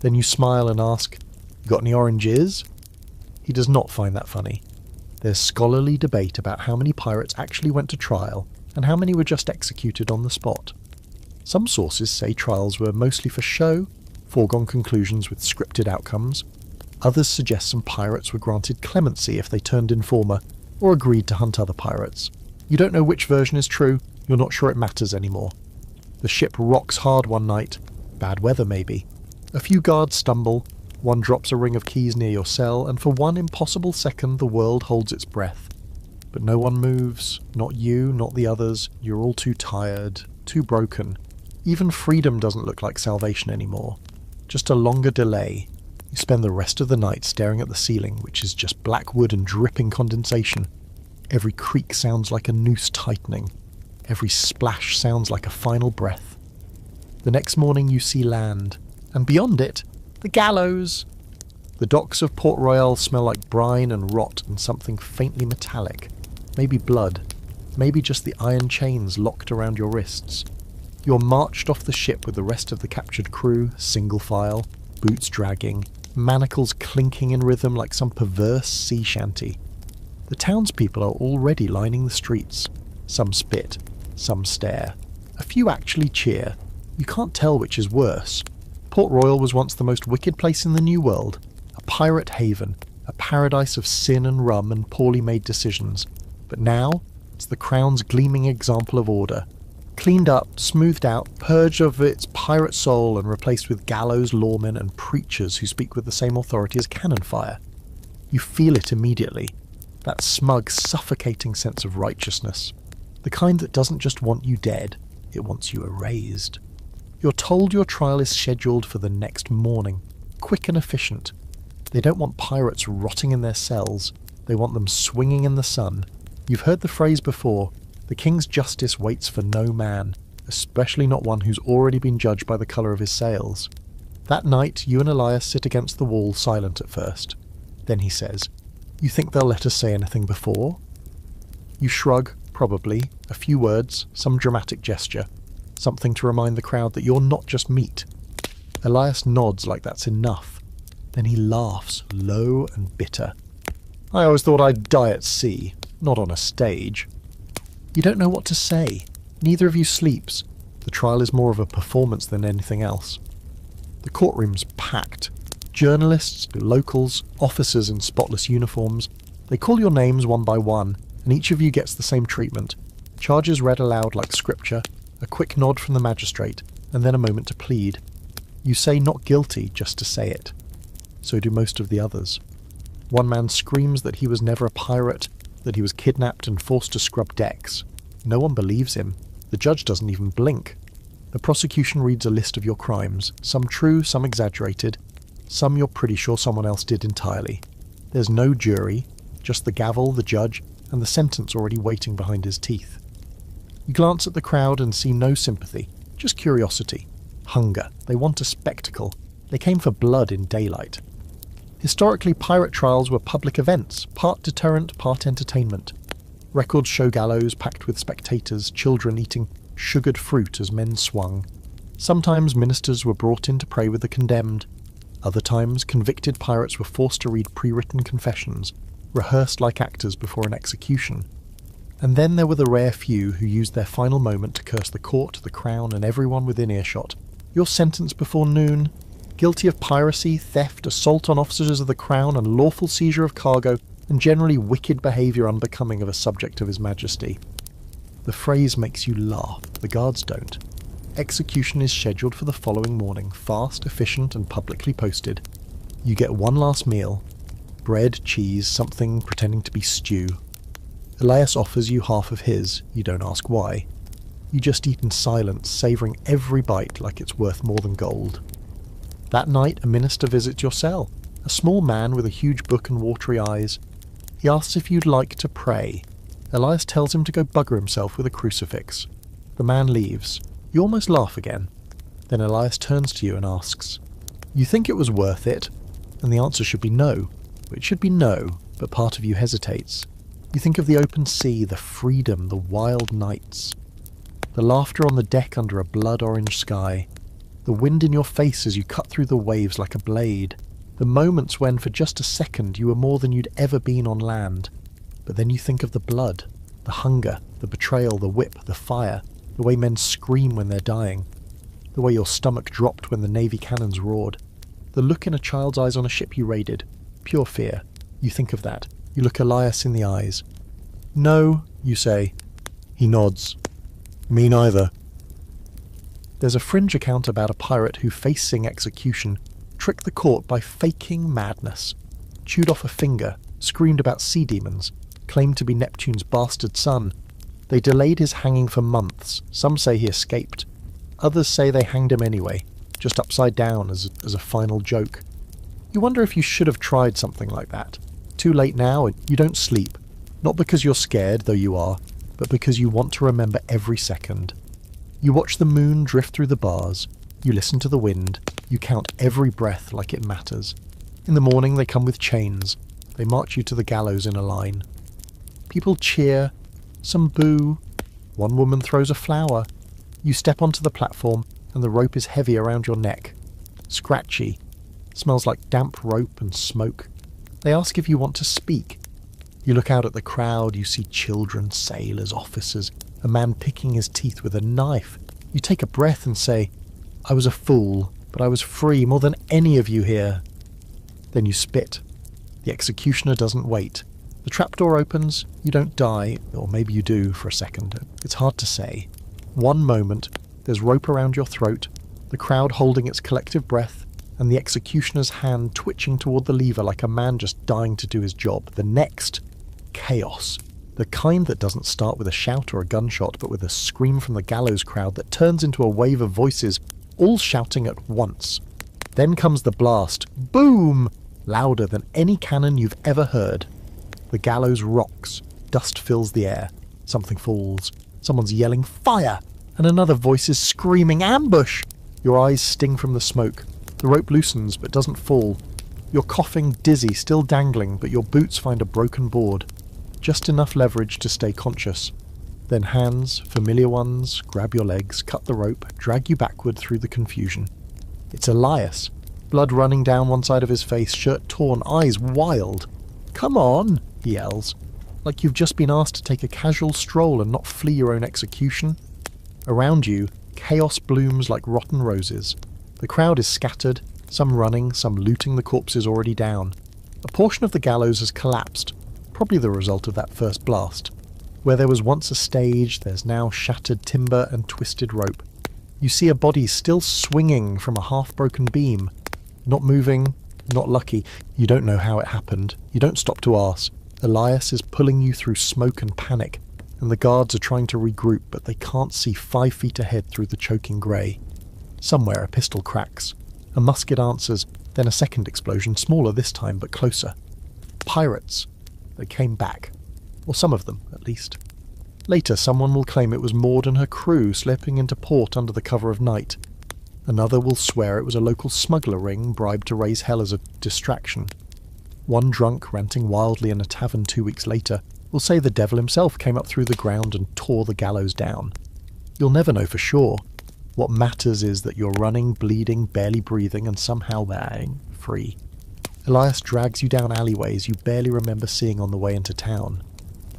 Then you smile and ask, "You got any oranges?" He does not find that funny. There's scholarly debate about how many pirates actually went to trial and how many were just executed on the spot. Some sources say trials were mostly for show, foregone conclusions with scripted outcomes. Others suggest some pirates were granted clemency if they turned informer or agreed to hunt other pirates. You don't know which version is true, you're not sure it matters anymore. The ship rocks hard one night. Bad weather maybe. A few guards stumble, one drops a ring of keys near your cell, and for one impossible second the world holds its breath. But no one moves, not you, not the others. You're all too tired, too broken. Even freedom doesn't look like salvation anymore. Just a longer delay. You spend the rest of the night staring at the ceiling, which is just black wood and dripping condensation. Every creak sounds like a noose tightening. Every splash sounds like a final breath. The next morning you see land, and beyond it, the gallows. The docks of Port Royal smell like brine and rot and something faintly metallic. Maybe blood. maybe just the iron chains locked around your wrists. You're marched off the ship with the rest of the captured crew, single file, boots dragging, manacles clinking in rhythm like some perverse sea shanty. The townspeople are already lining the streets. Some spit, some stare. A few actually cheer. You can't tell which is worse. Port Royal was once the most wicked place in the New World, a pirate haven, a paradise of sin and rum and poorly made decisions. But now, it's the Crown's gleaming example of order. Cleaned up, smoothed out, purged of its pirate soul and replaced with gallows lawmen and preachers who speak with the same authority as cannon fire. You feel it immediately. That smug, suffocating sense of righteousness. The kind that doesn't just want you dead, it wants you erased. You're told your trial is scheduled for the next morning, quick and efficient. They don't want pirates rotting in their cells, they want them swinging in the sun. You've heard the phrase before, the king's justice waits for no man, especially not one who's already been judged by the colour of his sails. That night, you and Elias sit against the wall silent at first. Then he says, "You think they'll let us say anything before?" You shrug, probably, a few words, some dramatic gesture. Something to remind the crowd that you're not just meat. Elias nods like that's enough. Then he laughs, low and bitter. "I always thought I'd die at sea, not on a stage." You don't know what to say. Neither of you sleeps. The trial is more of a performance than anything else. The courtroom's packed. Journalists, locals, officers in spotless uniforms. They call your names one by one, and each of you gets the same treatment. Charges read aloud like scripture, a quick nod from the magistrate, and then a moment to plead. You say not guilty just to say it. So do most of the others. One man screams that he was never a pirate, that he was kidnapped and forced to scrub decks. No one believes him. The judge doesn't even blink. The prosecution reads a list of your crimes, some true, some exaggerated, some you're pretty sure someone else did entirely. There's no jury, just the gavel, the judge, and the sentence already waiting behind his teeth. You glance at the crowd and see no sympathy, just curiosity. Hunger. They want a spectacle. They came for blood in daylight. Historically, pirate trials were public events, part deterrent, part entertainment. Records show gallows packed with spectators, children eating sugared fruit as men swung. Sometimes ministers were brought in to pray with the condemned. Other times, convicted pirates were forced to read pre-written confessions, rehearsed like actors before an execution. And then there were the rare few who used their final moment to curse the court, the crown, and everyone within earshot. You're sentenced before noon, guilty of piracy, theft, assault on officers of the crown, unlawful seizure of cargo, and generally wicked behaviour unbecoming of a subject of His Majesty. The phrase makes you laugh, the guards don't. Execution is scheduled for the following morning, fast, efficient, and publicly posted. You get one last meal. Bread, cheese, something pretending to be stew. Elias offers you half of his, you don't ask why. You just eat in silence, savouring every bite like it's worth more than gold. That night, a minister visits your cell, a small man with a huge book and watery eyes. He asks if you'd like to pray. Elias tells him to go bugger himself with a crucifix. The man leaves. You almost laugh again. Then Elias turns to you and asks, "You think it was worth it?" And the answer should be no. It should be no, but part of you hesitates. You think of the open sea, the freedom, the wild nights. The laughter on the deck under a blood-orange sky. The wind in your face as you cut through the waves like a blade. The moments when, for just a second, you were more than you'd ever been on land. But then you think of the blood, the hunger, the betrayal, the whip, the fire, the way men scream when they're dying, the way your stomach dropped when the Navy cannons roared, the look in a child's eyes on a ship you raided, pure fear. You think of that. You look Elias in the eyes. "No," you say. He nods. "Me neither." There's a fringe account about a pirate who, facing execution, tricked the court by faking madness, chewed off a finger, screamed about sea demons, claimed to be Neptune's bastard son. They delayed his hanging for months. Some say he escaped. Others say they hanged him anyway, just upside down as a final joke. You wonder if you should have tried something like that. Too late now, and you don't sleep. Not because you're scared, though you are, but because you want to remember every second. You watch the moon drift through the bars. You listen to the wind. You count every breath like it matters. In the morning they come with chains. They march you to the gallows in a line. People cheer. Some boo. One woman throws a flower. You step onto the platform and the rope is heavy around your neck. Scratchy. Smells like damp rope and smoke. They ask if you want to speak. You look out at the crowd, you see children, sailors, officers, a man picking his teeth with a knife. You take a breath and say, "I was a fool, but I was free more than any of you here." Then you spit. The executioner doesn't wait. The trapdoor opens, you don't die, or maybe you do for a second. It's hard to say. One moment, there's rope around your throat, the crowd holding its collective breath, and the executioner's hand twitching toward the lever like a man just dying to do his job. The next, chaos. The kind that doesn't start with a shout or a gunshot, but with a scream from the gallows crowd that turns into a wave of voices, all shouting at once. Then comes the blast. Boom! Louder than any cannon you've ever heard. The gallows rocks. Dust fills the air. Something falls. Someone's yelling, "Fire!" And another voice is screaming, "Ambush!" Your eyes sting from the smoke. The rope loosens but doesn't fall. You're coughing, dizzy, still dangling, but your boots find a broken board. Just enough leverage to stay conscious. Then hands, familiar ones, grab your legs, cut the rope, drag you backward through the confusion. It's Elias. Blood running down one side of his face, shirt torn, eyes wild. "Come on," he yells. Like you've just been asked to take a casual stroll and not flee your own execution. Around you, chaos blooms like rotten roses. The crowd is scattered, some running, some looting the corpses already down. A portion of the gallows has collapsed, probably the result of that first blast. Where there was once a stage, there's now shattered timber and twisted rope. You see a body still swinging from a half-broken beam. Not moving, not lucky. You don't know how it happened. You don't stop to ask. Elias is pulling you through smoke and panic, and the guards are trying to regroup, but they can't see 5 feet ahead through the choking grey. Somewhere a pistol cracks. A musket answers, then a second explosion, smaller this time, but closer. Pirates. They came back. Or some of them, at least. Later, someone will claim it was Maud and her crew slipping into port under the cover of night. Another will swear it was a local smuggler ring bribed to raise hell as a distraction. One drunk, ranting wildly in a tavern 2 weeks later, will say the devil himself came up through the ground and tore the gallows down. You'll never know for sure. What matters is that you're running, bleeding, barely breathing, and somehow being free. Elias drags you down alleyways you barely remember seeing on the way into town.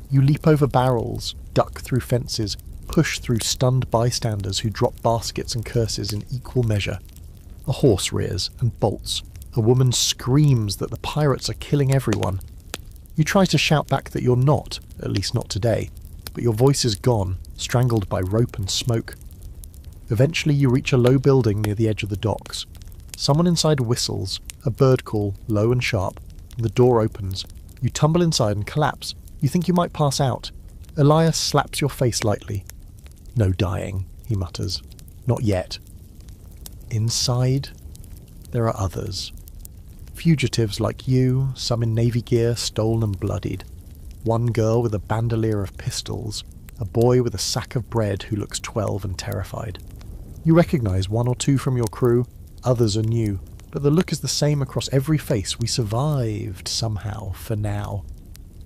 You leap over barrels, duck through fences, push through stunned bystanders who drop baskets and curses in equal measure. A horse rears and bolts. A woman screams that the pirates are killing everyone. You try to shout back that you're not, at least not today, but your voice is gone, strangled by rope and smoke. Eventually you reach a low building near the edge of the docks. Someone inside whistles, a bird call, low and sharp, and the door opens. You tumble inside and collapse. You think you might pass out. Elias slaps your face lightly. "No dying," he mutters. "Not yet." Inside, there are others. Fugitives like you, some in navy gear, stolen and bloodied. One girl with a bandolier of pistols, a boy with a sack of bread who looks 12 and terrified. You recognize one or two from your crew, others are new, but the look is the same across every face. We survived, somehow, for now.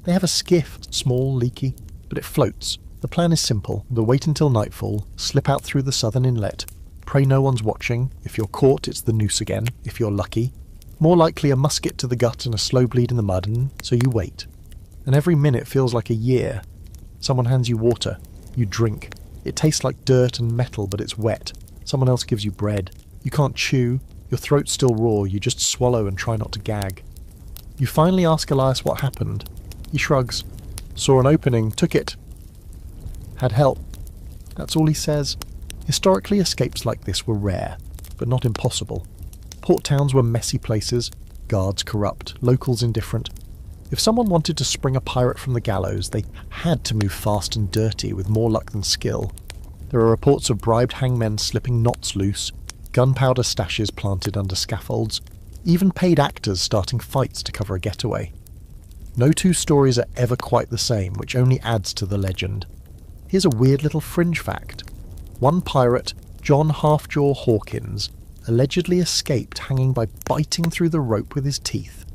They have a skiff, small, leaky, but it floats. The plan is simple. They'll wait until nightfall, slip out through the southern inlet, pray no one's watching. If you're caught, it's the noose again, if you're lucky. More likely a musket to the gut and a slow bleed in the mud, and so you wait. And every minute feels like a year. Someone hands you water. You drink. It tastes like dirt and metal, but it's wet. Someone else gives you bread. You can't chew. Your throat's still raw. You just swallow and try not to gag. You finally ask Elias what happened. He shrugs. Saw an opening, took it. Had help. That's all he says. Historically, escapes like this were rare, but not impossible. Port towns were messy places, guards corrupt, locals indifferent. If someone wanted to spring a pirate from the gallows, they had to move fast and dirty with more luck than skill. There are reports of bribed hangmen slipping knots loose, gunpowder stashes planted under scaffolds, even paid actors starting fights to cover a getaway. No two stories are ever quite the same, which only adds to the legend. Here's a weird little fringe fact. One pirate, John Halfjaw Hawkins, allegedly escaped hanging by biting through the rope with his teeth.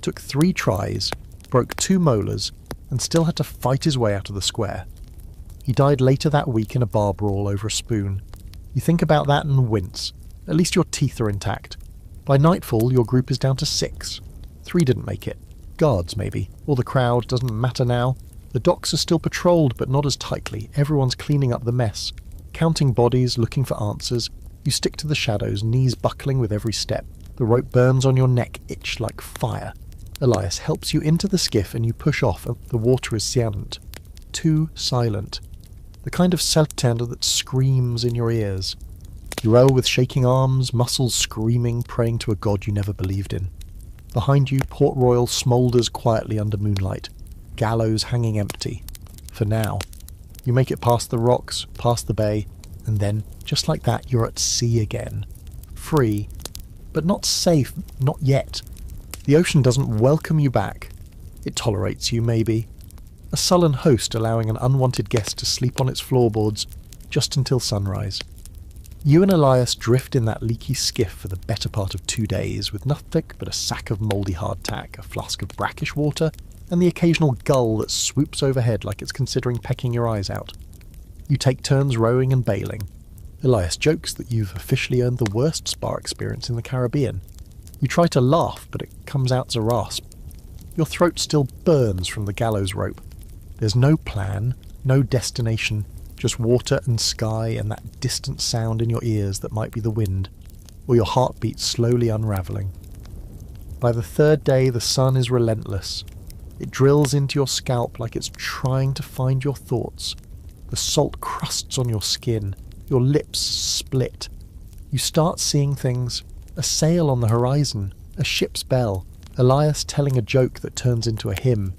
Took 3 tries, broke 2 molars, and still had to fight his way out of the square. He died later that week in a bar brawl over a spoon. You think about that and wince. At least your teeth are intact. By nightfall, your group is down to 6. 3 didn't make it. Guards, maybe. Or the crowd, doesn't matter now. The docks are still patrolled, but not as tightly. Everyone's cleaning up the mess. Counting bodies, looking for answers. You stick to the shadows, knees buckling with every step. The rope burns on your neck, itch like fire. Elias helps you into the skiff and you push off. The water is silent. Too silent. The kind of self-tender that screams in your ears. You row with shaking arms, muscles screaming, praying to a god you never believed in. Behind you, Port Royal smoulders quietly under moonlight. Gallows hanging empty. For now. You make it past the rocks, past the bay, and then, just like that, you're at sea again. Free. But not safe, not yet. The ocean doesn't welcome you back. It tolerates you, maybe. A sullen host allowing an unwanted guest to sleep on its floorboards just until sunrise. You and Elias drift in that leaky skiff for the better part of 2 days, with nothing but a sack of mouldy hardtack, a flask of brackish water, and the occasional gull that swoops overhead like it's considering pecking your eyes out. You take turns rowing and bailing. Elias jokes that you've officially earned the worst spar experience in the Caribbean. You try to laugh, but it comes out as a rasp. Your throat still burns from the gallows rope. There's no plan, no destination, just water and sky and that distant sound in your ears that might be the wind, or your heartbeat slowly unravelling. By the 3rd day, the sun is relentless. It drills into your scalp like it's trying to find your thoughts. The salt crusts on your skin. Your lips split. You start seeing things. A sail on the horizon. A ship's bell. Elias telling a joke that turns into a hymn.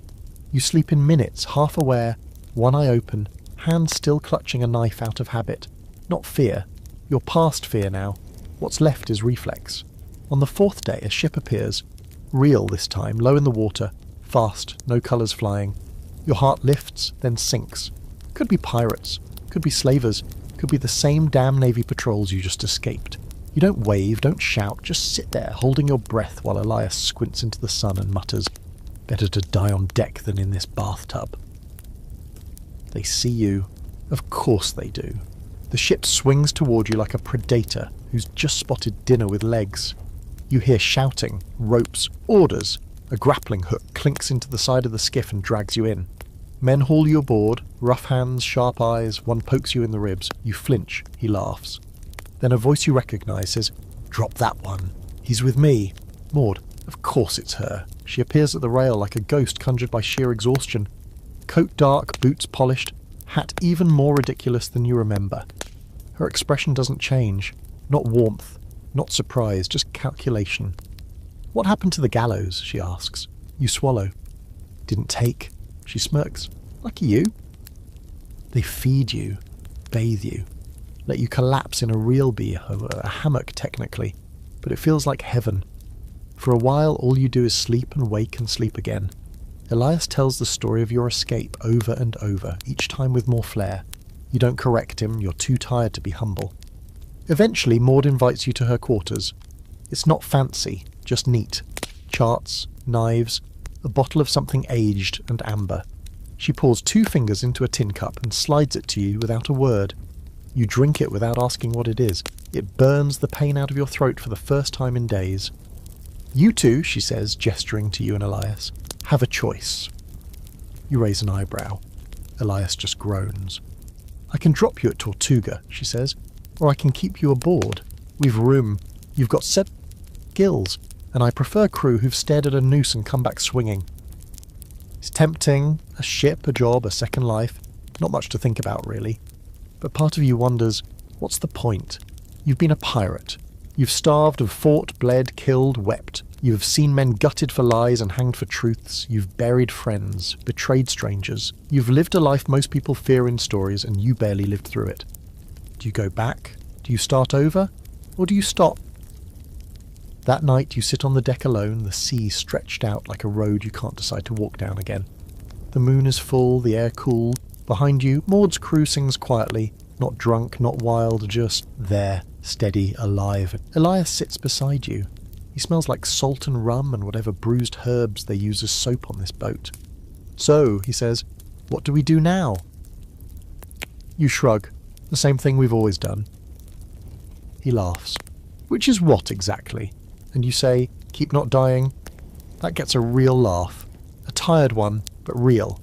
You sleep in minutes, half aware, one eye open, hand still clutching a knife out of habit. Not fear. You're past fear now. What's left is reflex. On the 4th day, a ship appears. Real this time, low in the water. Fast, no colours flying. Your heart lifts, then sinks. Could be pirates. Could be slavers. Could be the same damn Navy patrols you just escaped. You don't wave, don't shout, just sit there, holding your breath while Elias squints into the sun and mutters, "Better to die on deck than in this bathtub." They see you. Of course they do. The ship swings toward you like a predator who's just spotted dinner with legs. You hear shouting, ropes, orders. A grappling hook clinks into the side of the skiff and drags you in. Men haul you aboard, rough hands, sharp eyes, one pokes you in the ribs. You flinch, he laughs. Then a voice you recognise says, "Drop that one. He's with me." Maud, of course it's her. She appears at the rail like a ghost conjured by sheer exhaustion. Coat dark, boots polished, hat even more ridiculous than you remember. Her expression doesn't change. Not warmth, not surprise, just calculation. "What happened to the gallows?" she asks. You swallow. "Didn't take." She smirks. "Lucky you." They feed you, bathe you, let you collapse in a real a hammock technically, but it feels like heaven. For a while all you do is sleep and wake and sleep again. Elias tells the story of your escape over and over, each time with more flair. You don't correct him, you're too tired to be humble. Eventually Maud invites you to her quarters. It's not fancy, just neat. Charts, knives, a bottle of something aged and amber. She pours 2 fingers into a tin cup and slides it to you without a word. You drink it without asking what it is. It burns the pain out of your throat for the first time in days. "You two," she says, gesturing to you and Elias, "have a choice." You raise an eyebrow. Elias just groans. "I can drop you at Tortuga," she says, "or I can keep you aboard. We've room. You've got 7 skills, and I prefer crew who've stared at a noose and come back swinging." It's tempting. A ship, a job, a second life. Not much to think about, really. But part of you wonders, what's the point? You've been a pirate. You've starved and fought, bled, killed, wept. You've seen men gutted for lies and hanged for truths. You've buried friends, betrayed strangers. You've lived a life most people fear in stories, and you barely lived through it. Do you go back? Do you start over? Or do you stop? That night you sit on the deck alone, the sea stretched out like a road you can't decide to walk down again. The moon is full, the air cool. Behind you, Maud's crew sings quietly, not drunk, not wild, just there, steady, alive. Elias sits beside you. He smells like salt and rum and whatever bruised herbs they use as soap on this boat. "So," he says, "what do we do now?" You shrug. The same thing we've always done. He laughs. Which is what exactly? And you say, keep not dying? That gets a real laugh. A tired one, but real.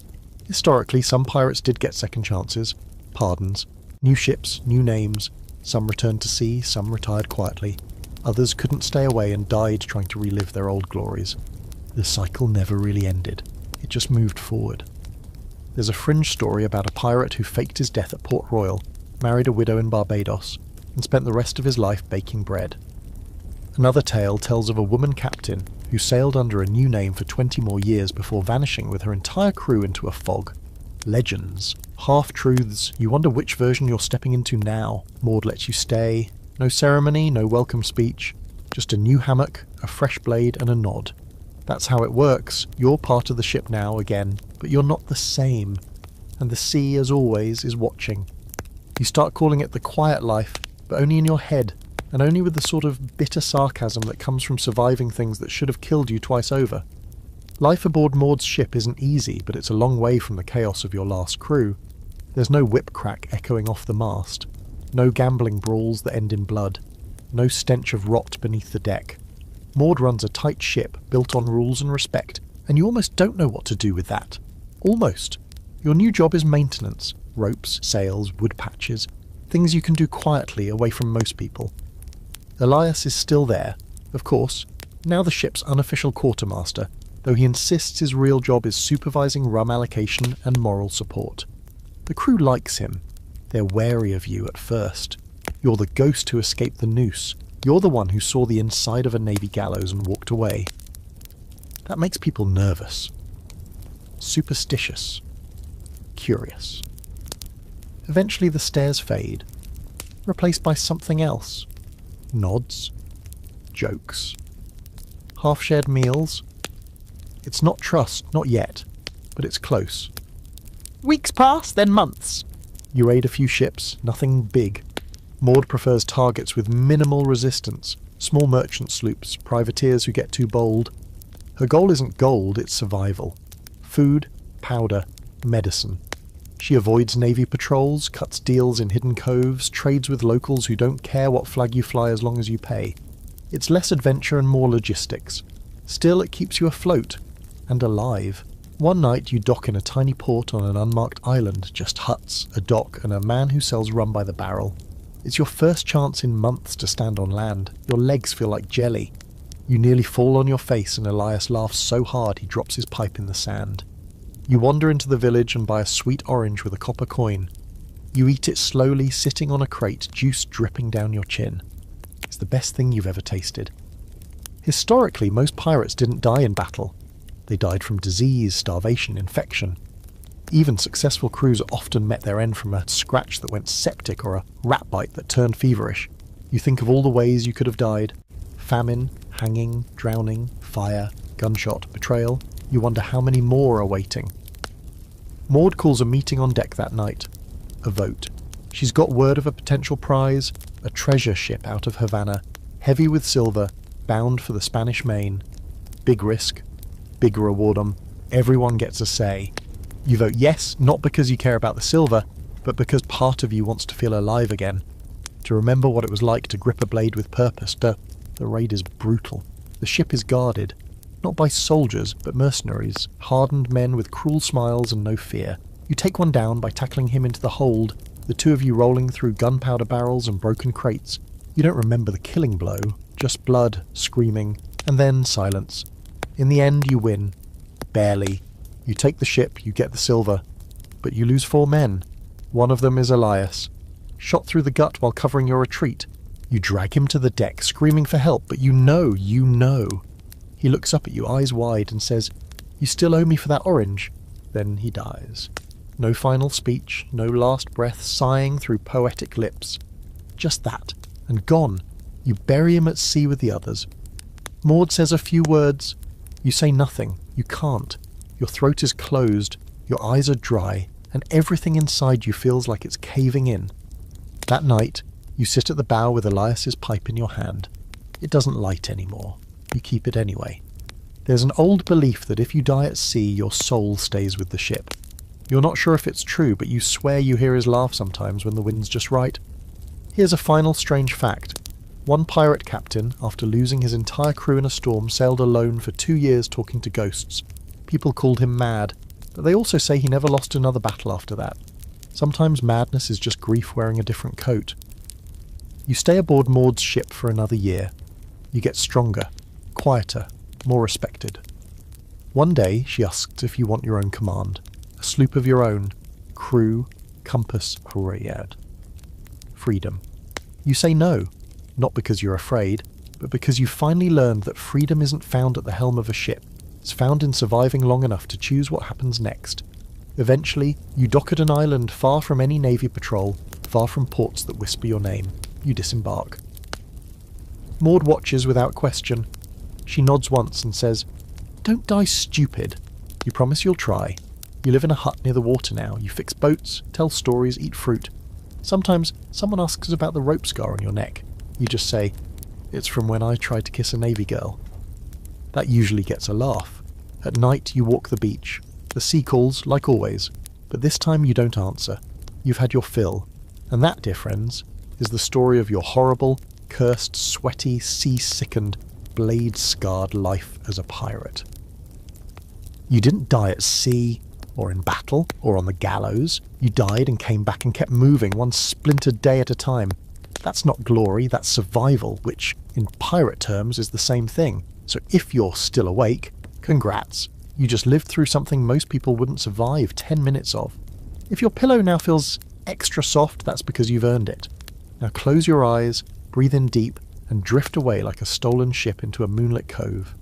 Historically, some pirates did get second chances, pardons, new ships, new names. Some returned to sea, some retired quietly. Others couldn't stay away and died trying to relive their old glories. The cycle never really ended. It just moved forward. There's a fringe story about a pirate who faked his death at Port Royal, married a widow in Barbados, and spent the rest of his life baking bread. Another tale tells of a woman captain who sailed under a new name for 20 more years before vanishing with her entire crew into a fog. Legends. Half-truths. You wonder which version you're stepping into now. Maud lets you stay. No ceremony, no welcome speech. Just a new hammock, a fresh blade and a nod. That's how it works. You're part of the ship now again, but you're not the same. And the sea, as always, is watching. You start calling it the quiet life, but only in your head, and only with the sort of bitter sarcasm that comes from surviving things that should have killed you twice over. Life aboard Maud's ship isn't easy, but it's a long way from the chaos of your last crew. There's no whip crack echoing off the mast. No gambling brawls that end in blood. No stench of rot beneath the deck. Maud runs a tight ship built on rules and respect, and you almost don't know what to do with that. Almost. Your new job is maintenance. Ropes, sails, wood patches. Things you can do quietly away from most people. Elias is still there, of course, now the ship's unofficial quartermaster, though he insists his real job is supervising rum allocation and moral support. The crew likes him. They're wary of you at first. You're the ghost who escaped the noose. You're the one who saw the inside of a navy gallows and walked away. That makes people nervous. Superstitious. Curious. Eventually the stares fade, replaced by something else. Nods. Jokes. Half-shared meals. It's not trust, not yet, but it's close. Weeks pass, then months. You raid a few ships, nothing big. Maud prefers targets with minimal resistance, small merchant sloops, privateers who get too bold. Her goal isn't gold, it's survival. Food, powder, medicine. She avoids navy patrols, cuts deals in hidden coves, trades with locals who don't care what flag you fly as long as you pay. It's less adventure and more logistics. Still, it keeps you afloat. And alive. One night you dock in a tiny port on an unmarked island, just huts, a dock, and a man who sells rum by the barrel. It's your first chance in months to stand on land. Your legs feel like jelly. You nearly fall on your face and Elias laughs so hard he drops his pipe in the sand. You wander into the village and buy a sweet orange with a copper coin. You eat it slowly, sitting on a crate, juice dripping down your chin. It's the best thing you've ever tasted. Historically, most pirates didn't die in battle. They died from disease, starvation, infection. Even successful crews often met their end from a scratch that went septic or a rat bite that turned feverish. You think of all the ways you could have died. Famine, hanging, drowning, fire, gunshot, betrayal. You wonder how many more are waiting. Maud calls a meeting on deck that night. A vote. She's got word of a potential prize, a treasure ship out of Havana, heavy with silver, bound for the Spanish Main. Big risk, big reward 'em. Everyone gets a say. You vote yes, not because you care about the silver, but because part of you wants to feel alive again. To remember what it was like to grip a blade with purpose. The raid is brutal. The ship is guarded. Not by soldiers, but mercenaries, hardened men with cruel smiles and no fear. You take one down by tackling him into the hold, the two of you rolling through gunpowder barrels and broken crates. You don't remember the killing blow, just blood, screaming, and then silence. In the end, you win. Barely. You take the ship, you get the silver. But you lose 4 men. One of them is Elias. Shot through the gut while covering your retreat. You drag him to the deck, screaming for help, but you know. He looks up at you, eyes wide, and says, "You still owe me for that orange." Then he dies. No final speech, no last breath sighing through poetic lips. Just that, and gone. You bury him at sea with the others. Maud says a few words. You say nothing. You can't. Your throat is closed, your eyes are dry, and everything inside you feels like it's caving in. That night, you sit at the bow with Elias's pipe in your hand. It doesn't light anymore. You keep it anyway. There's an old belief that if you die at sea, your soul stays with the ship. You're not sure if it's true, but you swear you hear his laugh sometimes when the wind's just right. Here's a final strange fact. One pirate captain, after losing his entire crew in a storm, sailed alone for 2 years talking to ghosts. People called him mad, but they also say he never lost another battle after that. Sometimes madness is just grief wearing a different coat. You stay aboard Maud's ship for another year. You get stronger, quieter, more respected. One day she asks if you want your own command, a sloop of your own, crew, compass, Horayad. Freedom. You say no, not because you're afraid, but because you finally learned that freedom isn't found at the helm of a ship. It's found in surviving long enough to choose what happens next. Eventually, you dock at an island far from any navy patrol, far from ports that whisper your name. You disembark. Maud watches without question. She nods once and says, "Don't die stupid. You promise you'll try. You live in a hut near the water now. You fix boats, tell stories, eat fruit. Sometimes someone asks about the rope scar on your neck. You just say, 'It's from when I tried to kiss a navy girl.' That usually gets a laugh. At night you walk the beach. The sea calls, like always, but this time you don't answer. You've had your fill. And that, dear friends, is the story of your horrible, cursed, sweaty, sea-sickened, blade-scarred life as a pirate. You didn't die at sea, or in battle, or on the gallows. You died and came back and kept moving, one splintered day at a time. That's not glory, that's survival, which, in pirate terms, is the same thing. So if you're still awake, congrats. You just lived through something most people wouldn't survive 10 minutes of. If your pillow now feels extra soft, that's because you've earned it. Now close your eyes, breathe in deep, and drift away like a stolen ship into a moonlit cove.